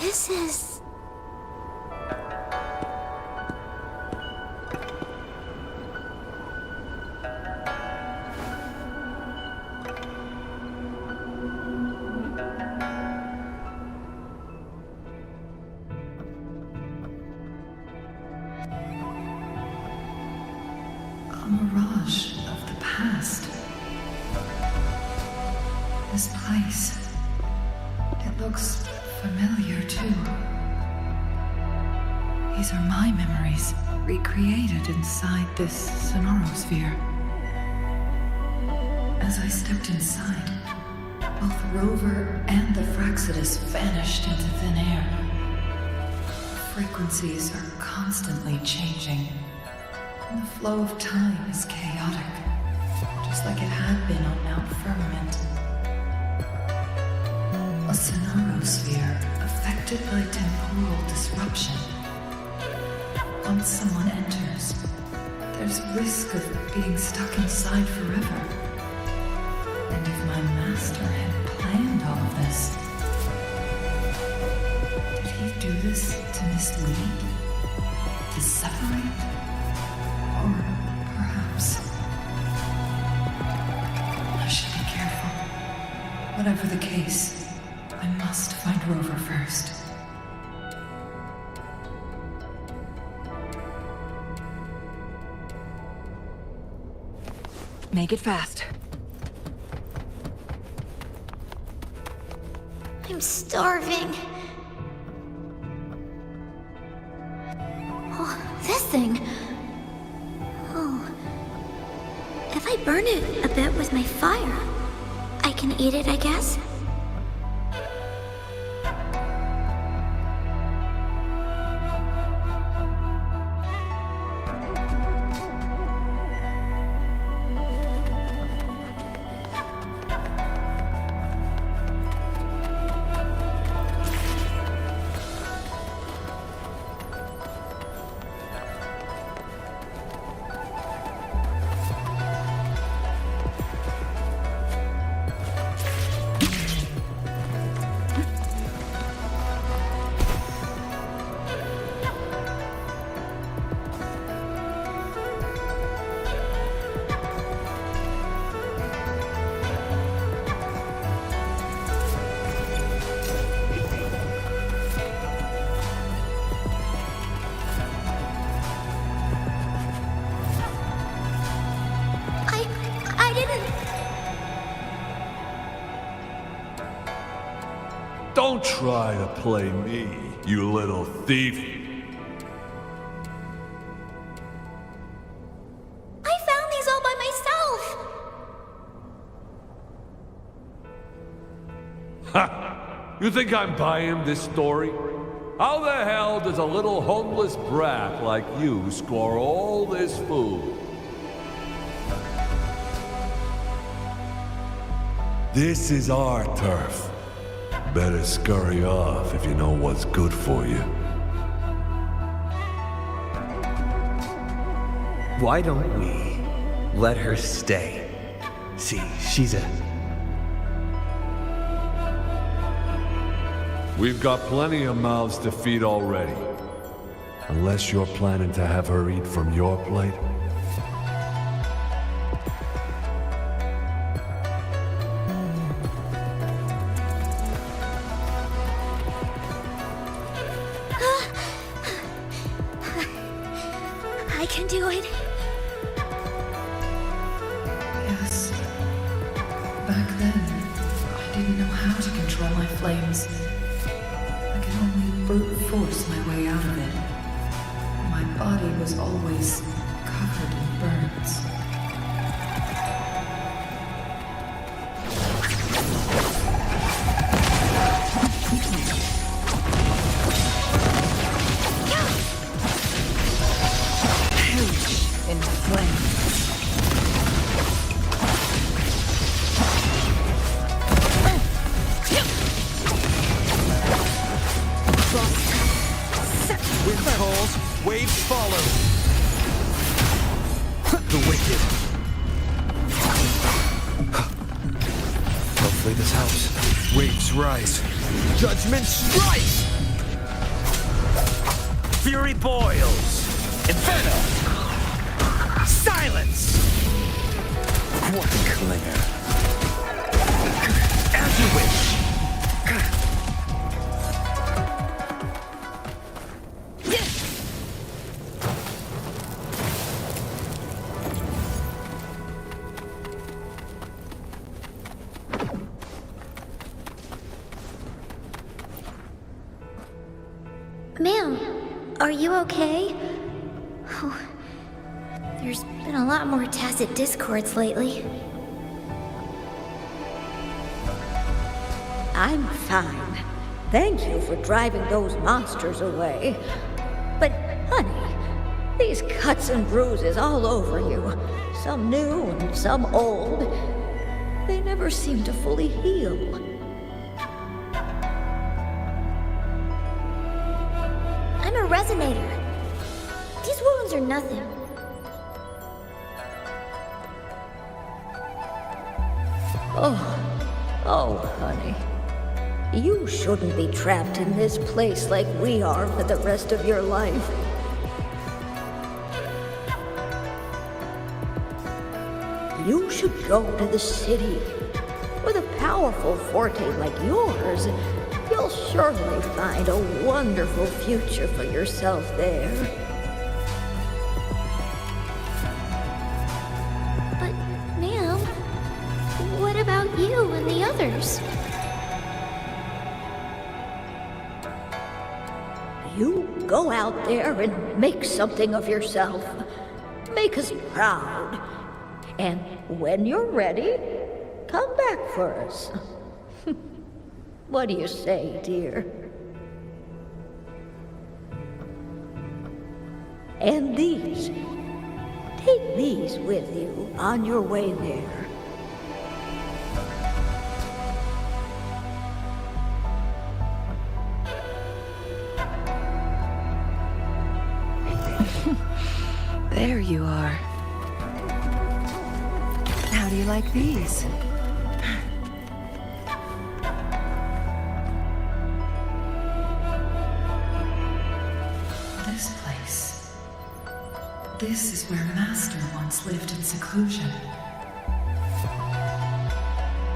This is... A mirage of the past. This place. It looks familiar too. These are my memories, recreated inside this sonorosphere. As I stepped inside, both Rover and the Fraccidus vanished into thin air. Frequencies are constantly changing, and the flow of time is chaotic, just like it had been on Mount Firmament. A sonorosphere affected by temporal disruption. Once someone enters, there's risk of being stuck inside forever. And if my master had planned all of this, did he do this to mislead? To separate? Or perhaps... I should be careful. Whatever the case, I must find Rover first. Make it fast. I'm starving. Oh, this thing. Oh. If I burn it a bit with my fire, I can eat it, I guess? Don't try to play me, you little thief. I found these all by myself. Ha! You think I'm buying this story? How the hell does a little homeless brat like you score all this food? This is our turf. Better scurry off if you know what's good for you. Why don't we let her stay? See, she's a... We've got plenty of mouths to feed already. Unless you're planning to have her eat from your plate. I can do it. Yes. Back then, I didn't know how to control my flames. I could only brute force my way out of it. My body was always covered in burns. Wind calls, waves follow. The wicked. Hopefully this helps. Waves rise. Judgment strikes! fury boils! Inferno! Silence! What a clinger. As you wish! Ma'am, are you okay? Oh, there's been a lot more tacit discords lately. I'm fine. Thank you for driving those monsters away. But, honey, these cuts and bruises all over you, some new and some old, they never seem to fully heal. I'm a Resonator. These wounds are nothing. Oh, honey. You shouldn't be trapped in this place like we are for the rest of your life. You should go to the city. With a powerful forte like yours, you'll surely find a wonderful future for yourself there. But, ma'am, what about you and the others? You go out there and make something of yourself. Make us proud. And when you're ready, come back for us. What do you say, dear? And these. Take these with you on your way there. There you are. How do you like these? This place. This is where Master once lived in seclusion.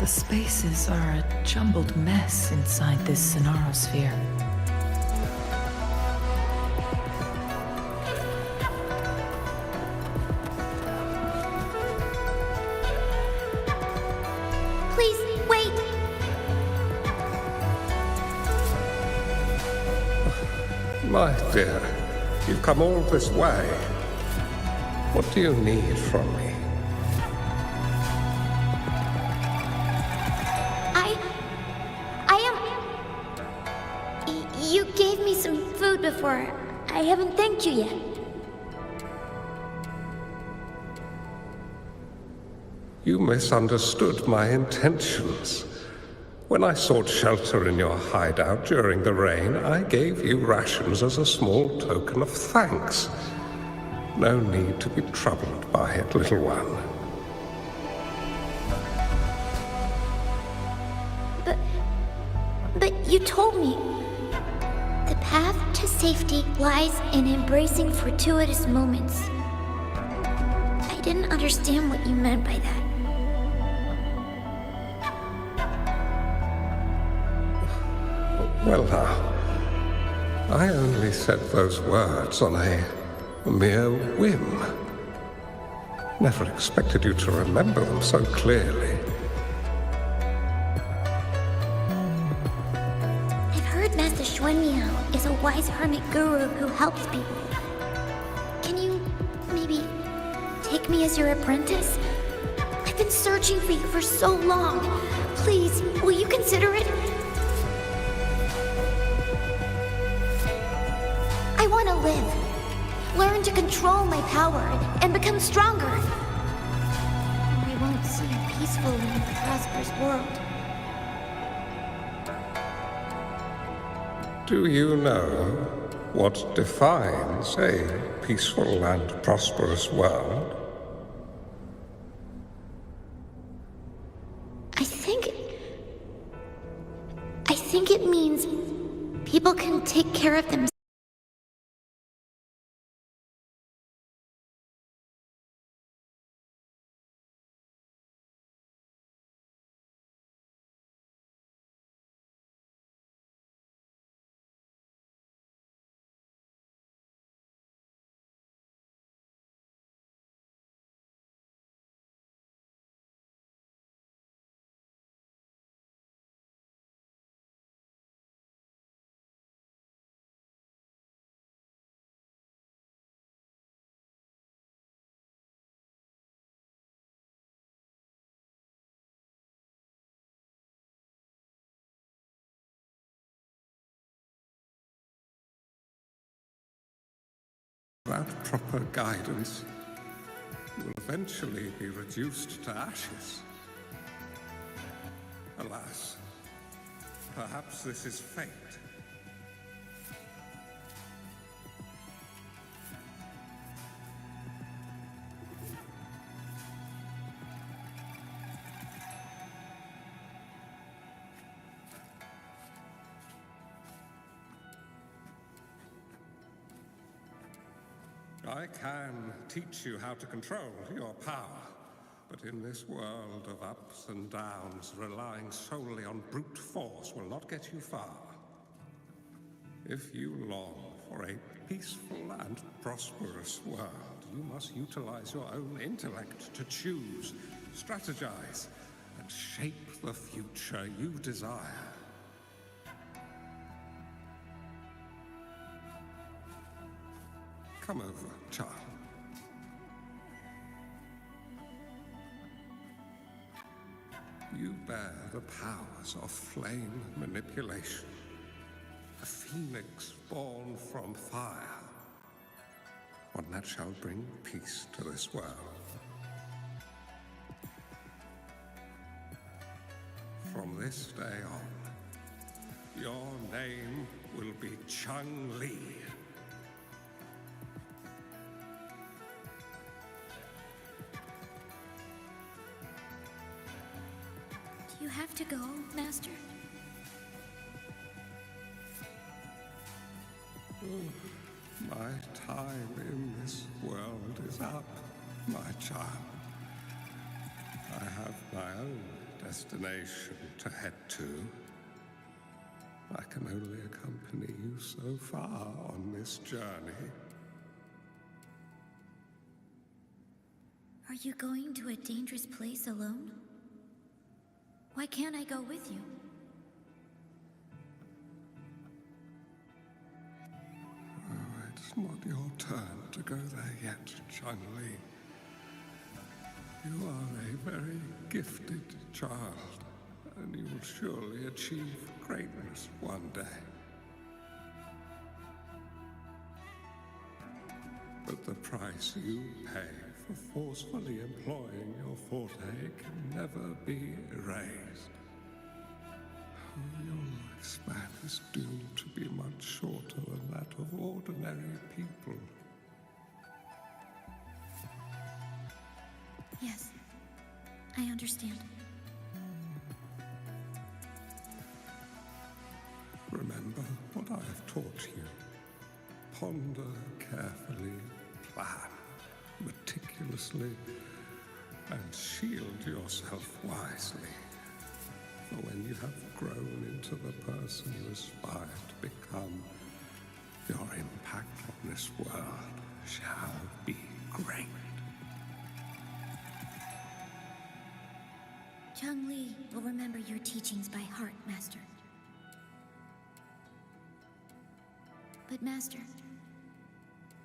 The spaces are a jumbled mess inside this Sonarosphere. Please, wait! My dear, you've come all this way. What do you need from me? You gave me some food before. I haven't thanked you yet. You misunderstood my intentions. When I sought shelter in your hideout during the rain, I gave you rations as a small token of thanks. No need to be troubled by it, little one. But you told me the path to safety lies in embracing fortuitous moments. I didn't understand what you meant by that. Well now, I only said those words on a mere whim. Never expected you to remember them so clearly. I've heard Master Xuanmiao is a wise hermit guru who helps people. Can you maybe take me as your apprentice? I've been searching for you for so long. Please, will you consider it? I want to live. Learn to control my power and become stronger. And I won't see a peaceful and prosperous world. Do you know what defines a peaceful and prosperous world? I think it means people can take care of themselves. without proper guidance, will eventually be reduced to ashes. Alas, perhaps this is fate. I can teach you how to control your power, but in this world of ups and downs, relying solely on brute force will not get you far. If you long for a peaceful and prosperous world, you must utilize your own intellect to choose, strategize, and shape the future you desire. Come over, child. You bear the powers of flame manipulation, a phoenix born from fire, one that shall bring peace to this world. From this day on, your name will be Chung-Li. You have to go, Master. My time in this world is up, my child. I have my own destination to head to. I can only accompany you so far on this journey. Are you going to a dangerous place alone? Why can't I go with you? Oh, it's not your turn to go there yet, Chung-Li. You are a very gifted child, and you will surely achieve greatness one day. But the price you pay for forcefully employing your forte can never be erased. Your lifespan is doomed to be much shorter than that of ordinary people. Yes, I understand. Remember what I have taught you. Ponder carefully, plan meticulously, and shield yourself wisely. For when you have grown into the person you aspire to become, your impact on this world shall be great. Chung-Li will remember your teachings by heart, Master. But Master,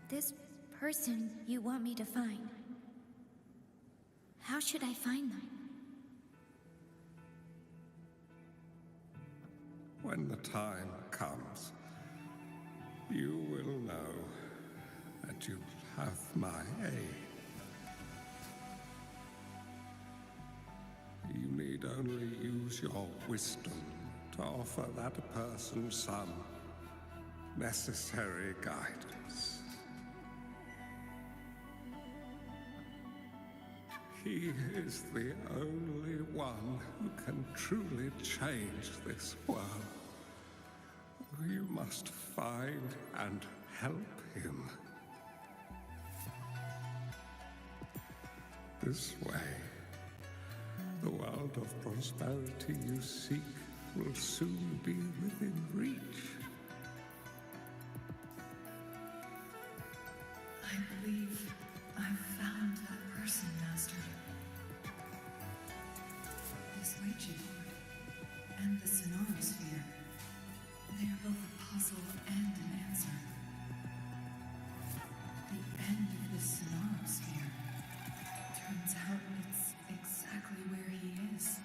this person you want me to find, how should I find them? When the time comes, you will know, and you'll have my aid. You need only use your wisdom to offer that person some necessary guidance. He is the only one who can truly change this world. You must find and help him. This way, the world of prosperity you seek will soon be within reach. I believe I've found that person, Master. This Weiqi board and the Sonosphere. They are both a puzzle and an answer. The end of the Sonosphere. Turns out it's exactly where he is.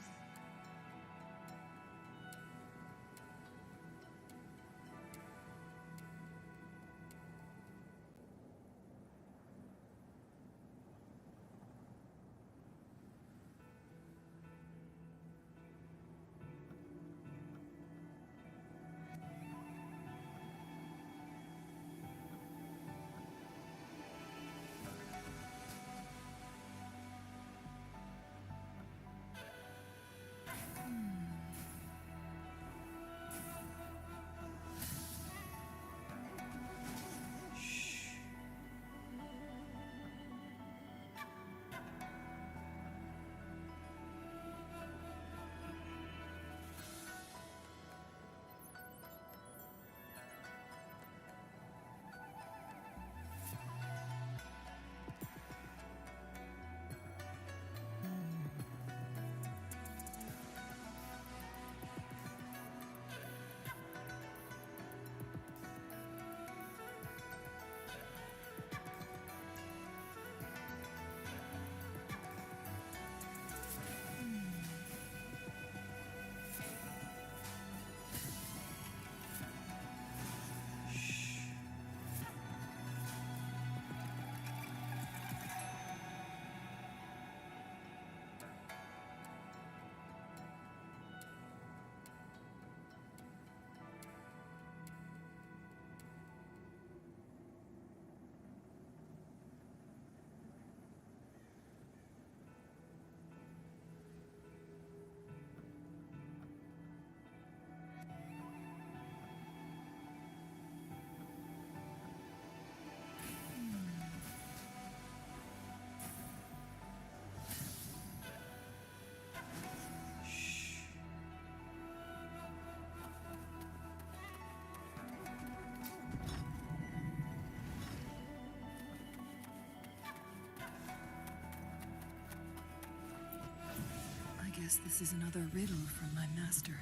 guess this is another riddle from my master.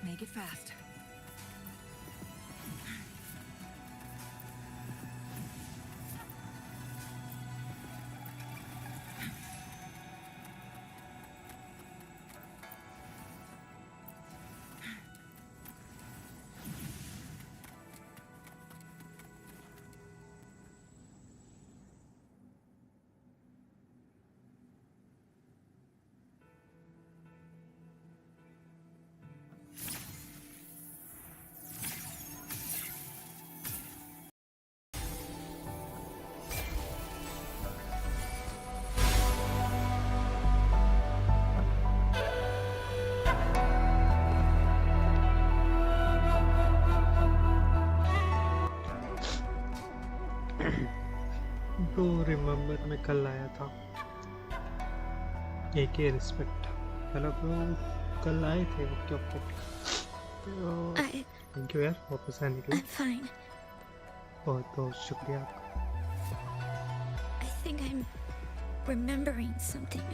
Make it fast. To remember में कल आया था AK respect hello bro कल आए थे okay okay thank you यार वापस आने के लिए बहुत बहुत शुक्रिया I think I'm remembering something.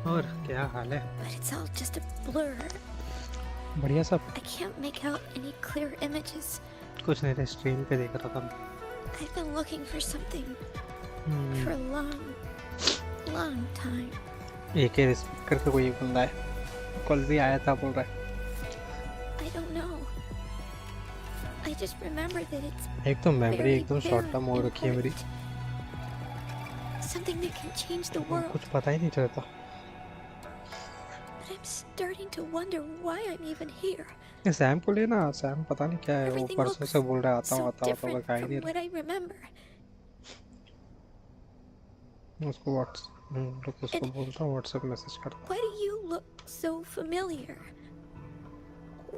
और क्या हाल है But it's all just a blur. बढ़िया सब I can't make out any clear images. कुछ नहीं स्ट्रीम पे देख रहा था I've been looking for something for a long time. AK respect करके कोई बंदा है कल भी आया था बोल रहा है I don't know. I just remember that it's एक तो मेमोरी very, एकदम शॉर्ट टर्म हो very रखी है मेरी something that can change the world. कुछ पता ही नहीं चलता But I'm starting to wonder why I'm even here. ये सैम को लेना सैम पता नहीं क्या है वो Everything परसों से बोल रहा है आता हूँ so आता हूँ different का ही from नहीं what I remember. उसको उसको बोलता हूँ व्हाट्सएप मैसेज करता Why do you look so familiar?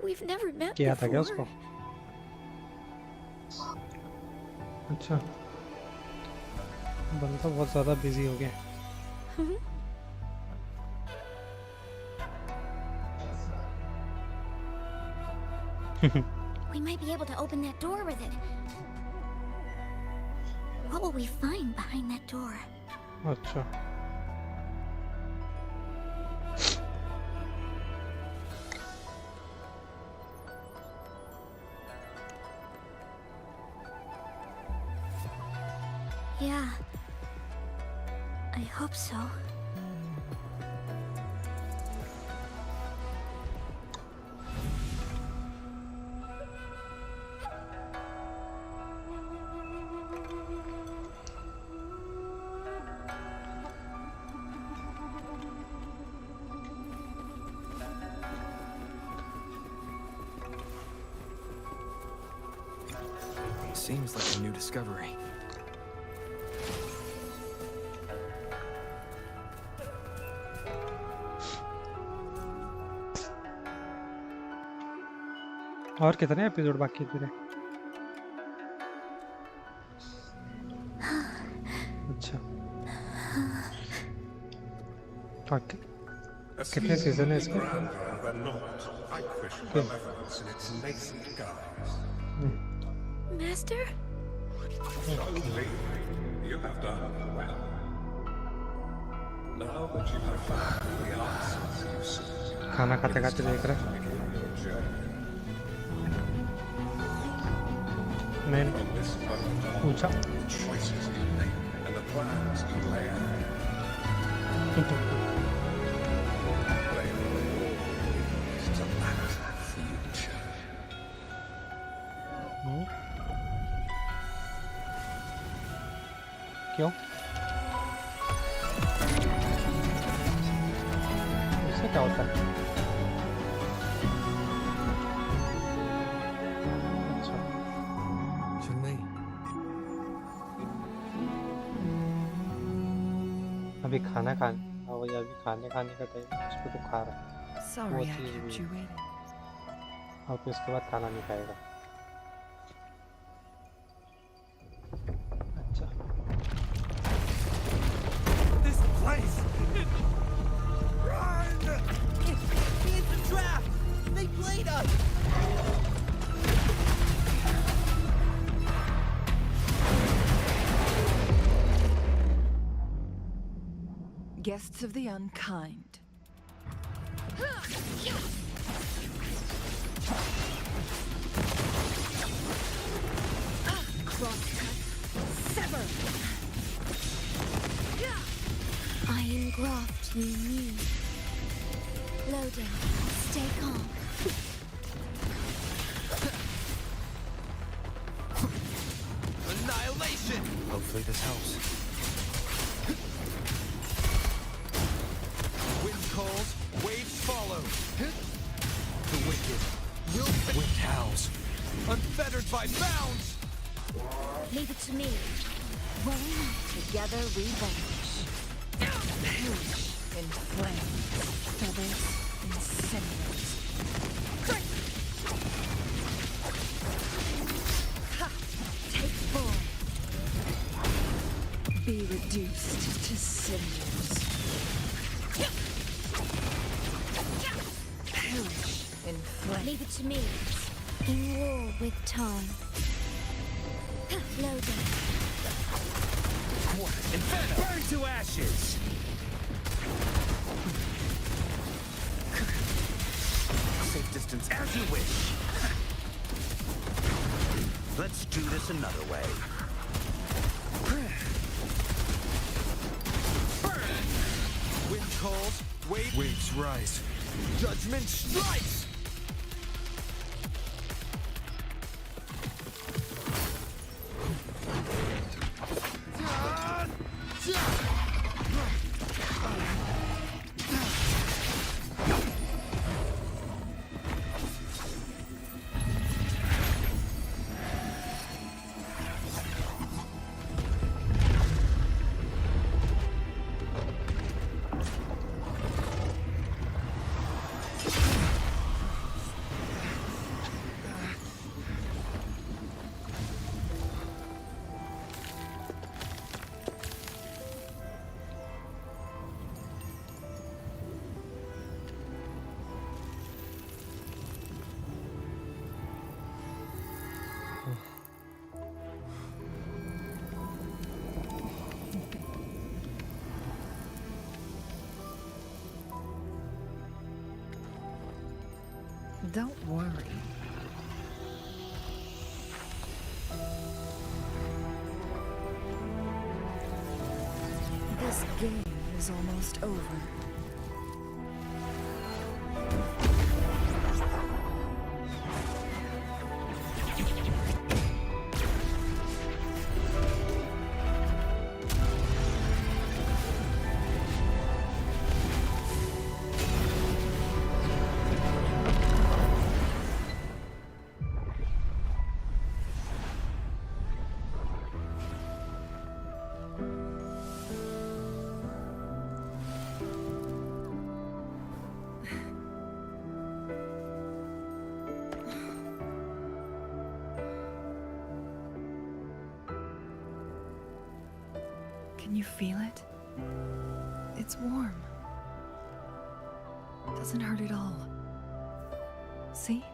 We've never met किया था क्या before. उसको अच्छा बंदा बहुत ज़्यादा बिजी हो गया We might be able to open that door with it. What will we find behind that door? अच्छा Yeah. I hope so. Seems like a new discovery. और कितने एपिसोड बाकी तेरे अच्छा कितने सीजन है इसके Master? You have done well. Now that you have found the answers you seek, खाना खाते खाते देख रहे मैंने पूछा the choices you make and the plans you lay out. Play a role to act future. क्यों इससे क्या होता है अच्छा अभी खाना खाने का टाइम उस पे तो खा रहा है Sorry I kept you waiting. और फिर उसके बाद खाना नहीं खाएगा। अच्छा This place! Run! It's a trap! They played us! Guests of the unkind. Crosscut. Sever. Iron graft you need. Low down. Stay calm. Annihilation! Hopefully this helps. Wind calls, waves follow. The wicked will Wind howls. unfettered by bounds. Leave it to me. Together we vanish. Perish in flames. Feathers in cinders. Take form. Be reduced to cinders. Perish in flames. Leave it to me. In war with time. Low down. Inferno! Burn to ashes! Safe distance as you wish. Let's do this another way. Burn! Wind calls, waves rise. Judgment strikes! Don't worry. This game is almost over. Can you feel it? It's warm. Doesn't hurt at all. See?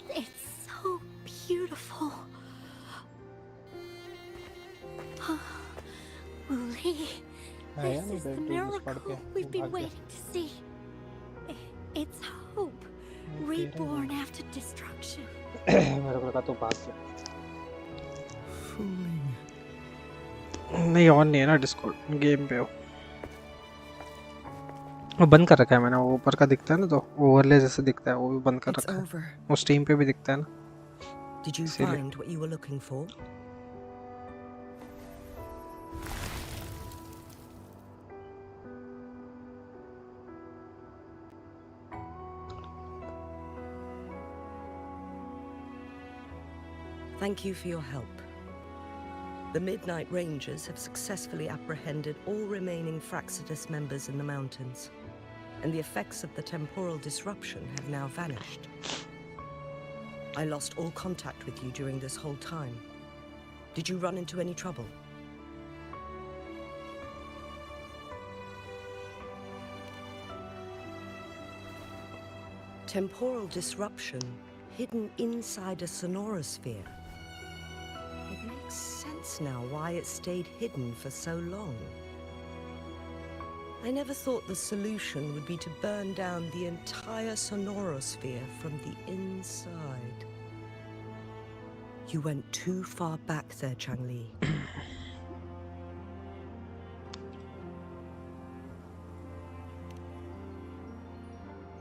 It's so beautiful. Wooly, this is the miracle we've been waiting to see. It's hope, reborn after destruction. मेरे को लगा तो भाग गया। नहीं on नहीं है ना डिस्कॉर्ड, गेम पे हो। वो बंद कर रखा है मैंने, वो ऊपर का दिखता है ना, तो ओवरले जैसे दिखता है, वो भी बंद कर रखा है। वो स्ट्रीम पे भी दिखता है ना। Did you find what you were looking for? Thank you for your help. The Midnight Rangers have successfully apprehended all remaining Fractsidus members in the mountains, and the effects of the temporal disruption have now vanished. I lost all contact with you during this whole time. Did you run into any trouble? Temporal disruption hidden inside a sonorosphere. It makes sense now why it stayed hidden for so long. I never thought the solution would be to burn down the entire sonorosphere from the inside. You went too far back there, Changli.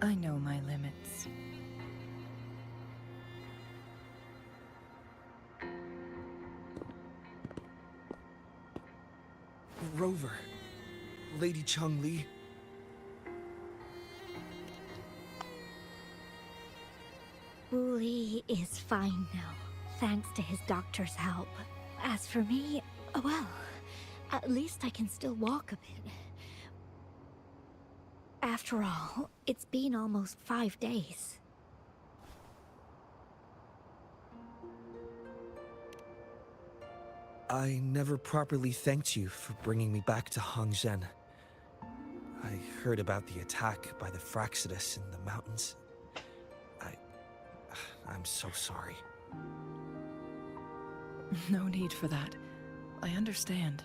I know my limits. Rover. Lady Changli. Wu Li is fine now, thanks to his doctor's help. As for me, well, at least I can still walk a bit. After all, it's been almost 5 days. I never properly thanked you for bringing me back to Hongzhen. I heard about the attack by the Fractsidus in the mountains. I'm so sorry. No need for that. I understand.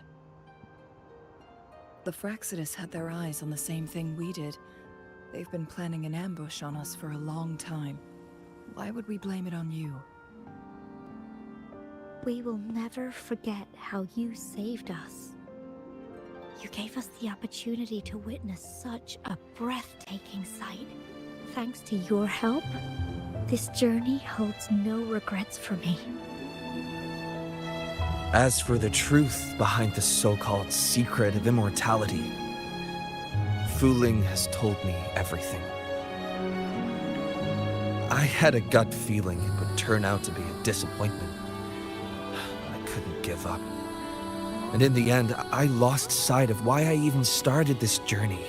The Fractsidus had their eyes on the same thing we did. They've been planning an ambush on us for a long time. Why would we blame it on you? We will never forget how you saved us. You gave us the opportunity to witness such a breathtaking sight. Thanks to your help, this journey holds no regrets for me. As for the truth behind the so-called secret of immortality, Fu Ling has told me everything. I had a gut feeling it would turn out to be a disappointment. I couldn't give up. And in the end, I lost sight of why I even started this journey.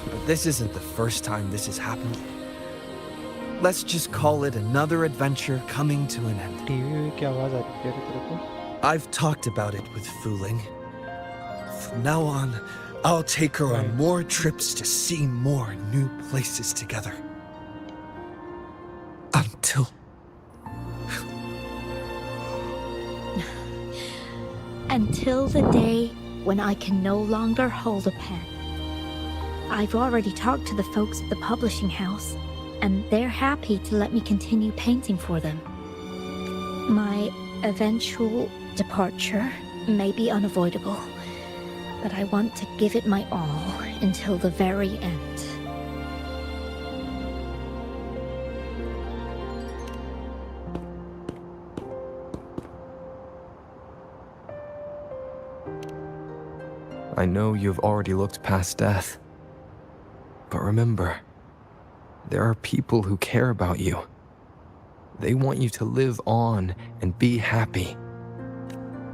But this isn't the first time this has happened. Let's just call it another adventure coming to an end. I've talked about it with Fu Ling. From now on, I'll take her on more trips to see more new places together. Until... Until the day when I can no longer hold a pen. I've already talked to the folks at the publishing house, and they're happy to let me continue painting for them. My eventual departure may be unavoidable, but I want to give it my all until the very end. I know you've already looked past death. But remember, there are people who care about you. They want you to live on and be happy.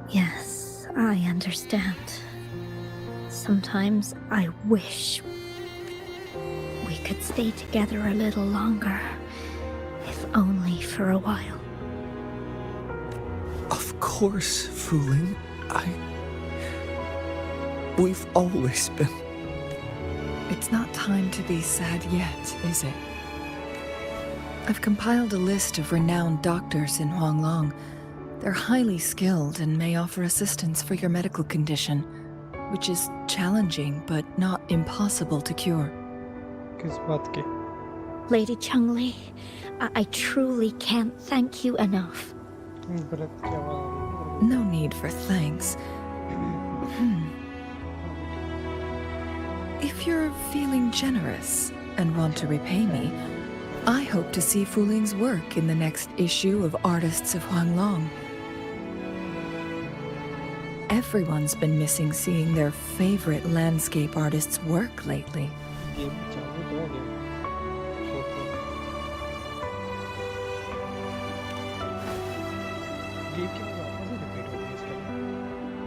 Yes, I understand. Sometimes I wish we could stay together a little longer, if only for a while. Of course, Fu Ling. We've always been... It's not time to be sad yet, is it? I've compiled a list of renowned doctors in Huanglong. They're highly skilled and may offer assistance for your medical condition, which is challenging but not impossible to cure. Lady Changli, I truly can't thank you enough. No need for thanks. If you're feeling generous and want to repay me, I hope to see Fu Ling's work in the next issue of Artists of Huanglong. Everyone's been missing seeing their favorite landscape artists work lately.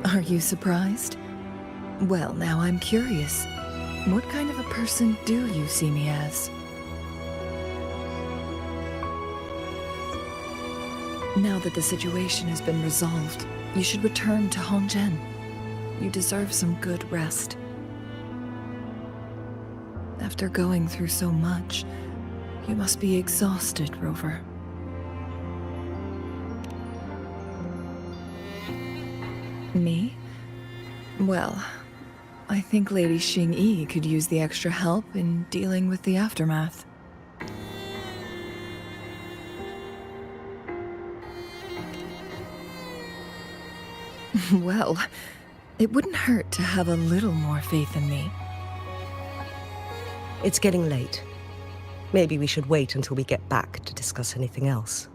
Are you surprised? Well, now I'm curious. What kind of a person do you see me as? Now that the situation has been resolved, you should return to Hongzhen. You deserve some good rest. After going through so much, you must be exhausted, Rover. Me? Well, I think Lady Xing-Yi could use the extra help in dealing with the aftermath. Well, it wouldn't hurt to have a little more faith in me. It's getting late. Maybe we should wait until we get back to discuss anything else.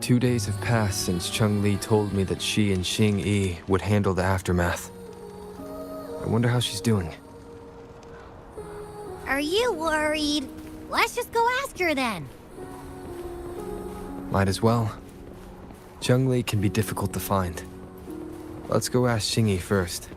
Two days have passed since Cheng-Li told me that she and Xing-Yi would handle the aftermath. I wonder how she's doing. Are you worried? Let's just go ask her then. Might as well. Cheng-Li can be difficult to find. Let's go ask Xing-Yi first.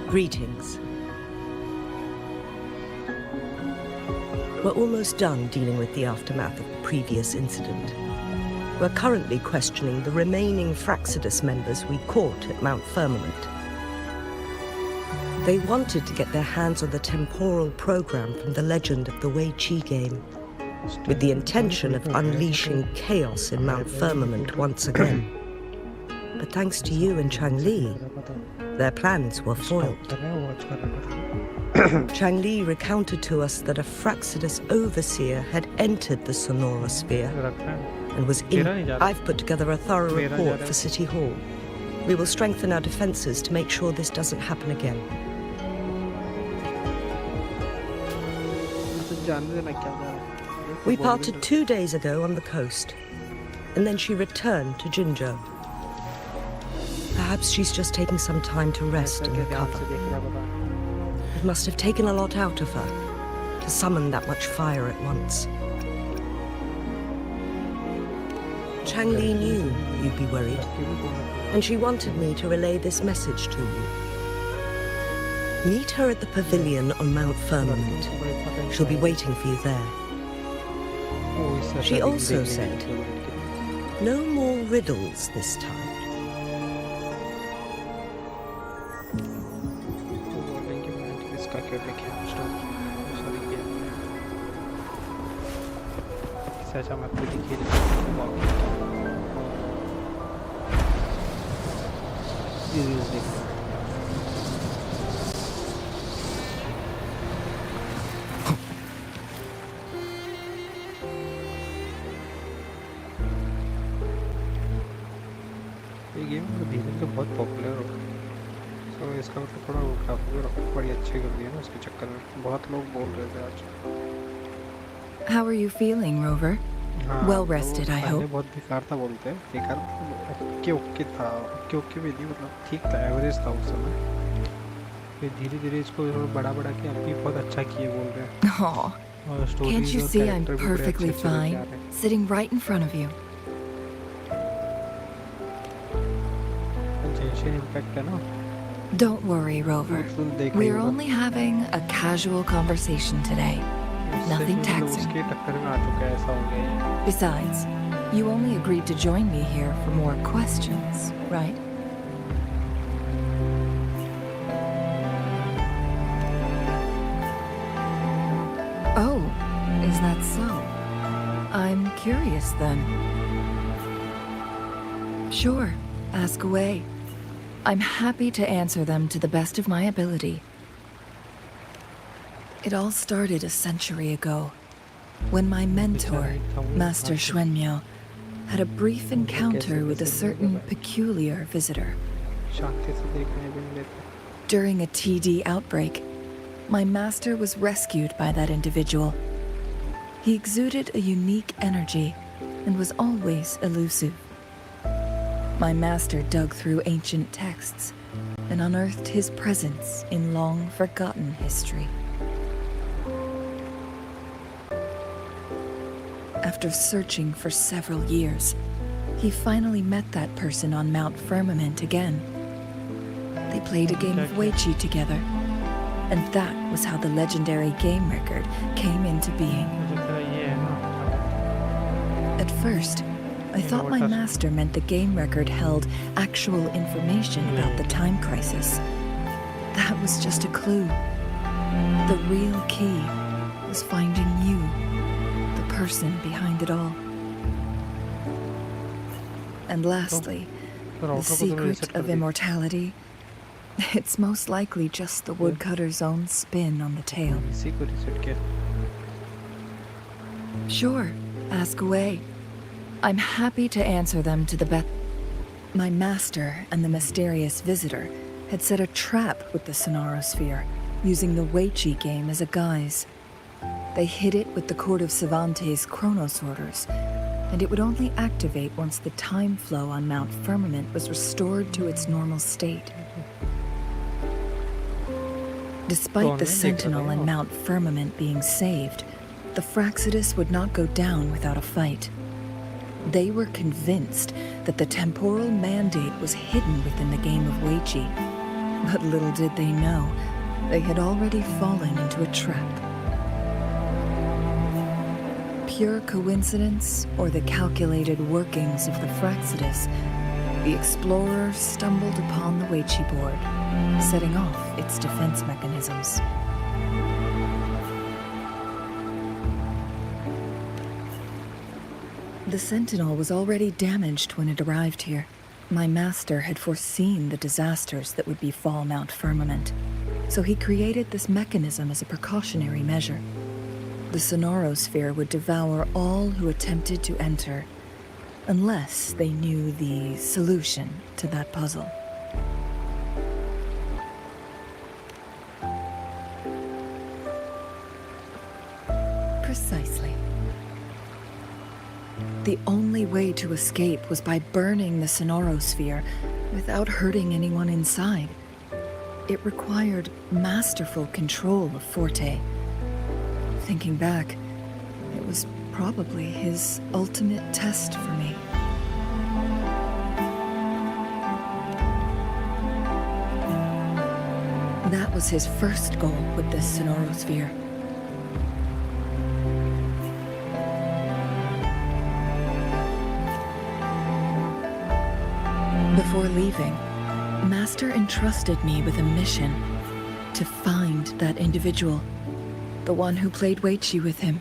Greetings. We're almost done dealing with the aftermath of the previous incident. We're currently questioning the remaining Fraxidus members we caught at Mount Firmament. They wanted to get their hands on the temporal program from the legend of the Wei Qi game, with the intention of unleashing chaos in Mount Firmament once again. But thanks to you and Cheng-Li, their plans were foiled. Cheng-Li recounted to us that a Fraxidus overseer had entered the Sonora sphere and was in. I've put together a thorough report for City Hall. We will strengthen our defenses to make sure this doesn't happen again. We parted 2 days ago on the coast, and then she returned to Jinzhou. Perhaps she's just taking some time to rest and recover. It must have taken a lot out of her to summon that much fire at once. Cheng-Li knew you'd be worried, and she wanted me to relay this message to you. Meet her at the pavilion on Mount Firmament. She'll be waiting for you there. She also said, no more riddles this time. Game और धीरे धीरे बहुत popular हो, तो इसका मतलब थोड़ा graphic बड़ी अच्छी कर दी है ना, उसके चक्कर में बहुत लोग बोल रहे थे आज। How are you feeling, Rover? हाँ, Well rested, I पहले hope. बहुत बेकार था बोलते हैं, बेकार ओके ओके था, ओके ओके भी नहीं, मतलब ठीक था, एवरेज था उस समय। फिर धीरे धीरे इसको बड़ा बड़ा किया, अभी बहुत अच्छा किए बोल रहे हैं। Aw, और can't स्टोरीज you और see I'm कैरेक्टर भी बड़े perfectly अच्छे अच्छे लेके आ fine, रहे हैं। sitting right in front of you? Genshin Impact है ना। Don't worry, Rover. We're only having a casual conversation today. Nothing taxing. उसके टक्कर में आ चुका है, ऐसा हो गया है। Besides, you only agreed to join me here for more questions, right? Oh, is that so? I'm curious then. Sure, ask away. I'm happy to answer them to the best of my ability. It all started a century ago, when my mentor, Master Xuanmiao, had a brief encounter with a certain peculiar visitor. During a TD outbreak, my master was rescued by that individual. He exuded a unique energy and was always elusive. My master dug through ancient texts and unearthed his presence in long-forgotten history. After searching for several years, he finally met that person on Mount Firmament again. They played a game of Weiqi together, and that was how the legendary game record came into being. At first, I thought my master meant the game record held actual information about the time crisis. That was just a clue. The real key was finding you, the person behind it all. And lastly, the secret of immortality. It's most likely just the woodcutter's own spin on the tale. Sure, ask away. I'm happy to answer them to the best. My master and the mysterious visitor had set a trap with the Sonarosphere, using the Weiqi game as a guise. They hid it with the Court of Savante's Chronos orders, and it would only activate once the time flow on Mount Firmament was restored to its normal state. Despite the Sentinel and Mount Firmament being saved, the Fraxidus would not go down without a fight. They were convinced that the temporal mandate was hidden within the game of Weiqi, but little did they know, they had already fallen into a trap. Pure coincidence or the calculated workings of the Fraxidus, the explorer stumbled upon the Weiqi board, setting off its defense mechanisms. The Sentinel was already damaged when it arrived here. My master had foreseen the disasters that would befall Mount Firmament, so he created this mechanism as a precautionary measure. The Sonarosphere would devour all who attempted to enter, unless they knew the solution to that puzzle. Precisely. The only way to escape was by burning the Sonarosphere without hurting anyone inside. It required masterful control of Forte. Thinking back, it was probably his ultimate test for me. That was his first goal with this Sonarosphere. Before leaving, Master entrusted me with a mission to find that individual, the one who played Weiqi with him,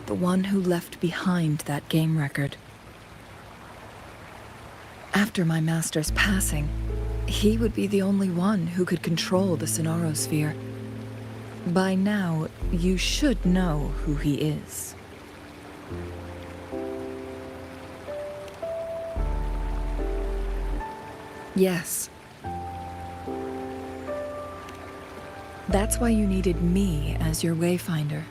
the one who left behind that game record. After my master's passing, he would be the only one who could control the Sonarosphere. By now, you should know who he is. Yes. That's why you needed me as your wayfinder.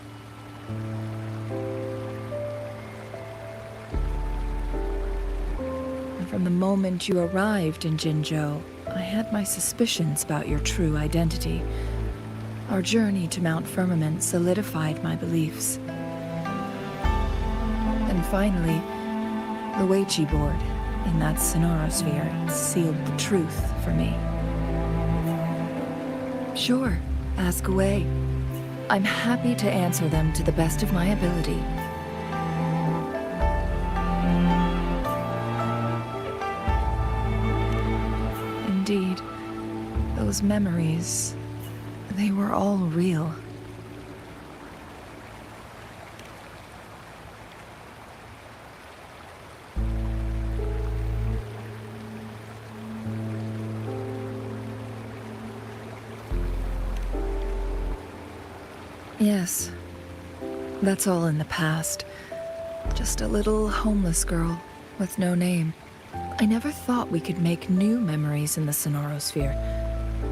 And from the moment you arrived in Jinzhou, I had my suspicions about your true identity. Our journey to Mount Firmament solidified my beliefs. And finally, the Weiqi board in that sonorosphere sealed the truth for me. Sure, ask away. I'm happy to answer them to the best of my ability. Indeed, those memories, they were all real. Yes, that's all in the past. Just a little homeless girl with no name. I never thought we could make new memories in the sonorosphere,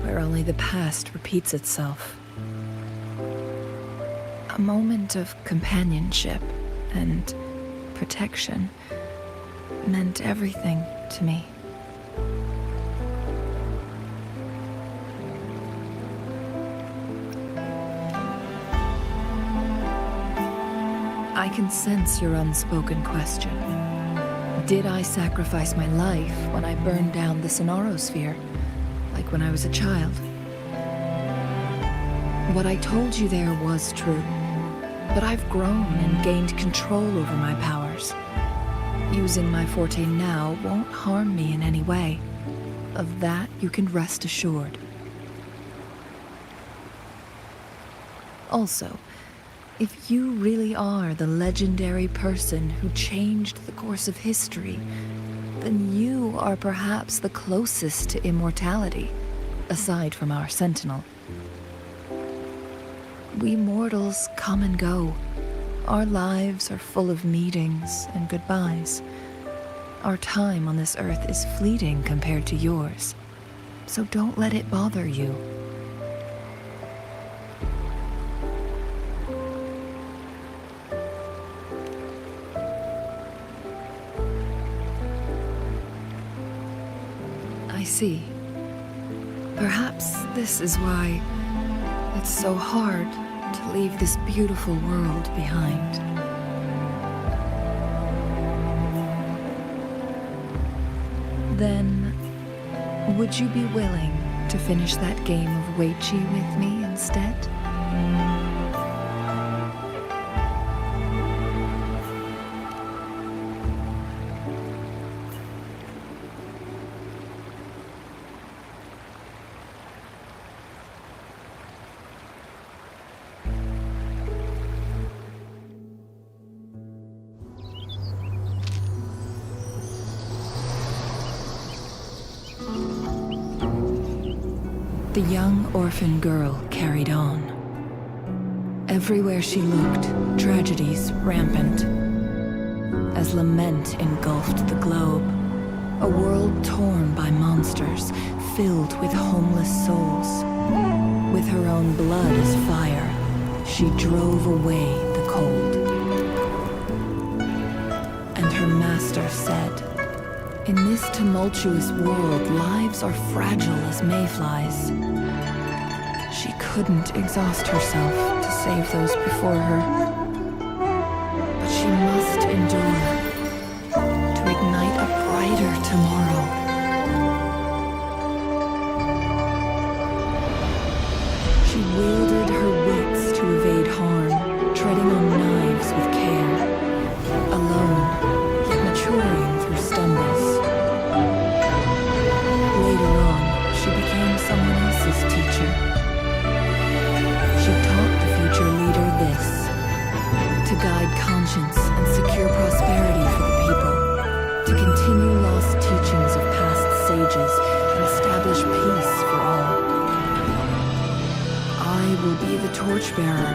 where only the past repeats itself. A moment of companionship and protection meant everything to me. I can sense your unspoken question. Did I sacrifice my life when I burned down the sonorosphere, like when I was a child? What I told you there was true, but I've grown and gained control over my powers. Using my forte now won't harm me in any way. Of that you can rest assured. Also, if you really are the legendary person who changed the course of history, then you are perhaps the closest to immortality, aside from our sentinel. We mortals come and go. Our lives are full of meetings and goodbyes. Our time on this earth is fleeting compared to yours, so don't let it bother you. I see. Perhaps this is why it's so hard to leave this beautiful world behind. Then, would you be willing to finish that game of Weiqi with me instead? The young orphan girl carried on. Everywhere she looked, tragedies rampant. As lament engulfed the globe, a world torn by monsters, filled with homeless souls. With her own blood as fire, she drove away the cold. And her master said, "In this tumultuous world, lives are fragile as mayflies." She couldn't exhaust herself to save those before her, but she must endure to ignite a brighter tomorrow. She wielded her wits to evade harm, treading on knives with care, alone, yet maturing through stumbles. Later on, she became someone else's teacher. She taught the future leader this: to guide conscience and secure prosperity for the people, to continue lost teachings of past sages and establish peace for all. I will be the torchbearer,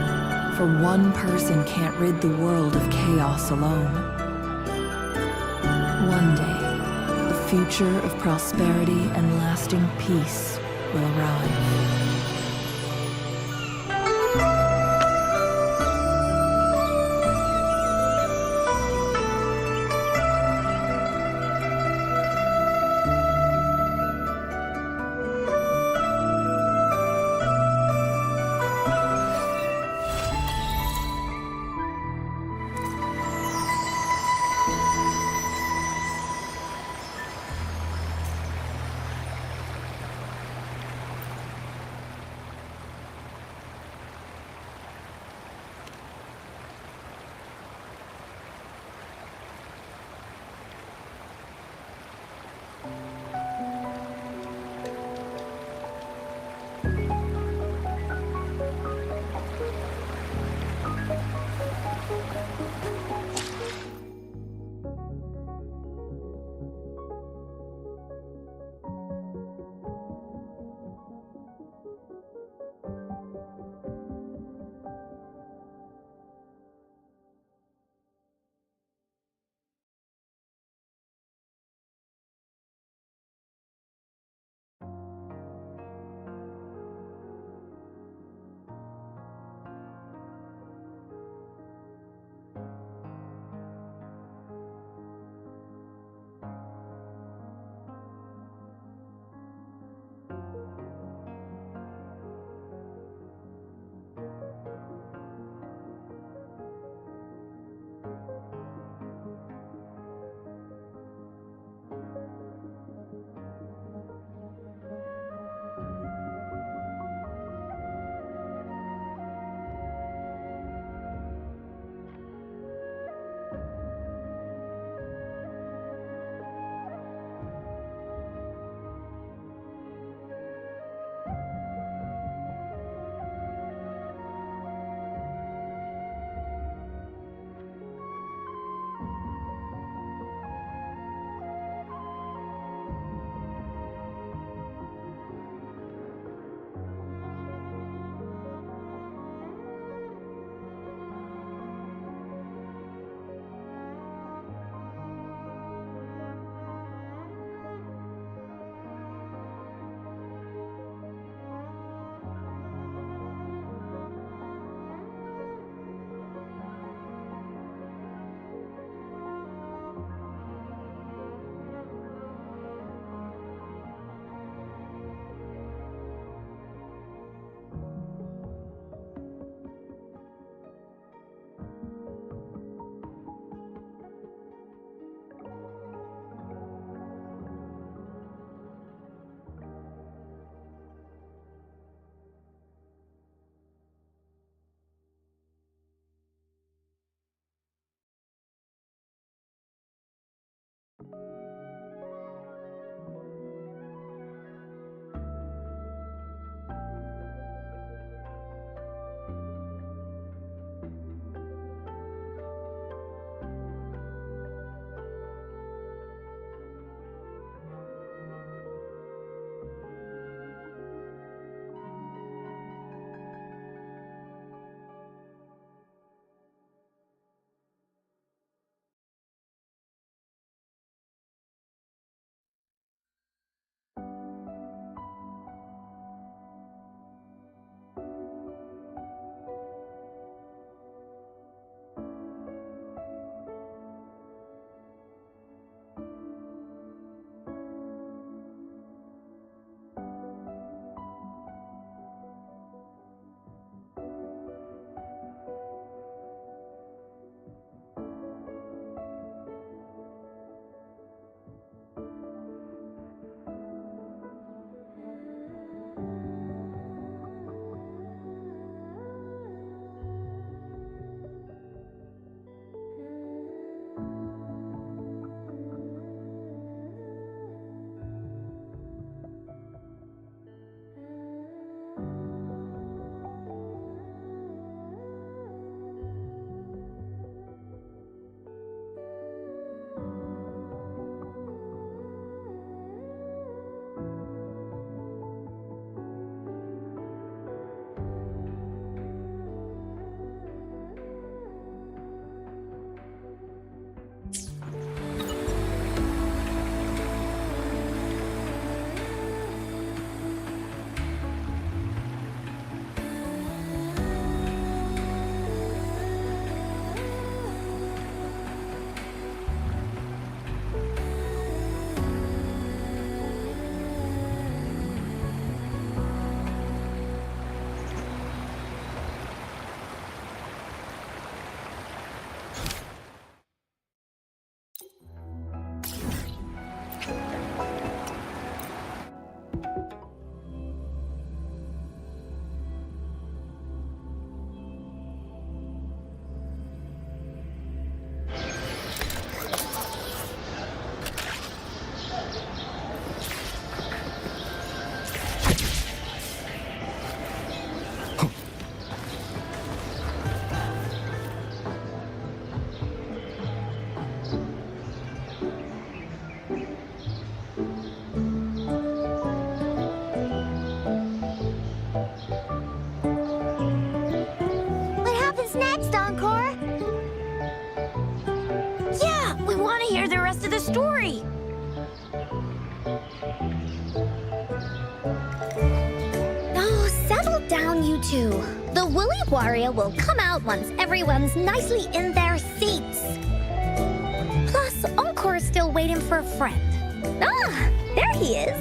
for one person can't rid the world of chaos alone. One day, the future of prosperity and lasting peace will arrive. want to hear the rest of the story. Oh, settle down, you two. The Woolly Warrior will come out once everyone's nicely in their seats. Plus, Encore is still waiting for a friend. Ah, there he is.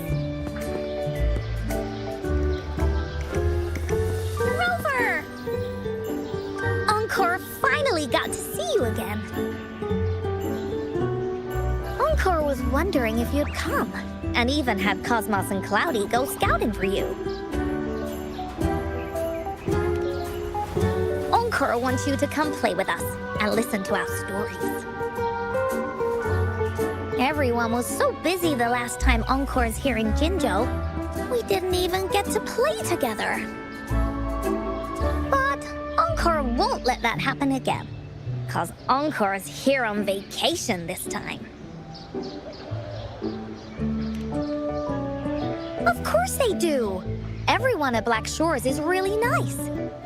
Rover! Encore finally got to see you again. Encore was wondering if you'd come, and even had Cosmos and Cloudy go scouting for you. Encore wants you to come play with us and listen to our stories. Everyone was so busy the last time Encore's here in Jinzhou, we didn't even get to play together. But Encore won't let that happen again, 'cause Encore's here on vacation this time. Of course they do! Everyone at Black Shores is really nice.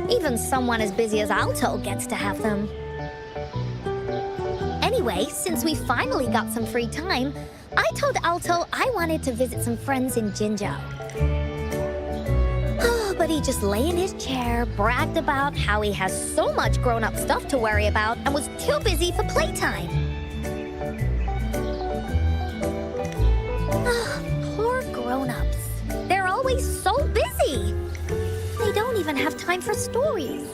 Even someone as busy as Alto gets to have them. Anyway, since we finally got some free time, I told Alto I wanted to visit some friends in Jinzhou. But he just lay in his chair, bragged about how he has so much grown-up stuff to worry about, and was too busy for playtime. Poor grown-ups. They're always so busy. They don't even have time for stories.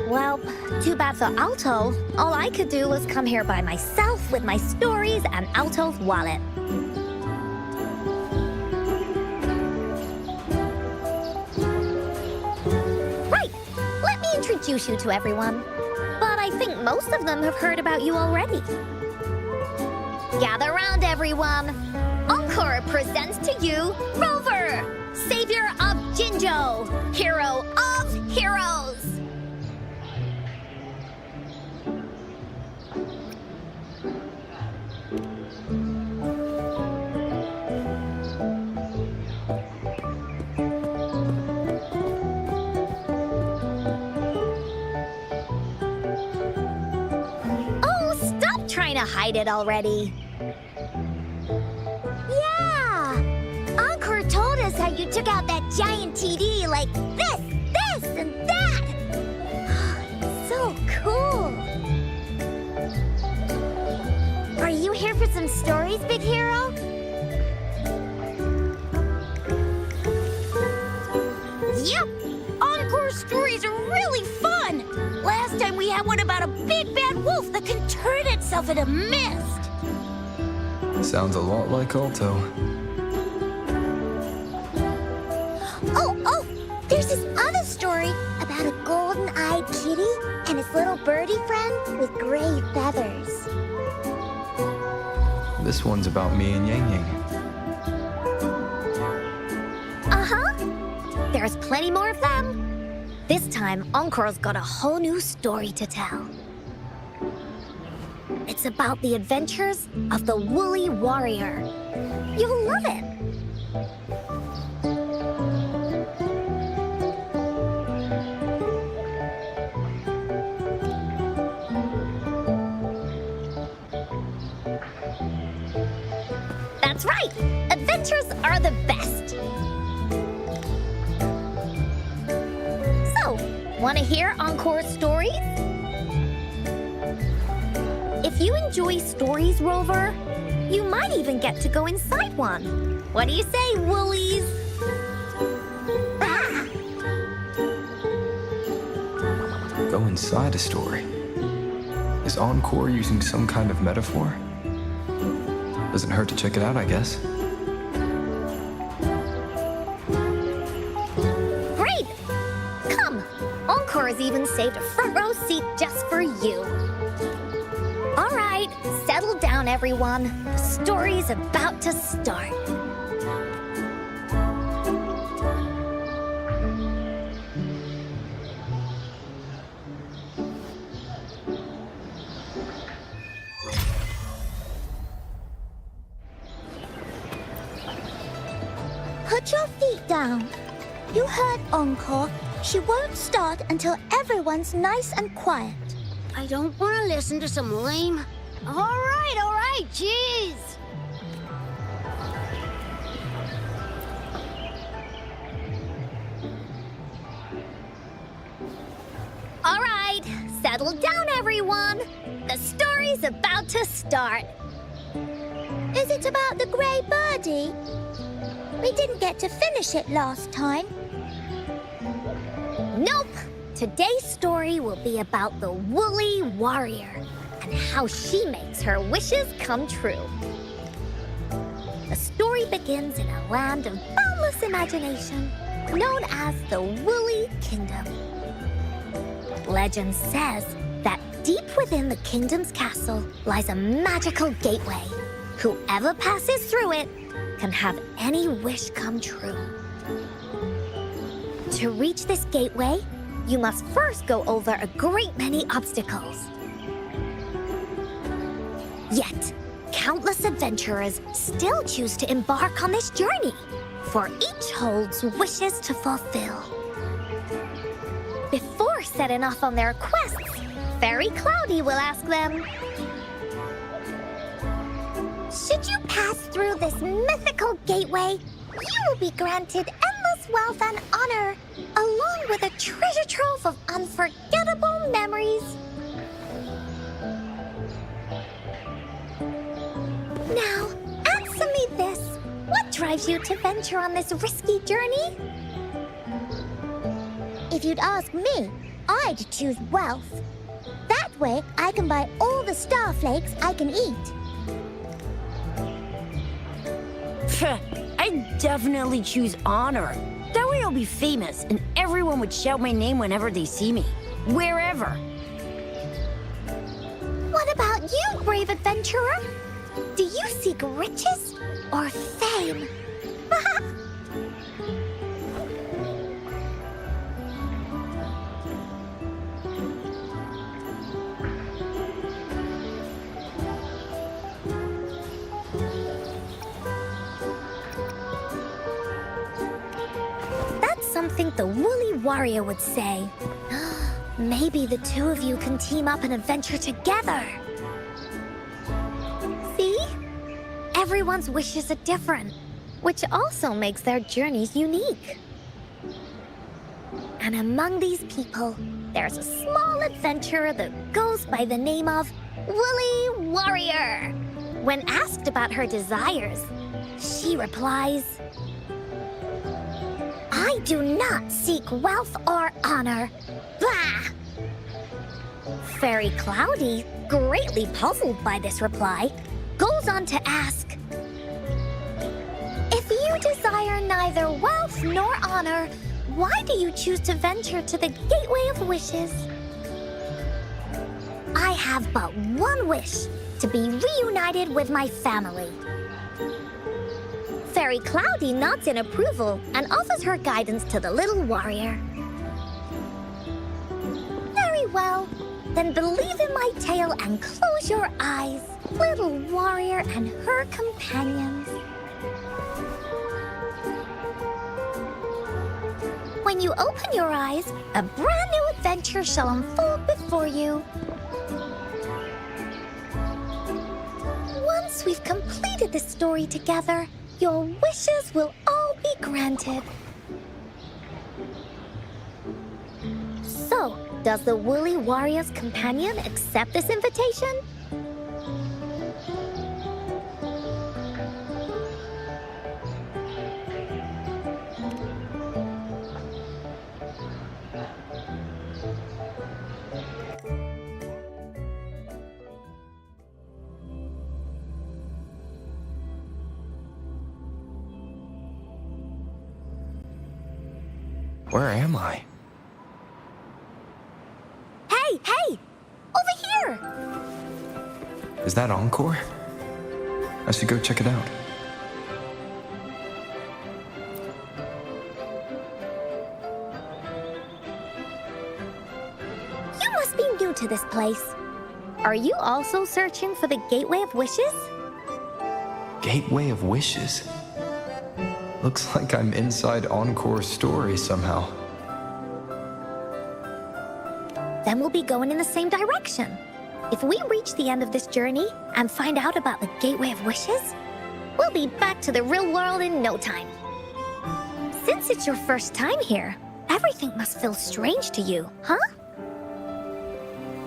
Well, too bad for Alto. All I could do was come here by myself with my stories and Alto's wallet. Right, let me introduce you to everyone. But I think most of them have heard about you already. Gather round, everyone. Encore presents to you Rover, savior of Jinzhou, hero of heroes. Oh, stop trying to hide it already. Yeah! Encore told us how you took out that giant TD like this, and that! So cool! Are you here for some stories, big hero? Yep! Encore stories are really fun! Last time we had one about a big bad wolf that can turn itself into mist! Sounds a lot like Alto. Oh, there's this other story about a golden-eyed kitty and his little birdie friend with gray feathers. This one's about me and Yang Yang. Uh-huh. There's plenty more of them. This time, Encore's got a whole new story to tell. It's about the adventures of the Woolly Warrior. You'll love it. That's right! Adventures are the best! So, want to hear Encore's stories? If you enjoy stories, Rover, you might even get to go inside one. What do you say, Woolies? Ah! Go inside a story. Is Encore using some kind of metaphor? Doesn't hurt to check it out, I guess. Great! Come, Encore has even saved a front row seat just for you. All right, settle down, everyone. The story's about to start. Put your feet down. You heard Encore. She won't start until everyone's nice and quiet. I don't want to listen to some lame All right, jeez. All right, settle down, everyone. The story's about to start. Is it about the grey birdie? We didn't get to finish it last time. Nope. Today's story will be about the woolly warrior and how she makes her wishes come true. The story begins in a land of boundless imagination known as the Woolly Kingdom. Legend says that deep within the kingdom's castle lies a magical gateway. Whoever passes through it can have any wish come true. To reach this gateway, you must first go over a great many obstacles. Yet, countless adventurers still choose to embark on this journey, for each holds wishes to fulfill. Before setting off on their quests, Fairy Cloudy will ask them, should you pass through this mythical gateway, you will be granted endless wealth and honor, along with a treasure trove of unforgettable memories. Now, answer me this. What drives you to venture on this risky journey? If you'd ask me, I'd choose wealth. That way, I can buy all the starflakes I can eat. I'd definitely choose honor. That way I'll be famous, and everyone would shout my name whenever they see me. Wherever. What about you, brave adventurer? Do you seek riches or fame? Something the woolly warrior would say. Maybe the two of you can team up and adventure together. See? Everyone's wishes are different, which also makes their journeys unique. And among these people, there's a small adventurer that goes by the name of Woolly Warrior. When asked about her desires, she replies, I do not seek wealth or honor. Bah! Fairy Cloudy, greatly puzzled by this reply, goes on to ask, if you desire neither wealth nor honor, why do you choose to venture to the Gateway of Wishes? I have but one wish, to be reunited with my family. Fairy Cloudy nods in approval and offers her guidance to the little warrior. Very well. Then believe in my tale and close your eyes, little warrior and her companions. When you open your eyes, a brand new adventure shall unfold before you. Once we've completed the story together, your wishes will all be granted. So, does the Woolly Warrior's companion accept this invitation? Where am I? Hey! Over here! Is that Encore? I should go check it out. You must be new to this place. Are you also searching for the Gateway of Wishes? Gateway of Wishes? Looks like I'm inside Encore's story somehow. Then we'll be going in the same direction. If we reach the end of this journey and find out about the Gateway of Wishes, we'll be back to the real world in no time. Since it's your first time here, everything must feel strange to you, huh?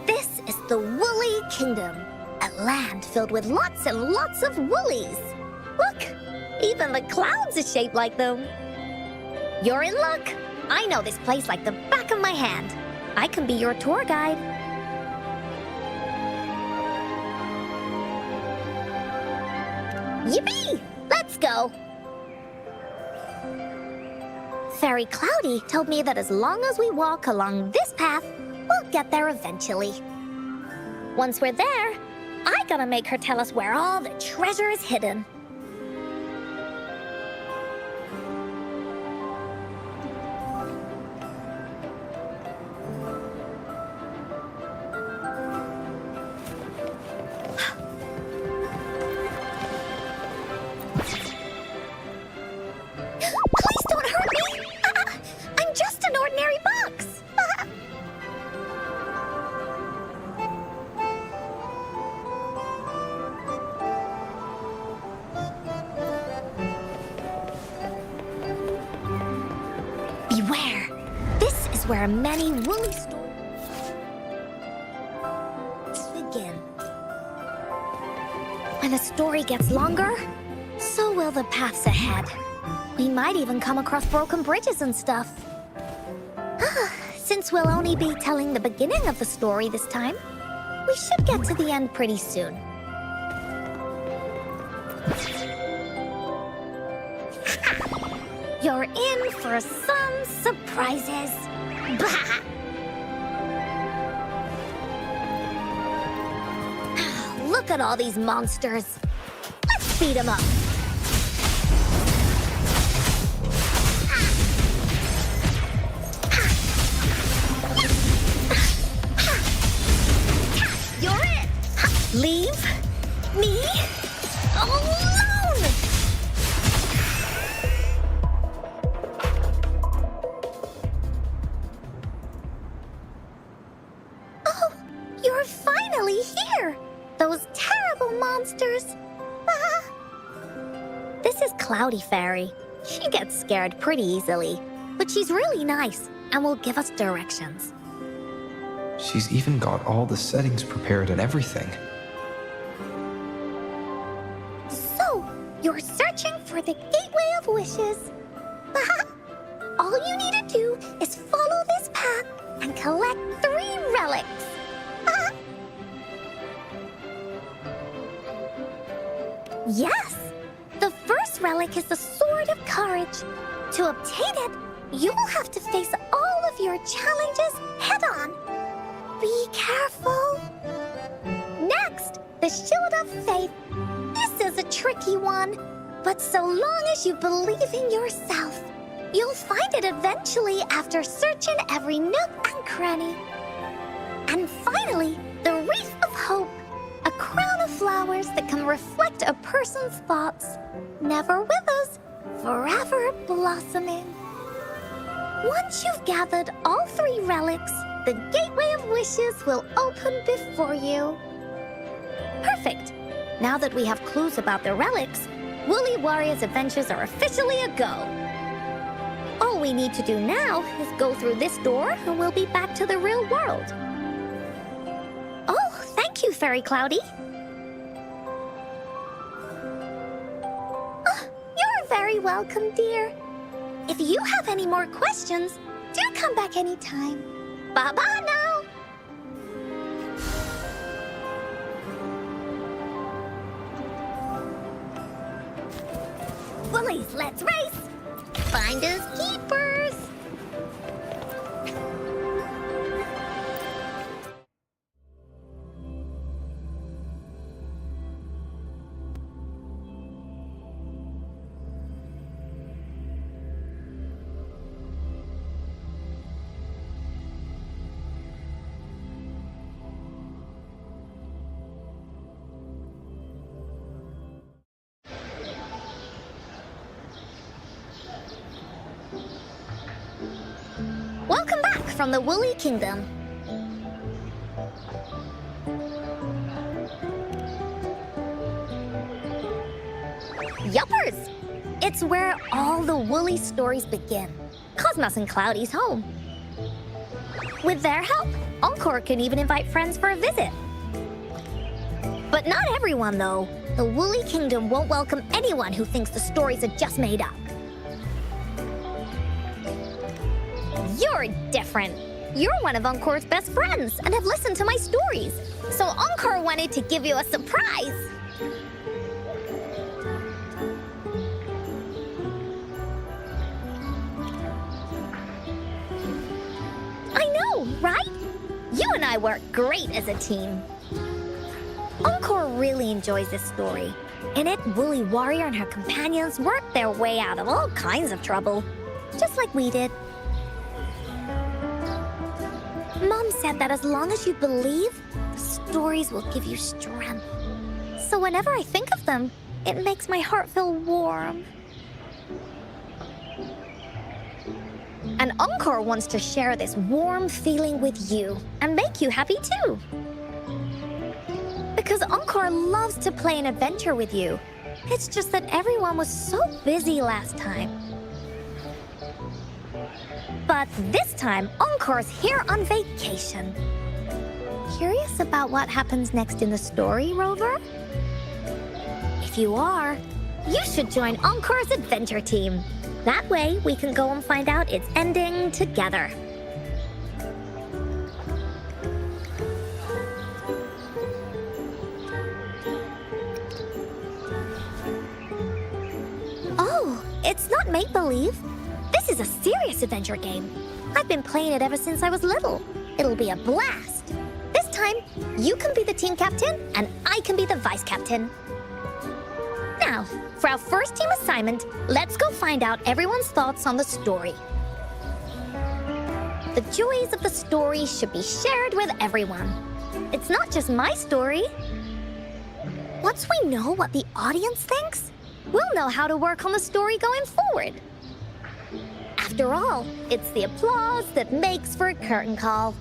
This is the Woolly Kingdom, a land filled with lots and lots of woolies. Look, even the clouds are shaped like them. You're in luck. I know this place like the back of my hand. I can be your tour guide. Yippee! Let's go! Fairy Cloudy told me that as long as we walk along this path, we'll get there eventually. Once we're there, I gotta make her tell us where all the treasure is hidden. Please don't hurt me! I'm just an ordinary box! Beware! This is where many woolly stories begin. When a story gets longer, so will the paths ahead. We might even come across broken bridges and stuff. Since we'll only be telling the beginning of the story this time, we should get to the end pretty soon. You're in for some surprises. Bah! Look at all these monsters. Let's beat them up. You're it! Leave me alone! Oh, you're finally here! Those terrible monsters! This is Cloudy Fairy. She gets scared pretty easily, but she's really nice and will give us directions. She's even got all the settings prepared and everything. So, you're searching for the Gateway of Wishes. All you need to do is follow this path and collect 3 relics. Yes! The first relic is the Sword of Courage. To obtain it, you will have to face all of your challenges head-on. Be careful. Next, the Shield of Faith. This is a tricky one, but so long as you believe in yourself, you'll find it eventually after searching every nook and cranny. And finally, the Wreath of Hope, a crown of flowers that can reflect a person's thoughts, never withers, forever blossoming. Once you've gathered all 3 relics, the Gateway of Wishes will open before you. Perfect! Now that we have clues about the relics, Woolly Warrior's adventures are officially a go. All we need to do now is go through this door and we'll be back to the real world. Oh, thank you, Fairy Cloudy. You're very welcome, dear. If you have any more questions, do come back anytime. Bye-bye now! Woolies, let's race! Finders keepers! Welcome back from the Woolly Kingdom. Yuppers! It's where all the woolly stories begin. Cosmos and Cloudy's home. With their help, Encore can even invite friends for a visit. But not everyone, though. The Woolly Kingdom won't welcome anyone who thinks the stories are just made up. You're different. You're one of Encore's best friends and have listened to my stories. So Encore wanted to give you a surprise. I know, right? You and I work great as a team. Encore really enjoys this story. In it, Woolly Warrior and her companions work their way out of all kinds of trouble, just like we did. Mom said that as long as you believe, stories will give you strength. So whenever I think of them, it makes my heart feel warm. And Encore wants to share this warm feeling with you and make you happy too. Because Encore loves to play an adventure with you. It's just that everyone was so busy last time. But this time, Encore's here on vacation. Curious about what happens next in the story, Rover? If you are, you should join Encore's adventure team. That way, we can go and find out its ending together. Oh, it's not make-believe. This is a serious adventure game. I've been playing it ever since I was little. It'll be a blast. This time, you can be the team captain, and I can be the vice captain. Now, for our first team assignment, let's go find out everyone's thoughts on the story. The joys of the story should be shared with everyone. It's not just my story. Once we know what the audience thinks, we'll know how to work on the story going forward. After all, it's the applause that makes for a curtain call.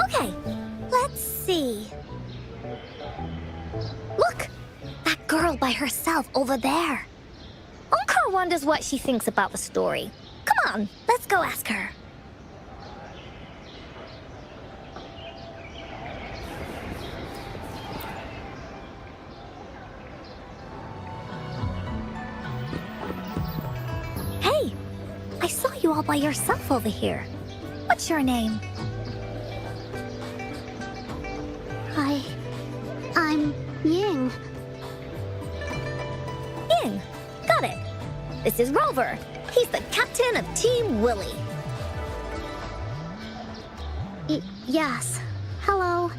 Okay, let's see. Look, that girl by herself over there. Encore wonders what she thinks about the story. Come on, let's go ask her. Hey, I saw you all by yourself over here. What's your name? I'm Ying. Ying, got it. This is Rover. He's the captain of Team Willy. Yes. Hello.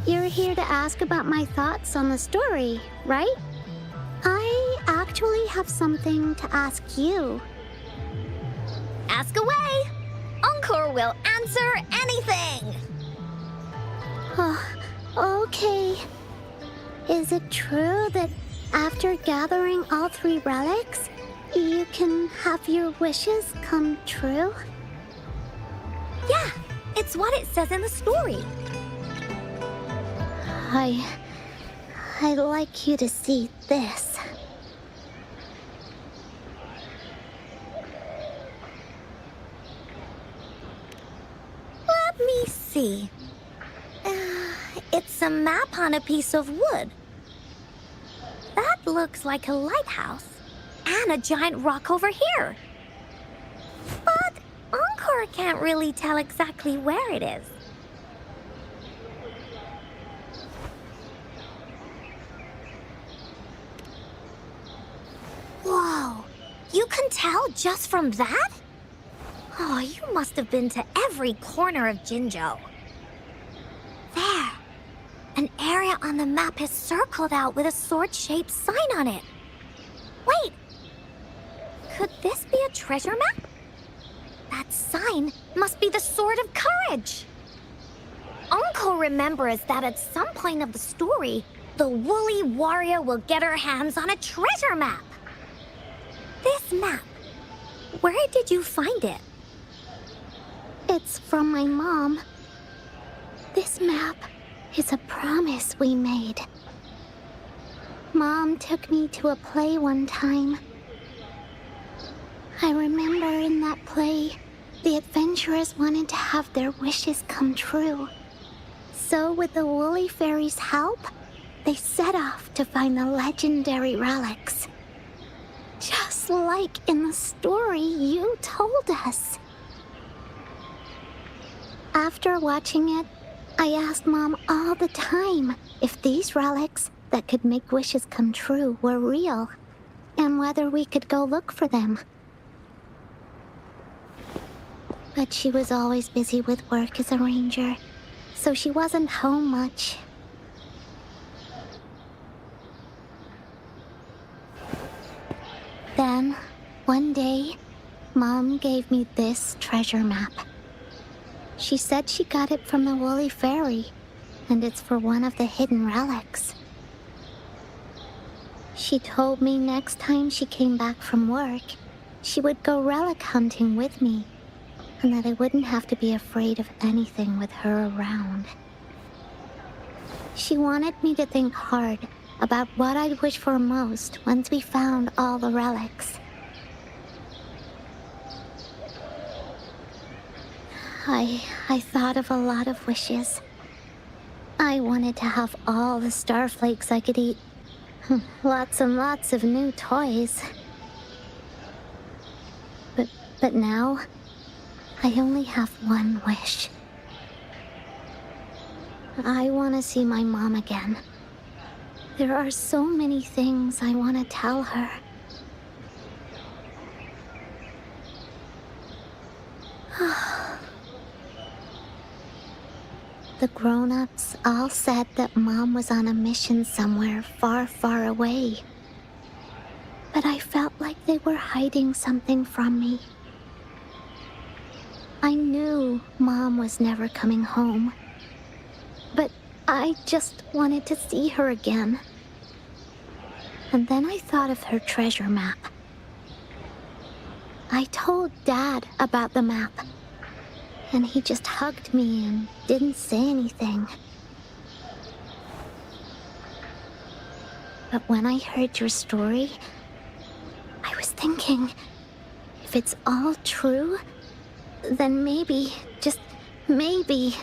You're here to ask about my thoughts on the story, right? I actually have something to ask you. Ask away. Encore will answer anything. Okay. Is it true that after gathering all 3 relics, you can have your wishes come true? Yeah, it's what it says in the story. I'd like you to see this. Let me see. It's a map on a piece of wood. That looks like a lighthouse and a giant rock over here. But Encore can't really tell exactly where it is. Whoa, you can tell just from that? Oh, you must have been to every corner of Jinzhou. There. An area on the map is circled out with a sword-shaped sign on it. Wait. Could this be a treasure map? That sign must be the Sword of Courage. Encore remembers that at some point of the story, the Woolly Warrior will get her hands on a treasure map. This map, where did you find it? It's from my mom. This map is a promise we made. Mom took me to a play one time. I remember in that play, the adventurers wanted to have their wishes come true. So with the Woolly Fairy's help, they set off to find the legendary relics. Just like in the story you told us. After watching it, I asked Mom all the time if these relics that could make wishes come true were real, and whether we could go look for them. But she was always busy with work as a ranger, so she wasn't home much. Then, one day, Mom gave me this treasure map. She said she got it from the Woolly Fairy, and it's for one of the hidden relics. She told me next time she came back from work, she would go relic hunting with me, and that I wouldn't have to be afraid of anything with her around. She wanted me to think hard about what I'd wish for most once we found all the relics. I thought of a lot of wishes. I wanted to have all the starflakes I could eat. Lots and lots of new toys. But now, I only have one wish. I want to see my mom again. There are so many things I want to tell her. The grown-ups all said that Mom was on a mission somewhere far, far away. But I felt like they were hiding something from me. I knew Mom was never coming home. But I just wanted to see her again. And then I thought of her treasure map. I told Dad about the map. And he just hugged me and didn't say anything. But when I heard your story, I was thinking, if it's all true, then maybe, just maybe...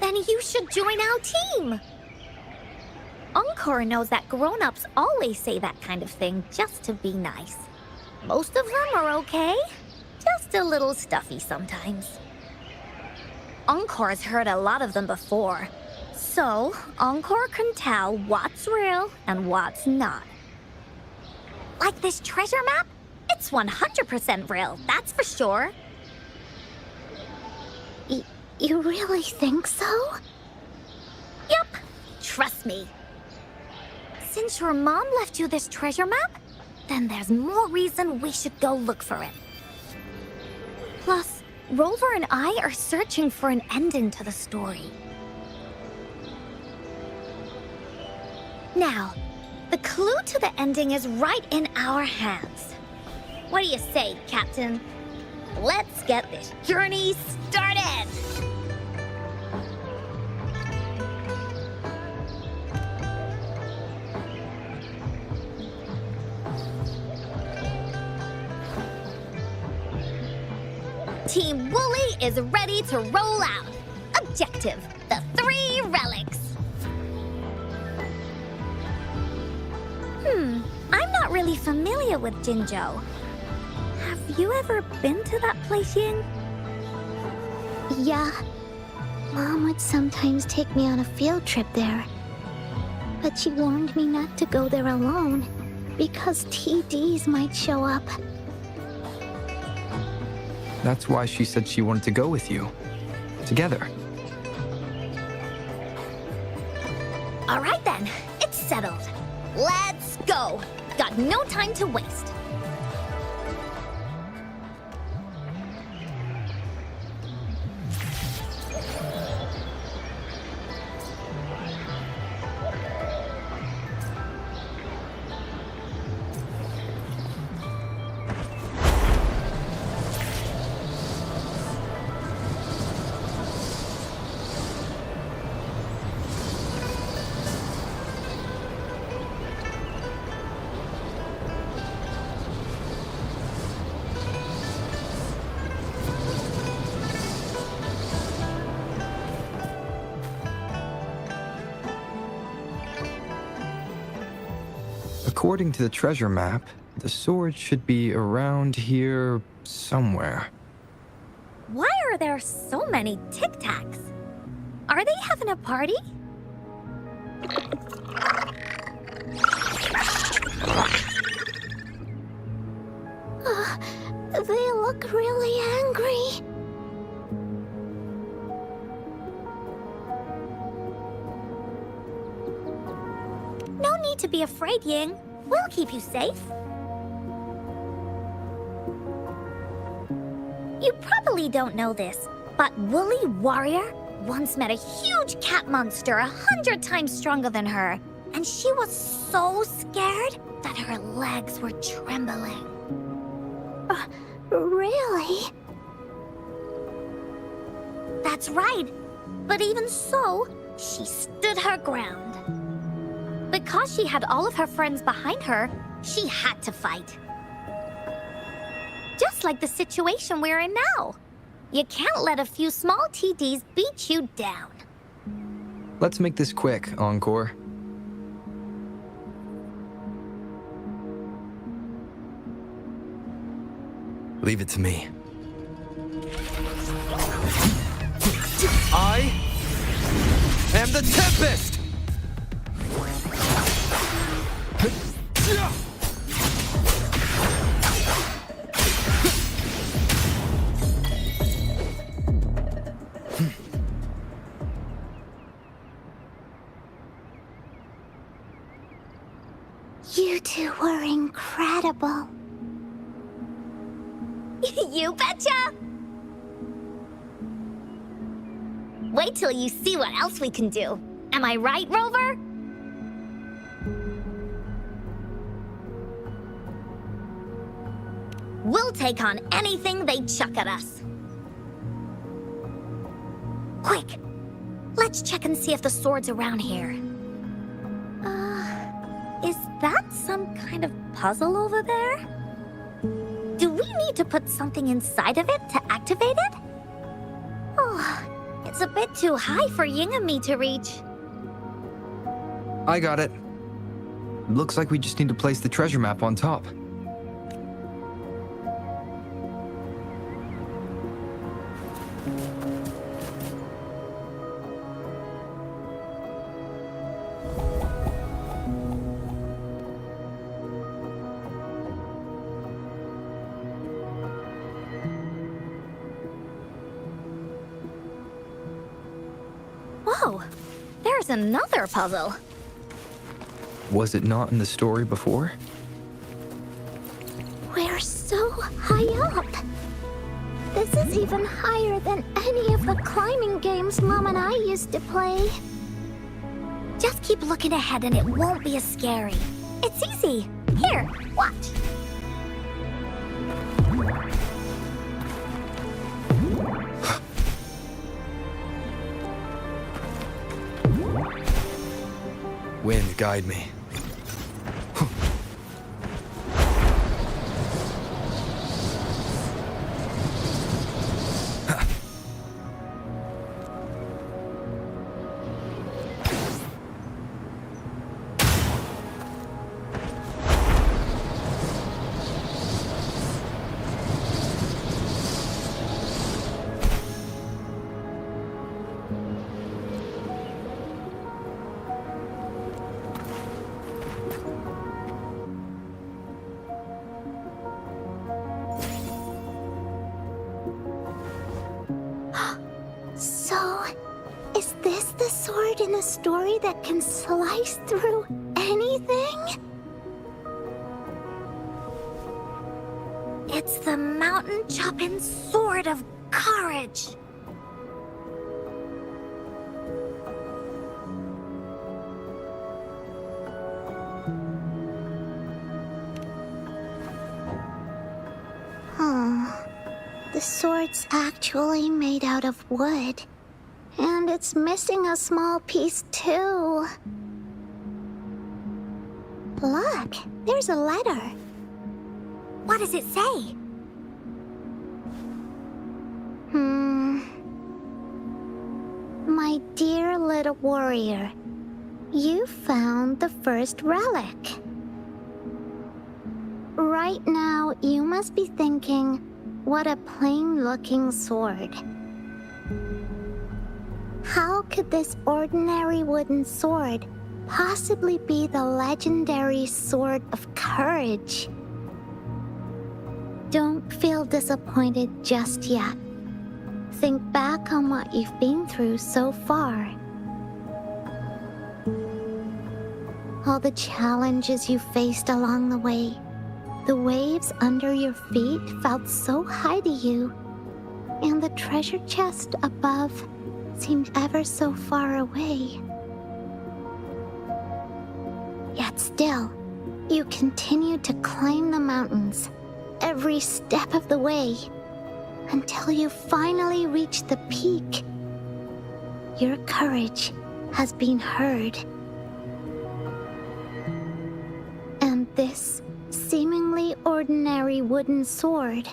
Then you should join our team! Encore knows that grown-ups always say that kind of thing just to be nice. Most of them are okay, just a little stuffy sometimes. Encore's heard a lot of them before, so Encore can tell what's real and what's not. Like this treasure map? It's 100% real, that's for sure. You really think so? Yup, trust me. Since your mom left you this treasure map, then there's more reason we should go look for it. Plus, Rover and I are searching for an ending to the story. Now, the clue to the ending is right in our hands. What do you say, Captain? Let's get this journey started! Team Woolly is ready to roll out. Objective, the 3 relics. I'm not really familiar with Jinzhou. Have you ever been to that place, Yin? Yeah. Mom would sometimes take me on a field trip there. But she warned me not to go there alone, because TDs might show up. That's why she said she wanted to go with you. Together. All right then, it's settled. Let's go. Got no time to waste. According to the treasure map, the sword should be around here somewhere. Why are there so many Tic Tacs? Are they having a party? They look really angry. No need to be afraid, Ying. We'll keep you safe. You probably don't know this, but Woolly Warrior once met a huge cat monster 100 times stronger than her, and she was so scared that her legs were trembling. Really? That's right. But even so, she stood her ground. Because she had all of her friends behind her, she had to fight. Just like the situation we're in now. You can't let a few small TDs beat you down. Let's make this quick, Encore. Leave it to me. I am the Tempest! You two were incredible. You betcha! Wait till you see what else we can do. Am I right, Rover? We'll take on anything they chuck at us. Quick! Let's check and see if the sword's around here. Is that some kind of puzzle over there? Do we need to put something inside of it to activate it? Oh, it's a bit too high for Ying and me to reach. I got it. Looks like we just need to place the treasure map on top. Whoa, there's another puzzle. Was it not in the story before? We're so high up. This is even higher than any of the climbing games Mom and I used to play. Just keep looking ahead and it won't be as scary. It's easy. Here, watch. Wind, guide me. So, is this the sword in a story that can slice through anything? It's the mountain-chopping sword of courage. The sword's actually made out of wood. And it's missing a small piece too. Look, there's a letter. What does it say? My dear little warrior, you found the first relic. Right now, you must be thinking, what a plain-looking sword. How could this ordinary wooden sword possibly be the legendary Sword of Courage? Don't feel disappointed just yet. Think back on what you've been through so far. All the challenges you faced along the way. The waves under your feet felt so high to you, and the treasure chest above seemed ever so far away. Yet still, you continued to climb the mountains, every step of the way, until you finally reached the peak. Your courage has been heard. And this seemingly ordinary wooden sword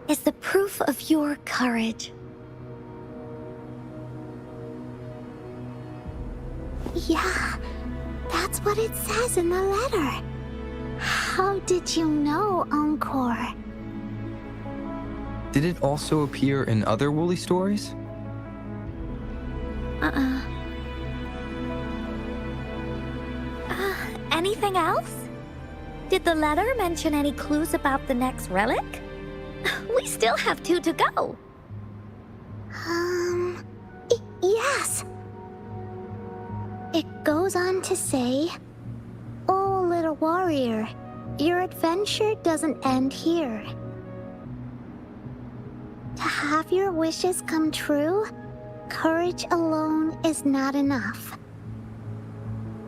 is the proof of your courage. Yeah, that's what it says in the letter. How did you know, Encore? Did it also appear in other Woolly stories? Anything else? Did the letter mention any clues about the next relic? We still have 2 to go. Yes. It goes on to say, "Oh, little warrior, your adventure doesn't end here. To have your wishes come true, courage alone is not enough.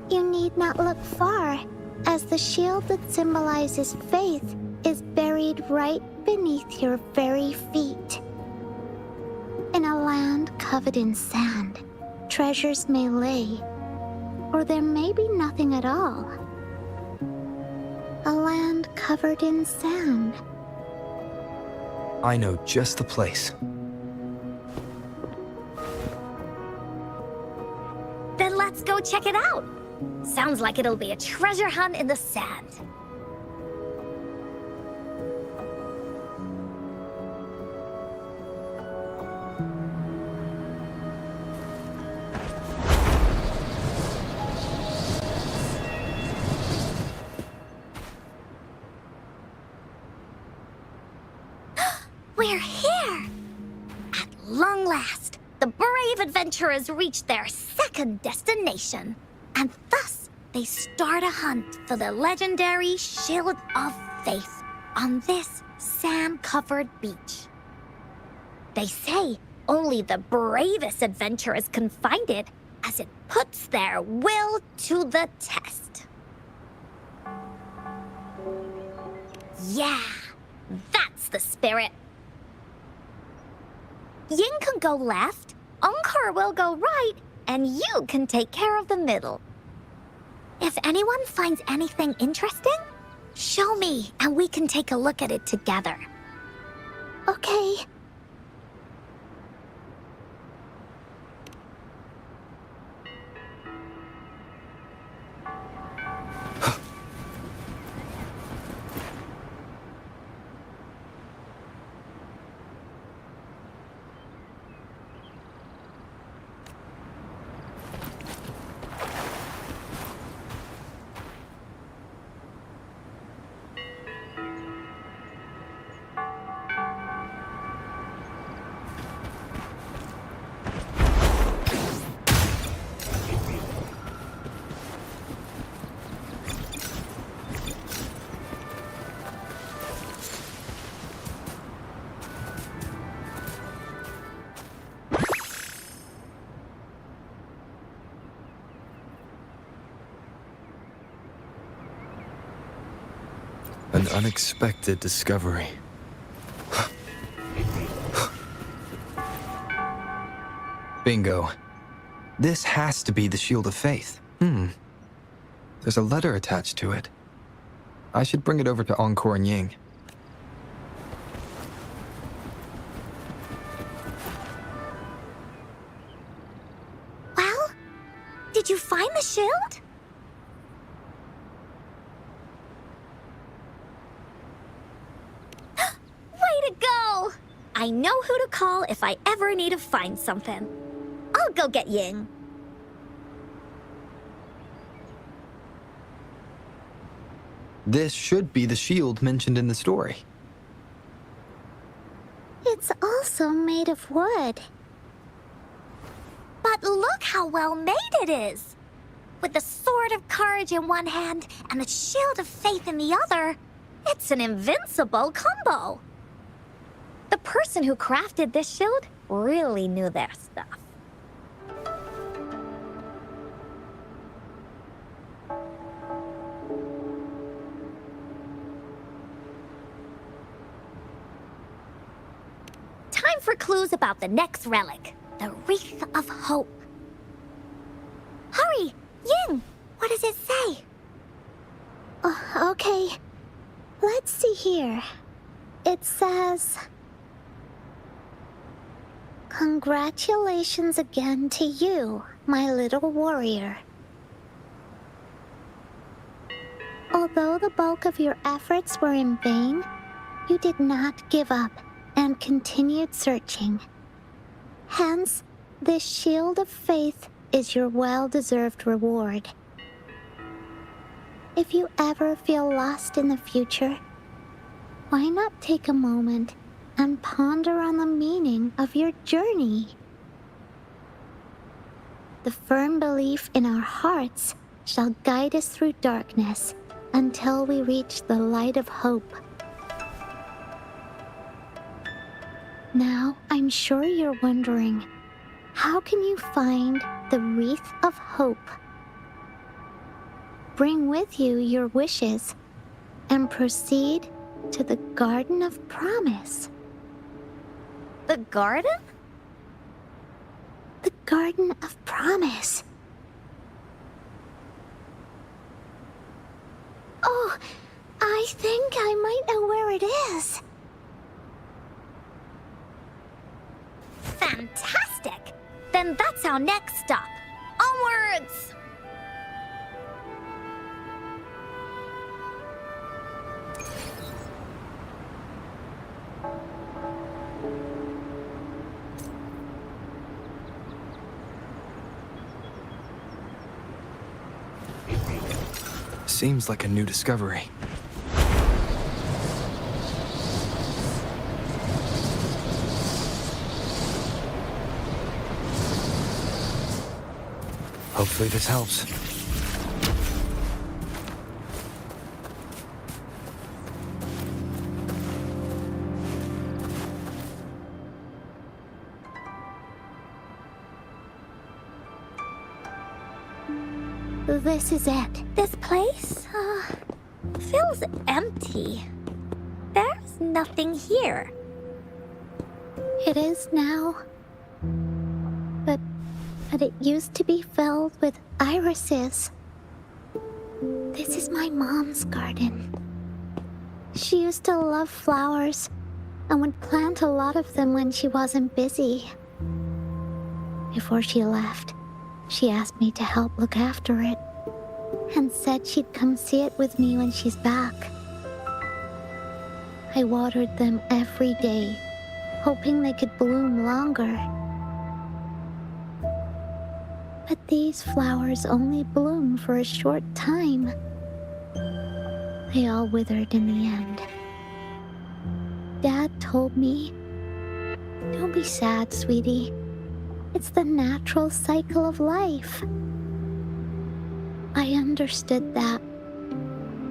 You need not look far, as the shield that symbolizes faith is buried right beneath your very feet. In a land covered in sand, treasures may lay, or there may be nothing at all. A land covered in sand." I know just the place. Then let's go check it out. Sounds like it'll be a treasure hunt in the sand. We're here! At long last, the brave adventurers reach their second destination. And thus, they start a hunt for the legendary Shield of Faith on this sand-covered beach. They say only the bravest adventurers can find it, as it puts their will to the test. Yeah, that's the spirit. Ying can go left, Encore will go right, and you can take care of the middle. If anyone finds anything interesting, show me and we can take a look at it together. Okay. An unexpected discovery. Bingo. This has to be the Shield of Faith. There's a letter attached to it. I should bring it over to Encore and Ying. Well, did you find the shield? I know who to call if I ever need to find something. I'll go get Ying. This should be the shield mentioned in the story. It's also made of wood. But look how well made it is! With the sword of courage in one hand and the shield of faith in the other, it's an invincible combo. The person who crafted this shield really knew their stuff. Time for clues about the next relic, the Wreath of Hope. Hurry! Ying! What does it say? Okay. Let's see here. It says... Congratulations again to you, my little warrior. Although the bulk of your efforts were in vain, you did not give up and continued searching. Hence, this shield of faith is your well-deserved reward. If you ever feel lost in the future, why not take a moment and ponder on the meaning of your journey? The firm belief in our hearts shall guide us through darkness until we reach the light of hope. Now, I'm sure you're wondering, how can you find the Wreath of Hope? Bring with you your wishes and proceed to the Garden of Promise. The garden? The Garden of Promise. Oh, I think I might know where it is. Fantastic! Then that's our next stop. Onwards! Seems like a new discovery. Hopefully this helps. This is it. This place, feels empty. There's nothing here. It is now. But it used to be filled with irises. This is my mom's garden. She used to love flowers and would plant a lot of them when she wasn't busy. Before she left, she asked me to help look after it and said she'd come see it with me when she's back. I watered them every day, hoping they could bloom longer. But these flowers only bloom for a short time. They all withered in the end. Dad told me, "Don't be sad, sweetie. It's the natural cycle of life." I understood that,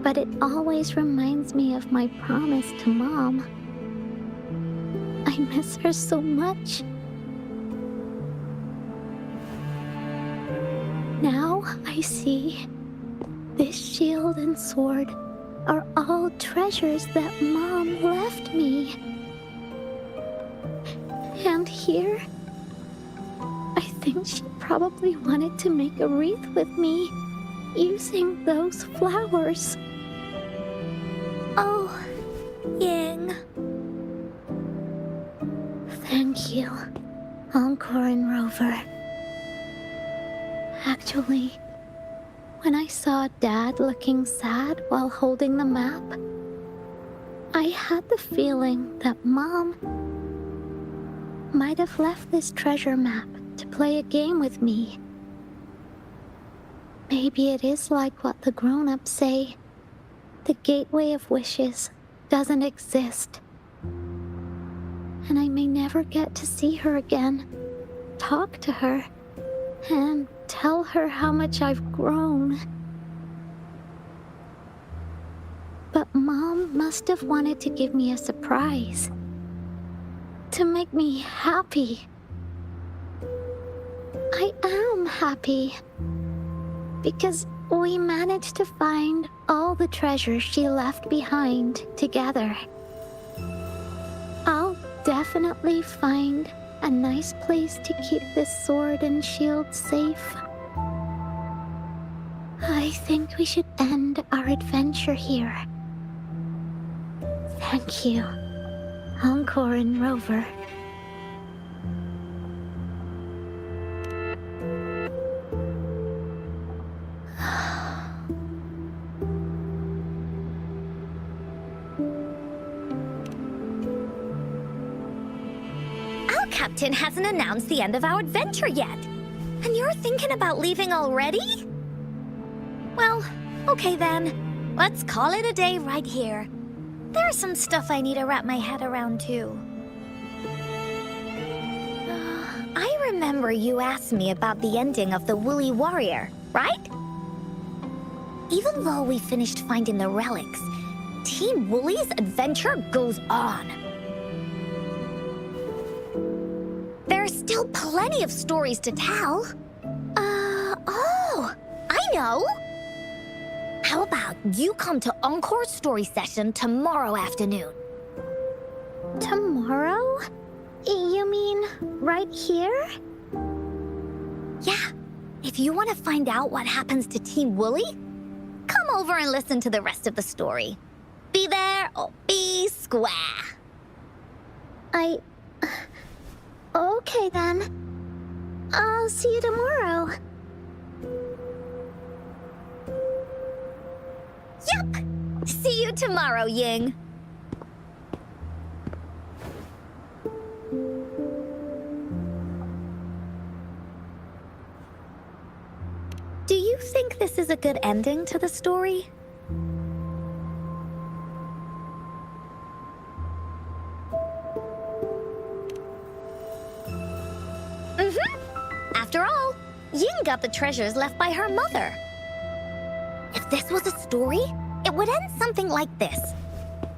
but it always reminds me of my promise to Mom. I miss her so much. Now I see this shield and sword are all treasures that Mom left me. And here, I think she probably wanted to make a wreath with me using those flowers. Oh, Ying. Thank you, Encore and Rover. Actually, when I saw Dad looking sad while holding the map, I had the feeling that Mom might have left this treasure map to play a game with me. Maybe it is like what the grown-ups say. The Gateway of Wishes doesn't exist. And I may never get to see her again, talk to her, and tell her how much I've grown. But Mom must have wanted to give me a surprise. To make me happy. I am happy. Because we managed to find all the treasures she left behind together. I'll definitely find a nice place to keep this sword and shield safe. I think we should end our adventure here. Thank you, Encore and Rover. Our captain hasn't announced the end of our adventure yet. And you're thinking about leaving already? Well, okay then. Let's call it a day right here. There's some stuff I need to wrap my head around too. I remember you asked me about the ending of the Woolly Warrior, right? Even though we finished finding the relics, Team Woolly's adventure goes on. There are still plenty of stories to tell. Oh, I know! How about you come to Encore's story session tomorrow afternoon? Tomorrow? You mean right here? Yeah. If you want to find out what happens to Team Woolly, come over and listen to the rest of the story. Be there or be square. Okay then. I'll see you tomorrow. Yup! See you tomorrow, Ying. Do you think this is a good ending to the story? After all, Ying got the treasures left by her mother. If this was a story, it would end something like this.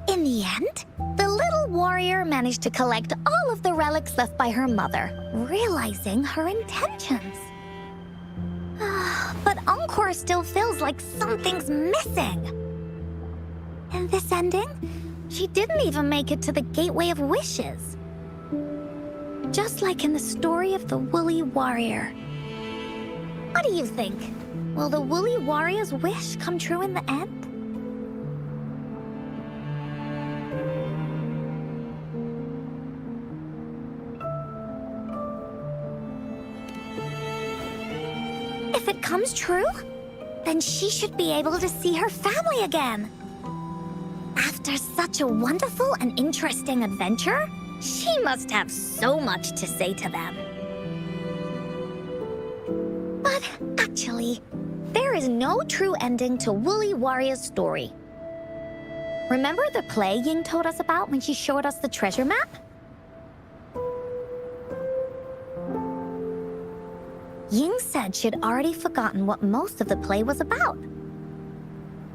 In the end, the little warrior managed to collect all of the relics left by her mother, realizing her intentions. But Encore still feels like something's missing. In this ending, she didn't even make it to the Gateway of Wishes. Just like in the story of the Woolly Warrior. What do you think? Will the Woolly Warrior's wish come true in the end? If it comes true, then she should be able to see her family again. After such a wonderful and interesting adventure, she must have so much to say to them. But actually, there is no true ending to Woolly Warrior's story. Remember the play Ying told us about when she showed us the treasure map? Ying said she'd already forgotten what most of the play was about.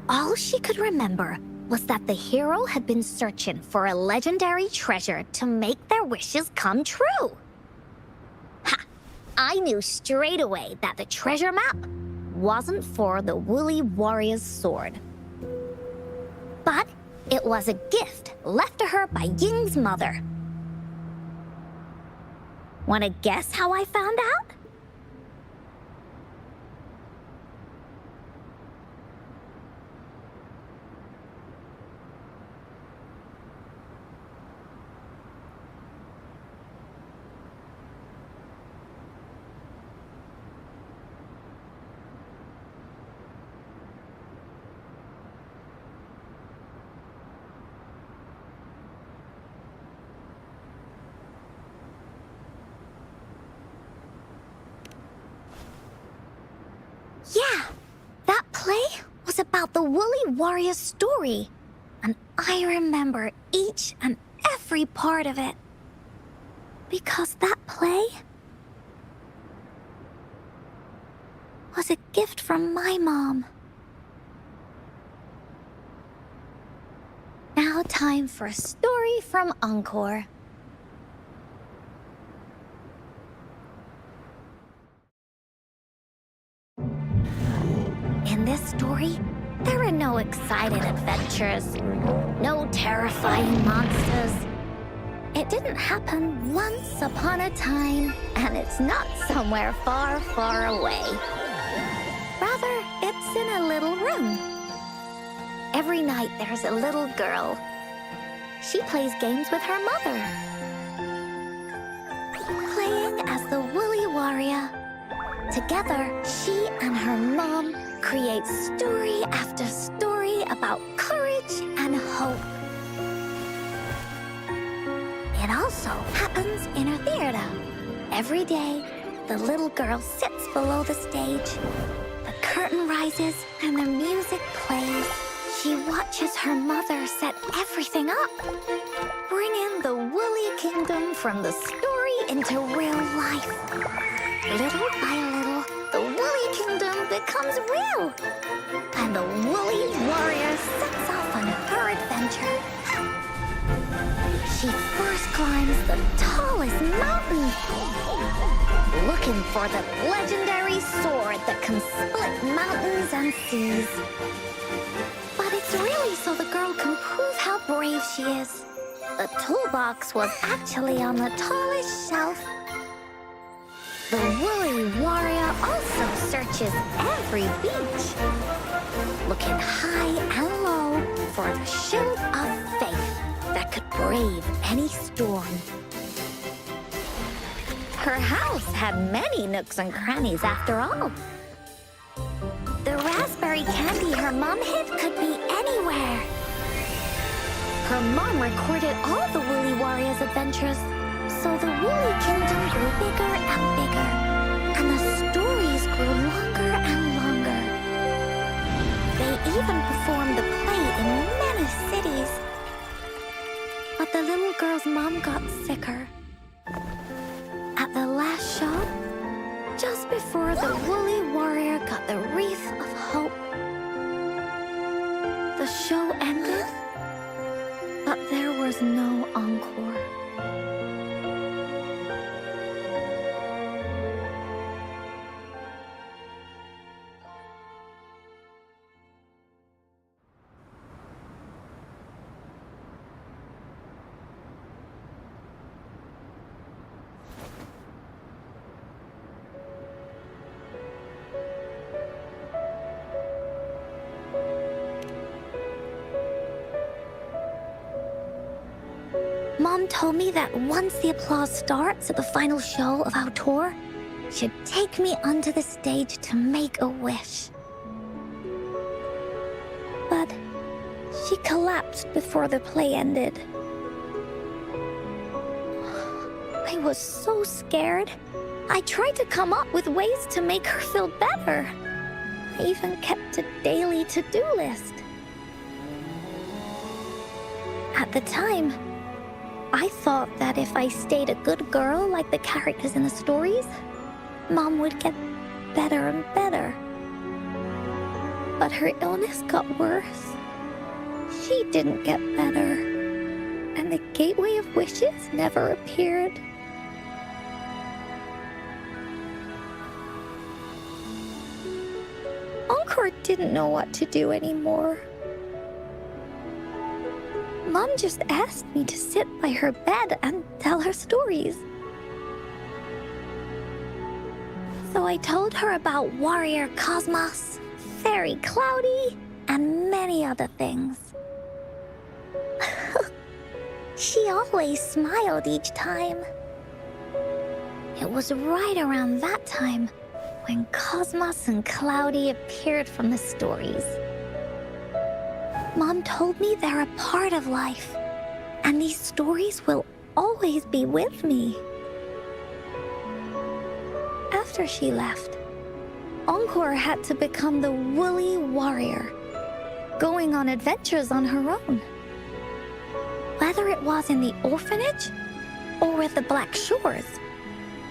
All she could remember was that the hero had been searching for a legendary treasure to make their wishes come true. Ha! I knew straight away that the treasure map wasn't for the Woolly Warrior's sword. But it was a gift left to her by Ying's mother. Wanna guess how I found out? Woolly Warrior story, and I remember each and every part of it. Because that play was a gift from my mom. Now time for a story from Encore. In this story, there are no exciting adventures, no terrifying monsters. It didn't happen once upon a time, and it's not somewhere far, far away. Rather, it's in a little room. Every night there's a little girl. She plays games with her mother. Playing as the Woolly Warrior. Together, she and her mom create story after story about courage and hope. It also happens in her theater. Every day, the little girl sits below the stage. The curtain rises and the music plays. She watches her mother set everything up, bringing the Woolly Kingdom from the story into real life. Little by little, the Woolly Kingdom becomes real, and the Woolly Warrior sets off on her adventure. She first climbs the tallest mountain, looking for the legendary sword that can split mountains and seas. But it's really so the girl can prove how brave she is. The toolbox was actually on the tallest shelf. The Woolly Warrior also searches every beach, looking high and low for the shield of faith that could brave any storm. Her house had many nooks and crannies after all. The raspberry candy her mom hid could be anywhere. Her mom recorded all the Woolly Warrior's adventures, so the Woolly Kingdom grew bigger and bigger, and the stories grew longer and longer. They even performed the play in many cities. But the little girl's mom got sicker. At the last show, just before the Woolly Warrior got the wreath of hope, the show ended, but there was no encore. Mom told me that once the applause starts at the final show of our tour, she'd take me onto the stage to make a wish. But she collapsed before the play ended. I was so scared. I tried to come up with ways to make her feel better. I even kept a daily to-do list. At the time, I thought that if I stayed a good girl like the characters in the stories, Mom would get better and better. But her illness got worse. She didn't get better, and the Gateway of Wishes never appeared. Encore didn't know what to do anymore. Mom just asked me to sit by her bed and tell her stories. So I told her about Warrior Cosmos, Fairy Cloudy, and many other things. She always smiled each time. It was right around that time when Cosmos and Cloudy appeared from the stories. Mom told me they're a part of life, and these stories will always be with me. After she left, Encore had to become the Woolly Warrior. going on adventures on her own. Whether it was in the orphanage or with the Black Shores,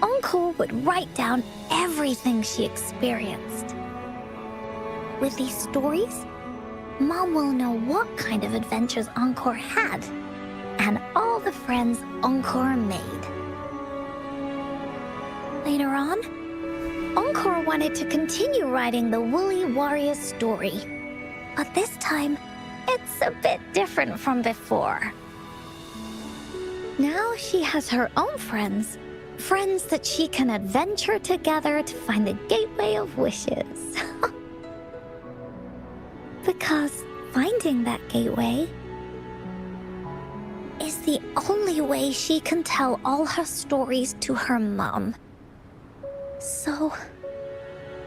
Encore would write down everything she experienced. With these stories, Mom will know what kind of adventures Encore had and all the friends Encore made. Later on, Encore wanted to continue writing the Woolly Warrior story, but this time, it's a bit different from before. Now she has her own friends that she can adventure together to find the Gateway of Wishes. Because finding that gateway is the only way she can tell all her stories to her mom. So,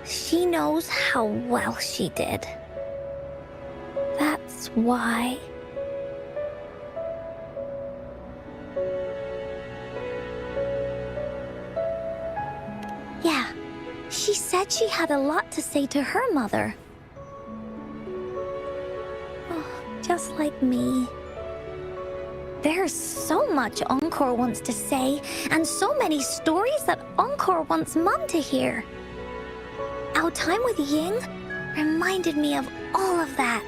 she knows how well she did. That's why. Yeah, she said she had a lot to say to her mother. Oh, just like me. There's so much Encore wants to say, and so many stories that Encore wants Mom to hear. Our time with Ying reminded me of all of that.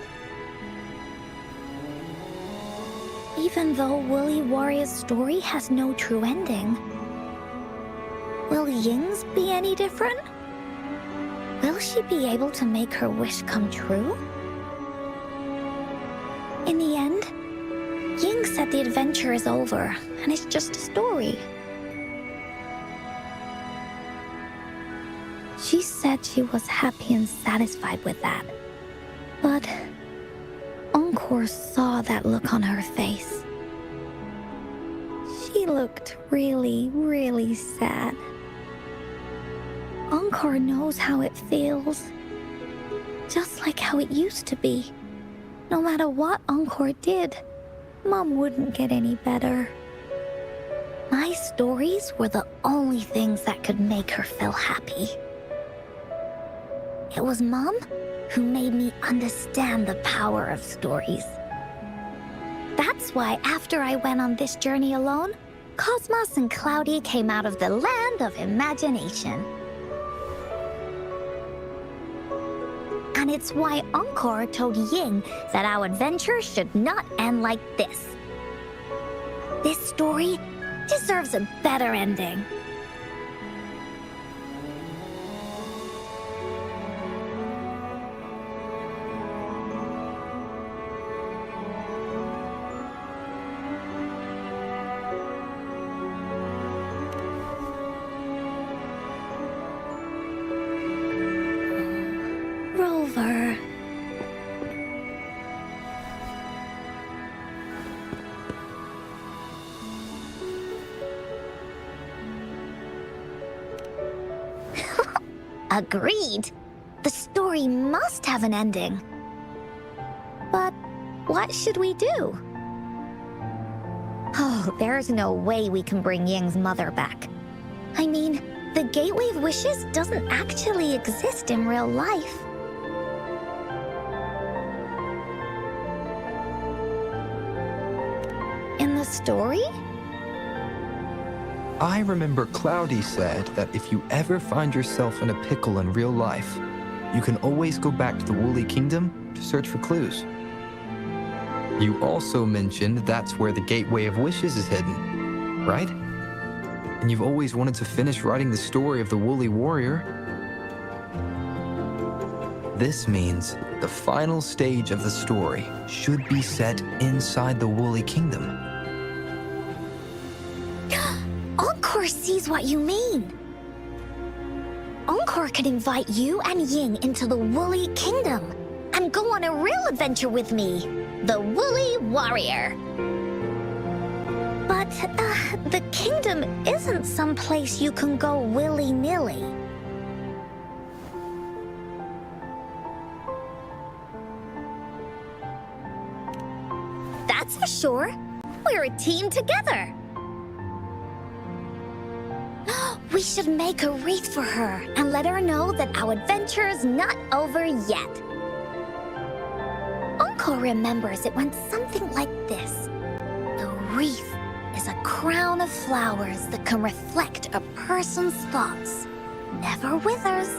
Even though Woolly Warrior's story has no true ending, will Ying's be any different? Will she be able to make her wish come true? In the end, Ying said the adventure is over, and it's just a story. She said she was happy and satisfied with that. But Encore saw that look on her face. She looked really, really sad. Encore knows how it feels. Just like how it used to be. No matter what Encore did, Mom wouldn't get any better. My stories were the only things that could make her feel happy. It was Mom who made me understand the power of stories. That's why after I went on this journey alone, Cosmos and Cloudy came out of the land of imagination. And it's why Encore told Ying that our adventure should not end like this. This story deserves a better ending. Rover. Agreed. The story must have an ending. But what should we do? Oh, there's no way we can bring Ying's mother back. I mean, the Gateway of Wishes doesn't actually exist in real life. In the story? I remember Cloudy said that if you ever find yourself in a pickle in real life, you can always go back to the Woolly Kingdom to search for clues. You also mentioned that's where the Gateway of Wishes is hidden, right? And you've always wanted to finish writing the story of the Woolly Warrior. This means the final stage of the story should be set inside the Woolly Kingdom. Encore sees what you mean. Encore could invite you and Ying into the Woolly Kingdom and go on a real adventure with me, the Woolly Warrior. But the kingdom isn't some place you can go willy-nilly. That's for sure. We're a team together. We should make a wreath for her and let her know that our adventure is not over yet. uncle remembers it went something like this. The wreath is a crown of flowers that can reflect a person's thoughts. Never withers,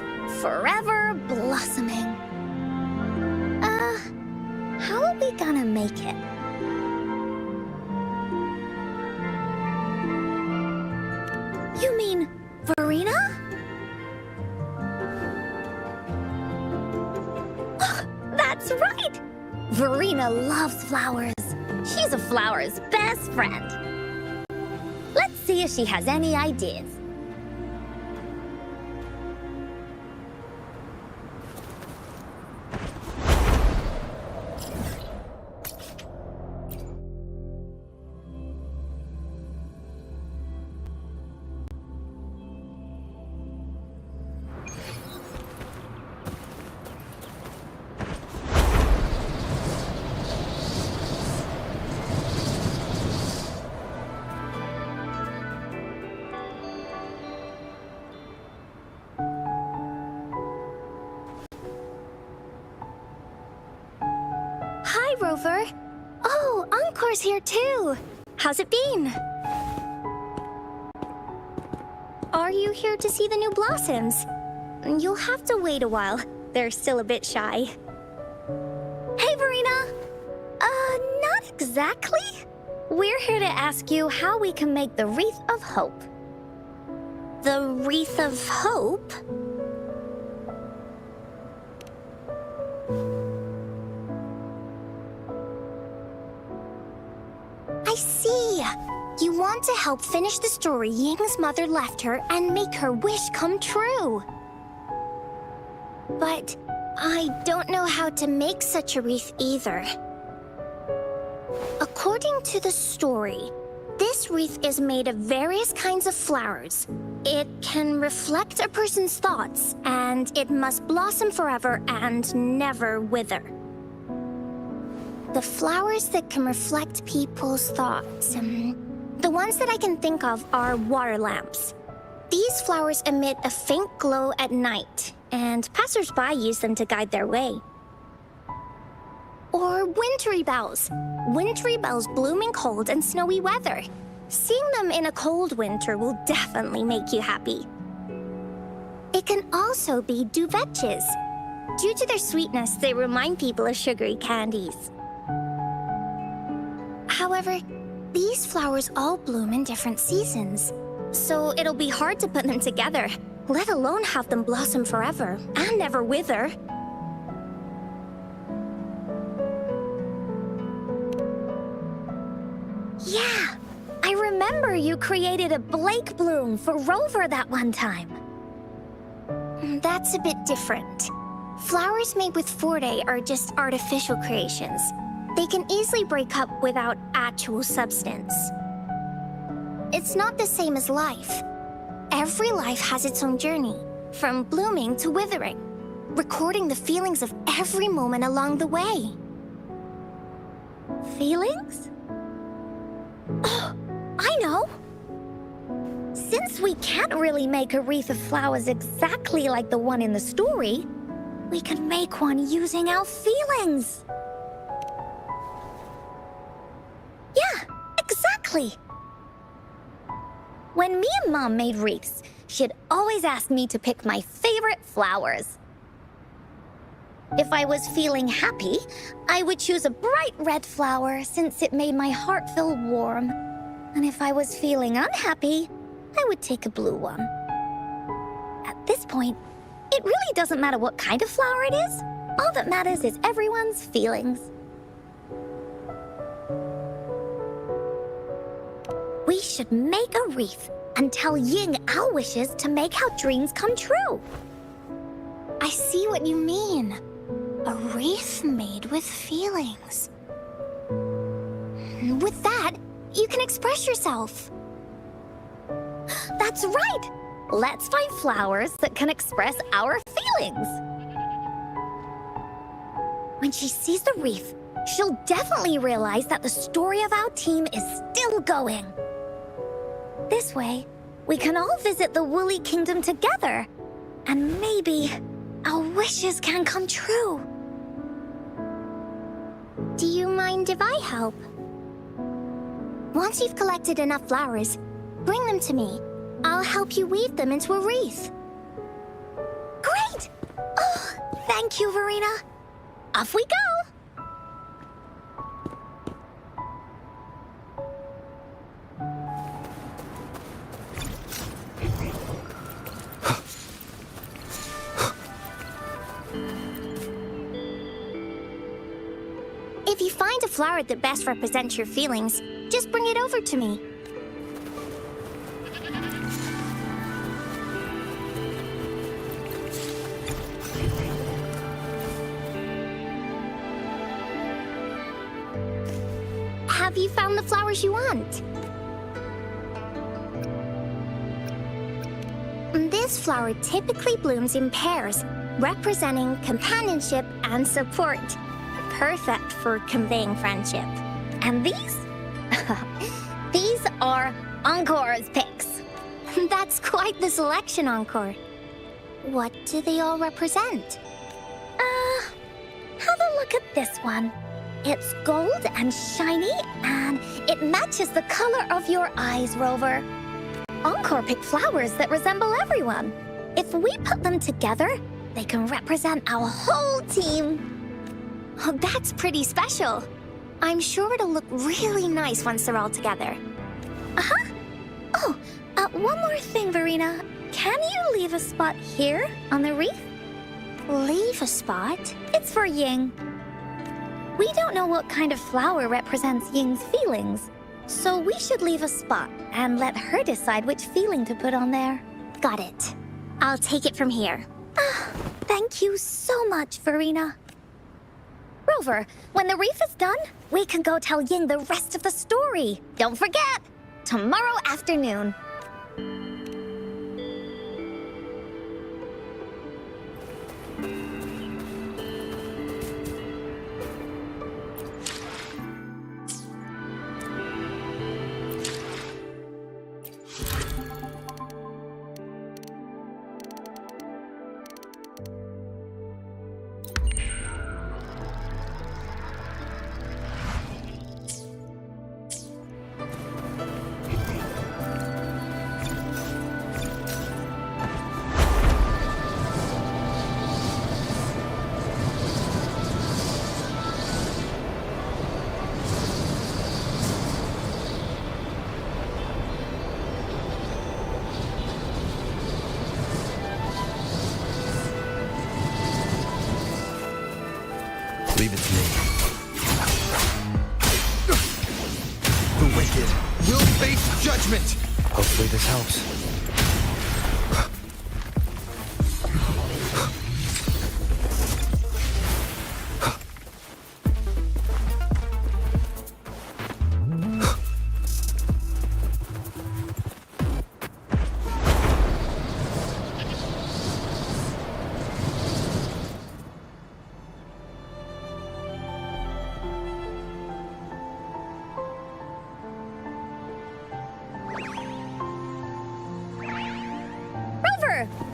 forever blossoming. How are we gonna make it? You mean Verena? That's right! Verena loves flowers. She's a flower's best friend. Let's see if she has any ideas. Hi, Rover. Oh, Encore's here too. How's it been? Are you here to see the new blossoms? You'll have to wait a while. They're still a bit shy. Hey, Verena! Not exactly. We're here to ask you how we can make the Wreath of Hope. The Wreath of Hope? I see. You want to help finish the story Ying's mother left her and make her wish come true. But I don't know how to make such a wreath either. According to the story, this wreath is made of various kinds of flowers. It can reflect a person's thoughts, and it must blossom forever and never wither. The flowers that can reflect people's thoughts, the ones that I can think of are water lamps. These flowers emit a faint glow at night, and passers-by use them to guide their way. Or wintry bells. Wintry bells bloom in cold and snowy weather. Seeing them in a cold winter will definitely make you happy. It can also be duvetches. Due to their sweetness, they remind people of sugary candies. However, these flowers all bloom in different seasons, so it'll be hard to put them together, let alone have them blossom forever and never wither. Yeah, I remember you created a Blake bloom for Rover that one time. That's a bit different. Flowers made with Forte are just artificial creations. They can easily break up without actual substance. It's not the same as life. Every life has its own journey, from blooming to withering, recording the feelings of every moment along the way. Feelings? Oh, I know! Since we can't really make a wreath of flowers exactly like the one in the story, we can make one using our feelings. Yeah, exactly. When me and Mom made wreaths, she'd always ask me to pick my favorite flowers. If I was feeling happy, I would choose a bright red flower since it made my heart feel warm. And if I was feeling unhappy, I would take a blue one. At this point, it really doesn't matter what kind of flower it is. All that matters is everyone's feelings. We should make a wreath and tell Ying our wishes to make our dreams come true. I see what you mean. A wreath made with feelings. With that, you can express yourself. That's right! Let's find flowers that can express our feelings. When she sees the wreath, she'll definitely realize that the story of our team is still going. This way, we can all visit the Woolly Kingdom together, and maybe our wishes can come true. mind if I help? Once you've collected enough flowers, bring them to me. I'll help you weave them into a wreath. Great! Oh, thank you, Verena. Off we go! If you find a flower that best represents your feelings, just bring it over to me. Have you found the flowers you want? This flower typically blooms in pairs, representing companionship and support. Perfect for conveying friendship. And these? These are Encore's picks. That's quite the selection, Encore. What do they all represent? Have a look at this one. It's gold and shiny, and it matches the color of your eyes, Rover. Encore picked flowers that resemble everyone. If we put them together, they can represent our whole team. Oh, that's pretty special. I'm sure it'll look really nice once they're all together. Uh-huh. Oh, one more thing, Verena. Can you leave a spot here on the wreath? Leave a spot? It's for Ying. We don't know what kind of flower represents Ying's feelings, so we should leave a spot and let her decide which feeling to put on there. Got it. I'll take it from here. Thank you so much, Verena. Rover, when the wreath is done, we can go tell Ying the rest of the story. Don't forget, tomorrow afternoon. Leave it to me. The wicked will face judgment! Hopefully this helps.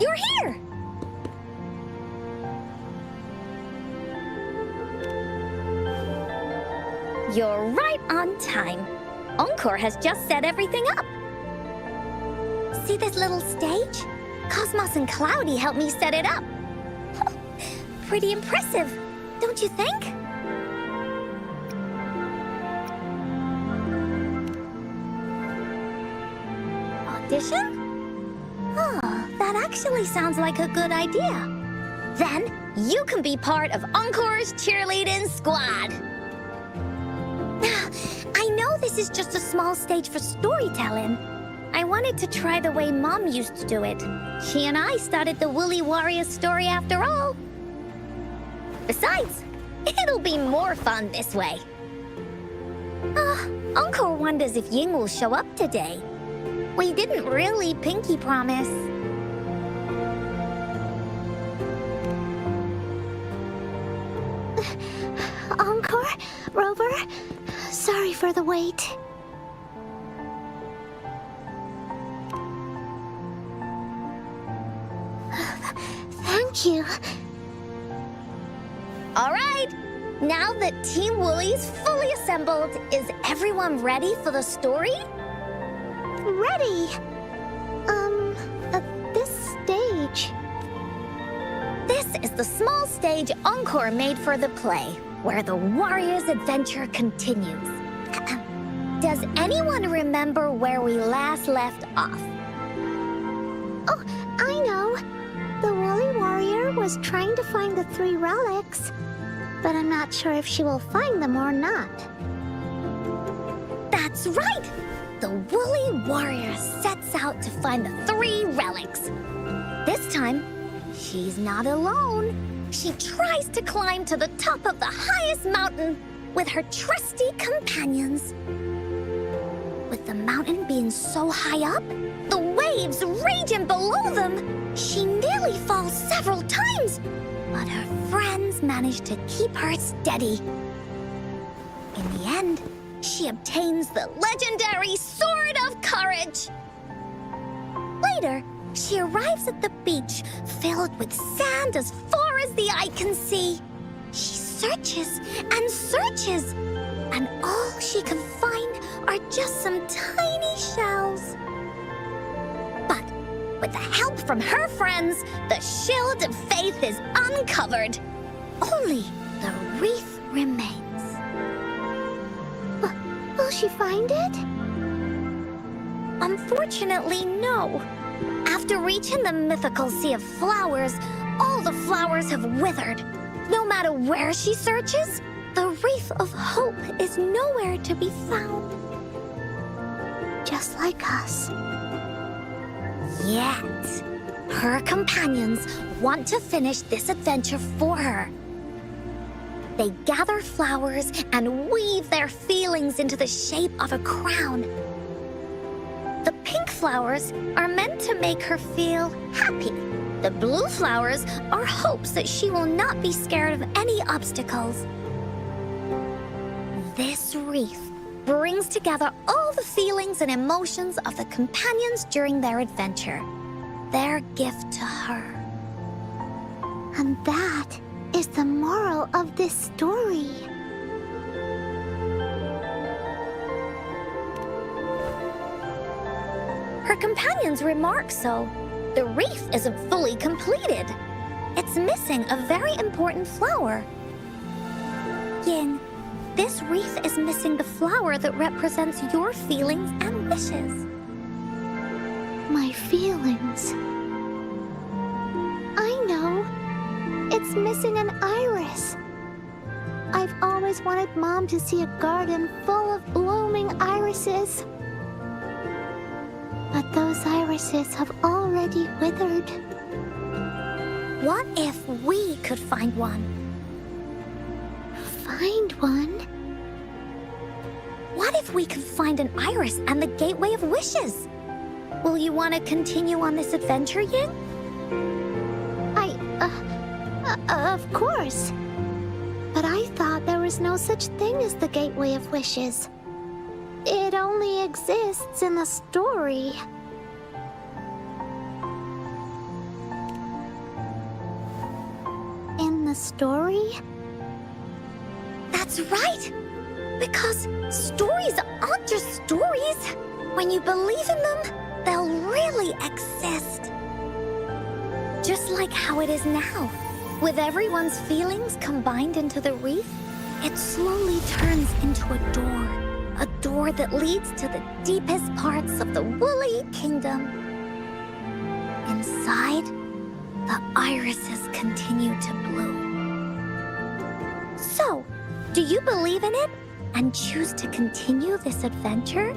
You're here! You're right on time. Encore has just set everything up. See this little stage? Cosmos and Cloudy helped me set it up. Pretty impressive, don't you think? Audition? Oh, that actually sounds like a good idea. Then you can be part of Encore's cheerleading squad. I know this is just a small stage for storytelling. I wanted to try the way Mom used to do it. She and I started the Woolly Warrior story after all. Besides, it'll be more fun this way. Encore wonders if Ying will show up today. We didn't really pinky promise. Encore, Rover, sorry for the wait. Thank you. All right, Now that Team Woolly's fully assembled, is everyone ready for the story? Ready? At this stage. This is the small stage encore made for the play, where the warrior's adventure continues. Does anyone remember where we last left off? Oh, I know. The woolly warrior was trying to find the 3 relics, but I'm not sure if she will find them or not. That's right! The woolly warrior sets out to find the 3 relics. This time, she's not alone. She tries to climb to the top of the highest mountain with her trusty companions. With the mountain being so high up, the waves raging below them, she nearly falls several times, but her friends manage to keep her steady. In the end, she obtains the legendary Sword of Courage. Later, she arrives at the beach filled with sand as far as the eye can see. She searches and searches, and all she can find are just some tiny shells. But with the help from her friends, the shield of faith is uncovered. Only the wreath remains. Will she find it? Unfortunately, no. After reaching the mythical Sea of Flowers, all the flowers have withered. No matter where she searches, the Wreath of Hope is nowhere to be found. Just like us. Yet, her companions want to finish this adventure for her. They gather flowers and weave their feelings into the shape of a crown. The pink flowers are meant to make her feel happy. The blue flowers are hopes that she will not be scared of any obstacles. This wreath brings together all the feelings and emotions of the companions during their adventure. Their gift to her. And that is the moral of this story. Her companions remark so. The wreath isn't fully completed. It's missing a very important flower. Ying, this wreath is missing the flower that represents your feelings and wishes. My feelings. I know. It's missing an iris. I've always wanted Mom to see a garden full of blooming irises. But those irises have already withered. What if we could find one? Find one? What if we could find an iris and the Gateway of Wishes? Will you want to continue on this adventure, Ying? Of course. But I thought there was no such thing as the Gateway of Wishes. It only exists in the story. In the story? That's right! Because stories aren't just stories. When you believe in them, they'll really exist. Just like how it is now. With everyone's feelings combined into the wreath, it slowly turns into a door that leads to the deepest parts of the Woolly Kingdom. Inside, the irises continue to bloom. So, do you believe in it and choose to continue this adventure?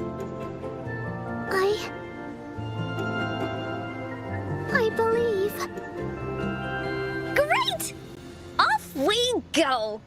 I believe. Great! Off we go!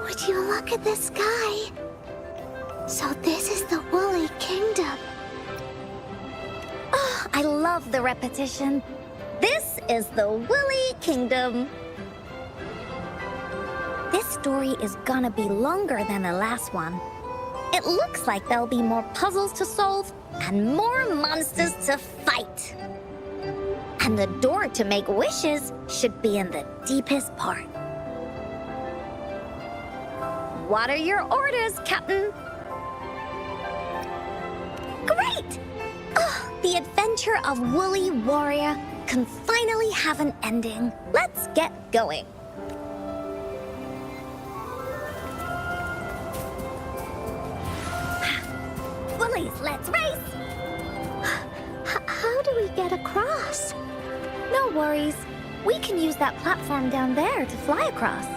Would you look at the sky? So this is the Woolly Kingdom. Oh, I love the repetition. This is the Woolly Kingdom. This story is gonna be longer than the last one. It looks like there'll be more puzzles to solve and more monsters to fight. And the door to make wishes should be in the deepest part. What are your orders, Captain? Great! Oh, the adventure of Woolly Warrior can finally have an ending. Let's get going. Woolies, let's race! How do we get across? No worries. We can use that platform down there to fly across.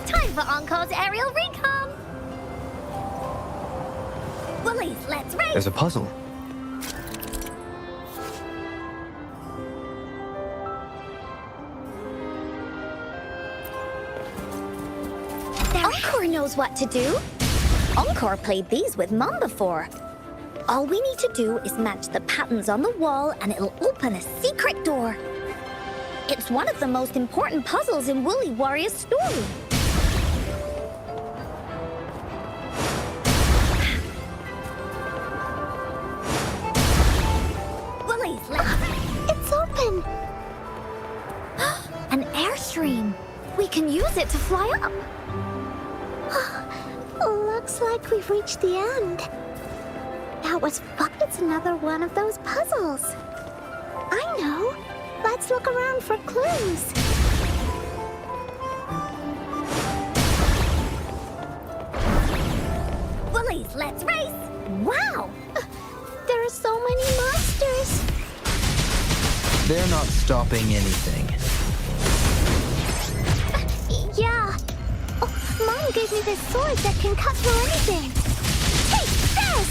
Time for Encore's aerial recon! Woolies, let's race! There's a puzzle. Encore knows what to do. Encore played these with Mom before. All we need to do is match the patterns on the wall and it'll open a secret door. It's one of the most important puzzles in Woolly Warrior's story. Woolies, It's open! An airstream. We can use it to fly up. Looks like we've reached the end. That was fun. It's another one of those puzzles. I know. Let's look around for clues. Woolies, let's race! Wow! There are so many monsters. They're not stopping anything. Yeah. Oh, Mom gave me this sword that can cut through anything. Take this!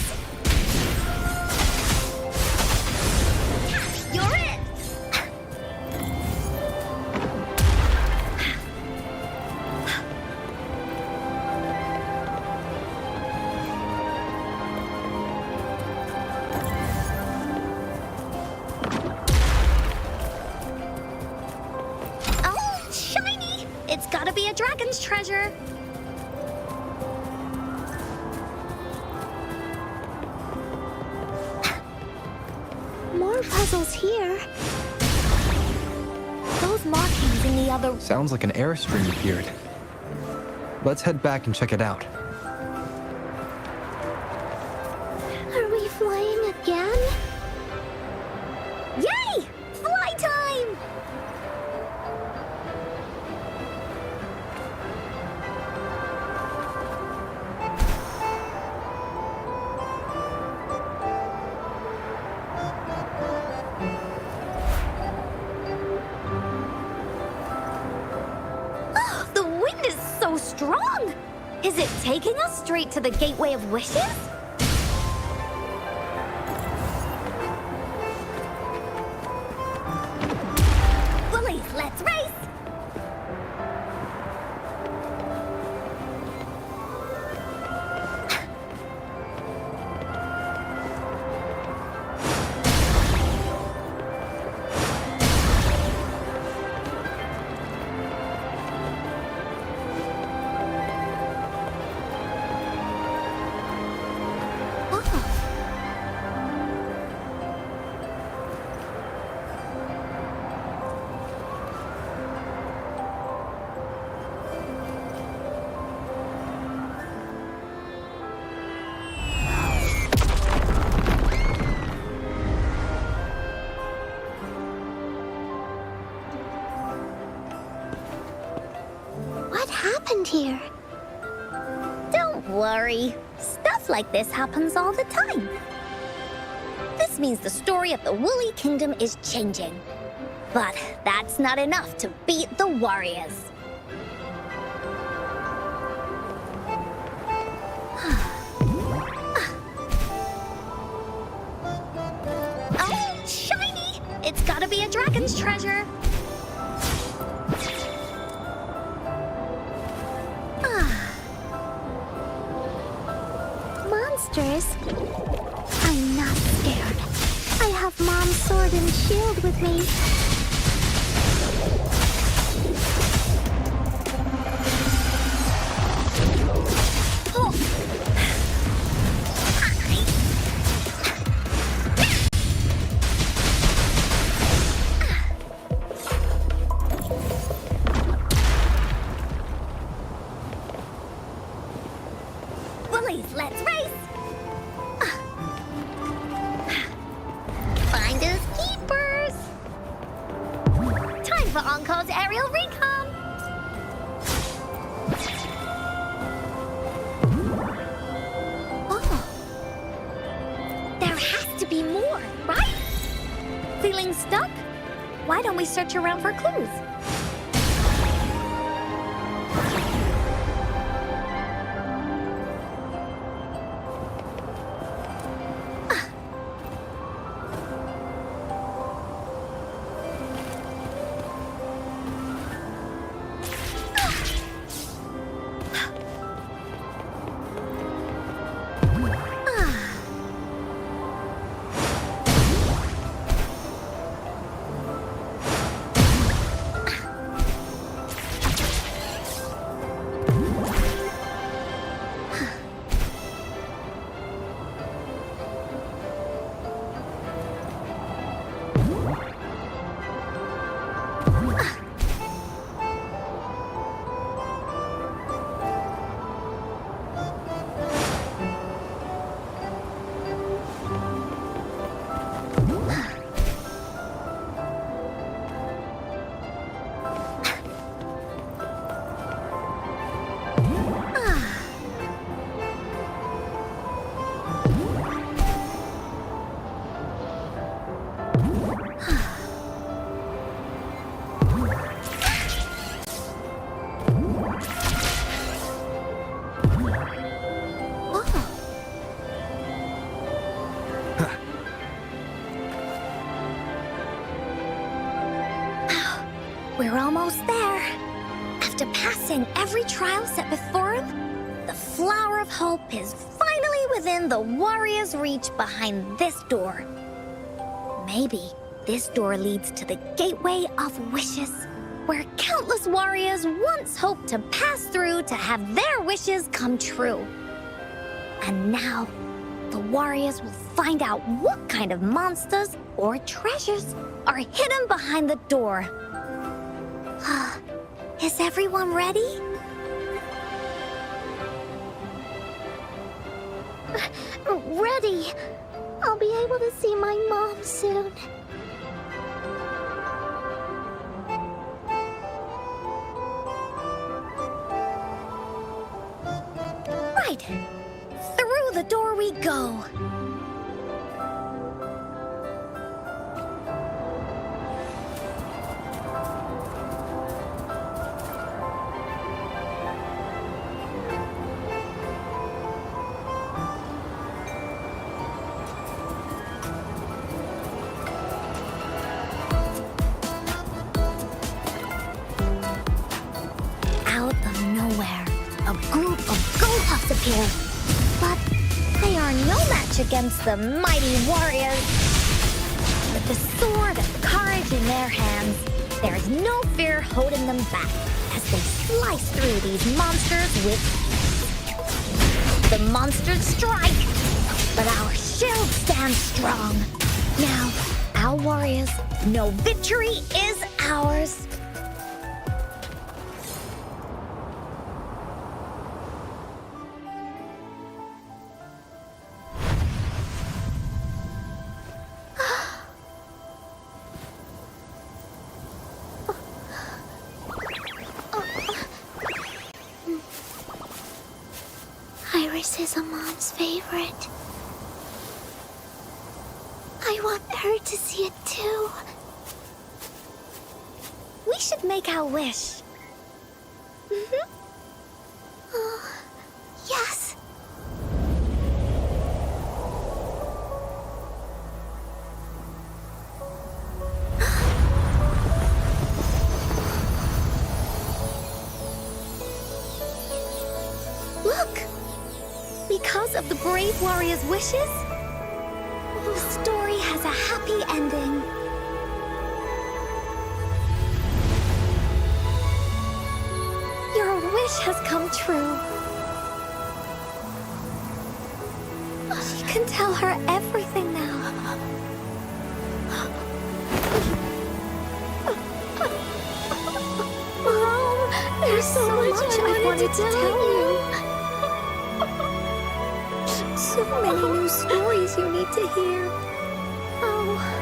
You're it! Oh, shiny! It's gotta be a dragon's treasure. More puzzles here. Those markings in the other... Sounds like an airstream appeared. Let's head back and check it out. Are we flying again? Yay! Fly time! Oh, the wind is so strong! Is it taking us straight to the Gateway of Wishes? Woolies, let's race! What happened here? Don't worry. Stuff like this happens all the time. This means the story of the Woolly Kingdom is changing. But that's not enough to beat the warriors. treasure? Monsters? I'm not scared. I have Mom's sword and shield with me. Bullies, let's race! Finders keepers! Time for Encore's aerial recon! Oh! There has to be more, right? Feeling stuck? Why don't we search around for clues? We're almost there. After passing every trial set before him, the flower of hope is finally within the warrior's reach behind this door. Maybe this door leads to the gateway of wishes, where countless warriors once hoped to pass through to have their wishes come true. And now, the warriors will find out what kind of monsters or treasures are hidden behind the door. Is everyone ready? Ready. I'll be able to see my mom soon. Right. Through the door we go. Appear. But they are no match against the mighty warriors. With the sword of courage in their hands, there is no fear holding them back as they slice through these monsters with ease. The monsters strike, but our shield stands strong. Now, our warriors know victory is ours. Iris is a mom's favorite. I want her to see it too. We should make our wish. Oh, yes. Because of the brave warrior's wishes, the story has a happy ending. Your wish has come true. You can tell her everything now. Mom, there's so much I wanted to tell you. So many new stories you need to hear. Oh.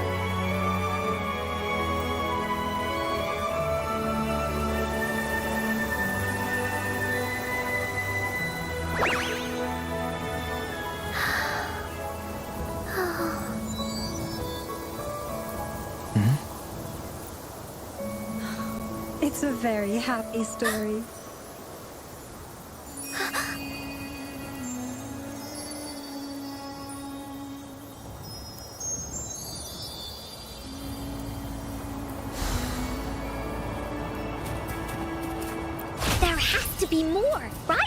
It's a very happy story. There has to be more, right?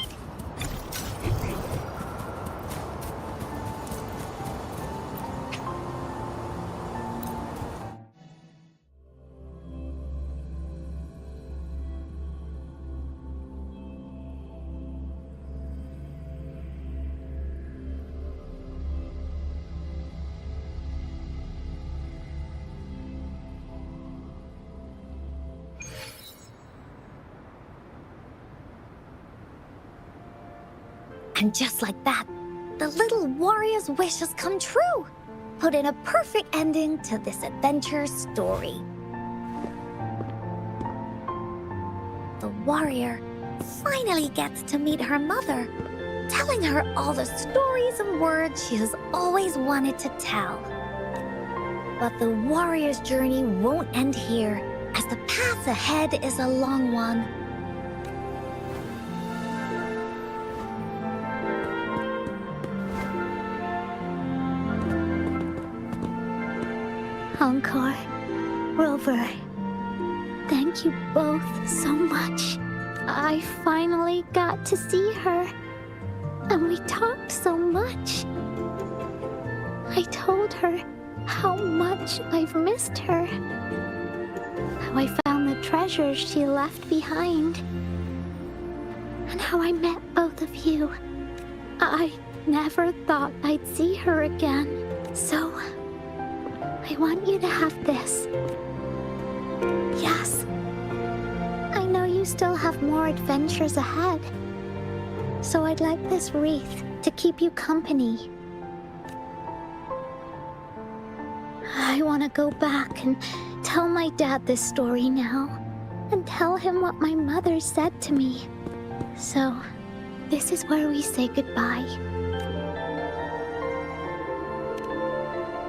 And just like that, the little warrior's wish has come true, putting a perfect ending to this adventure story. The warrior finally gets to meet her mother, telling her all the stories and words she has always wanted to tell. But the warrior's journey won't end here, as the path ahead is a long one. Encore, Rover, thank you both so much. I finally got to see her, and we talked so much. I told her how much I've missed her, how I found the treasures she left behind, and how I met both of you. I never thought I'd see her again, so I want you to have this. Yes. I know you still have more adventures ahead, so I'd like this wreath to keep you company. I want to go back and tell my dad this story now, and tell him what my mother said to me. So, this is where we say goodbye.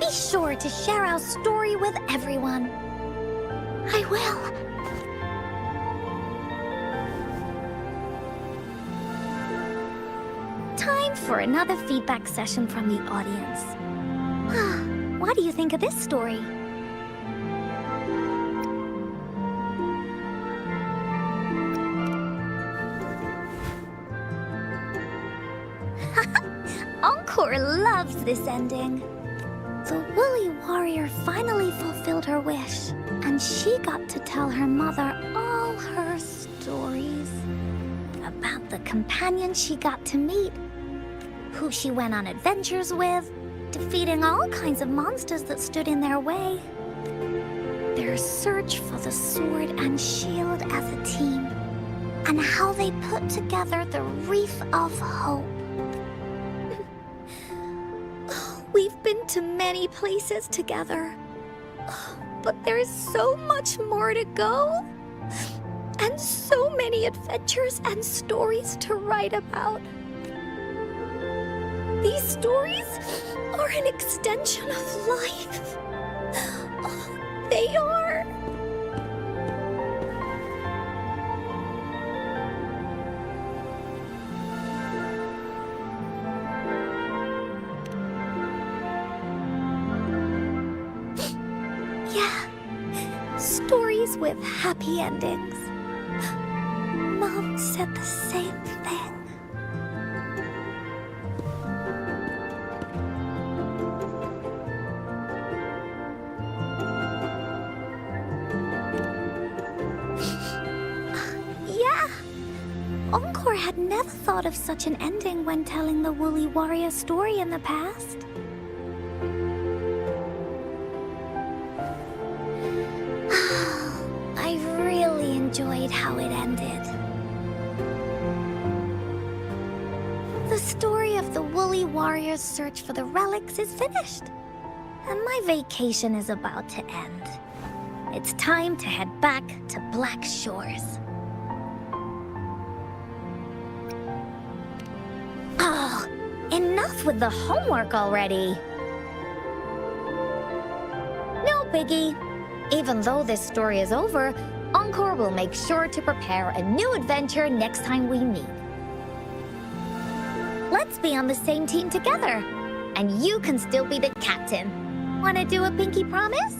Be sure to share our story with everyone. I will. Time for another feedback session from the audience. What do you think of this story? Encore loves this ending. The woolly warrior finally fulfilled her wish, and she got to tell her mother all her stories about the companion she got to meet, who she went on adventures with, defeating all kinds of monsters that stood in their way, their search for the sword and shield as a team, and how they put together the Wreath of Hope. We've been to many places together, but there is so much more to go, and so many adventures and stories to write about. These stories are an extension of life. They are. Stories with happy endings. Mom said the same thing. had never thought of such an ending when telling the Woolly Warrior story in the past. I really enjoyed how it ended. The story of the Woolly Warrior's search for the relics is finished, and my vacation is about to end. It's time to head back to Black Shores. Oh, enough with the homework already. No biggie. Even though this story is over, Encore will make sure to prepare a new adventure next time we meet. Let's be on the same team together. And you can still be the captain. Wanna do a pinky promise?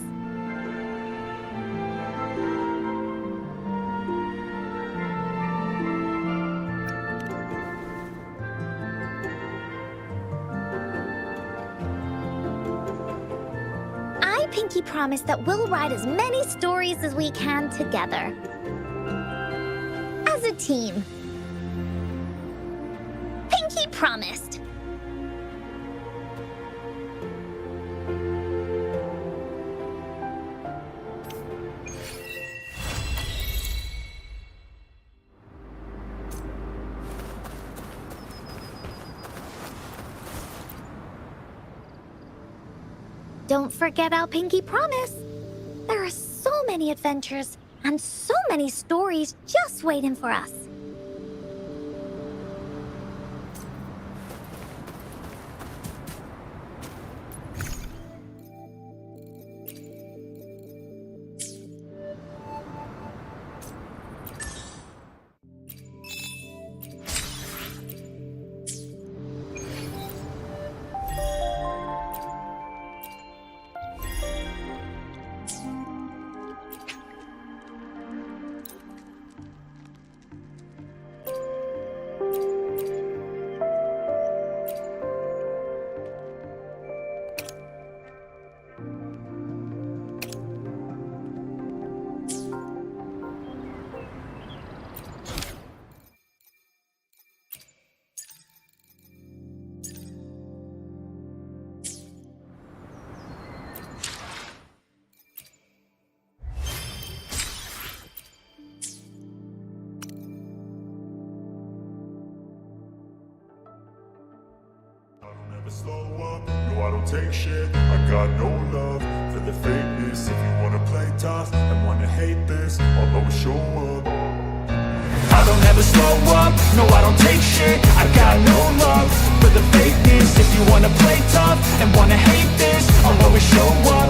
I pinky promise that we'll write as many stories as we can together. As a team. Pinky promised. Don't forget our pinky promise. There are so many adventures and so many stories just waiting for us. Slow up, no I don't take shit. I got no love for the fakeness. If you wanna play tough and wanna hate this, I'll always show up. I don't ever slow up, no I don't take shit. I got no love for the fakeness. If you wanna play tough and wanna hate this, I'll always show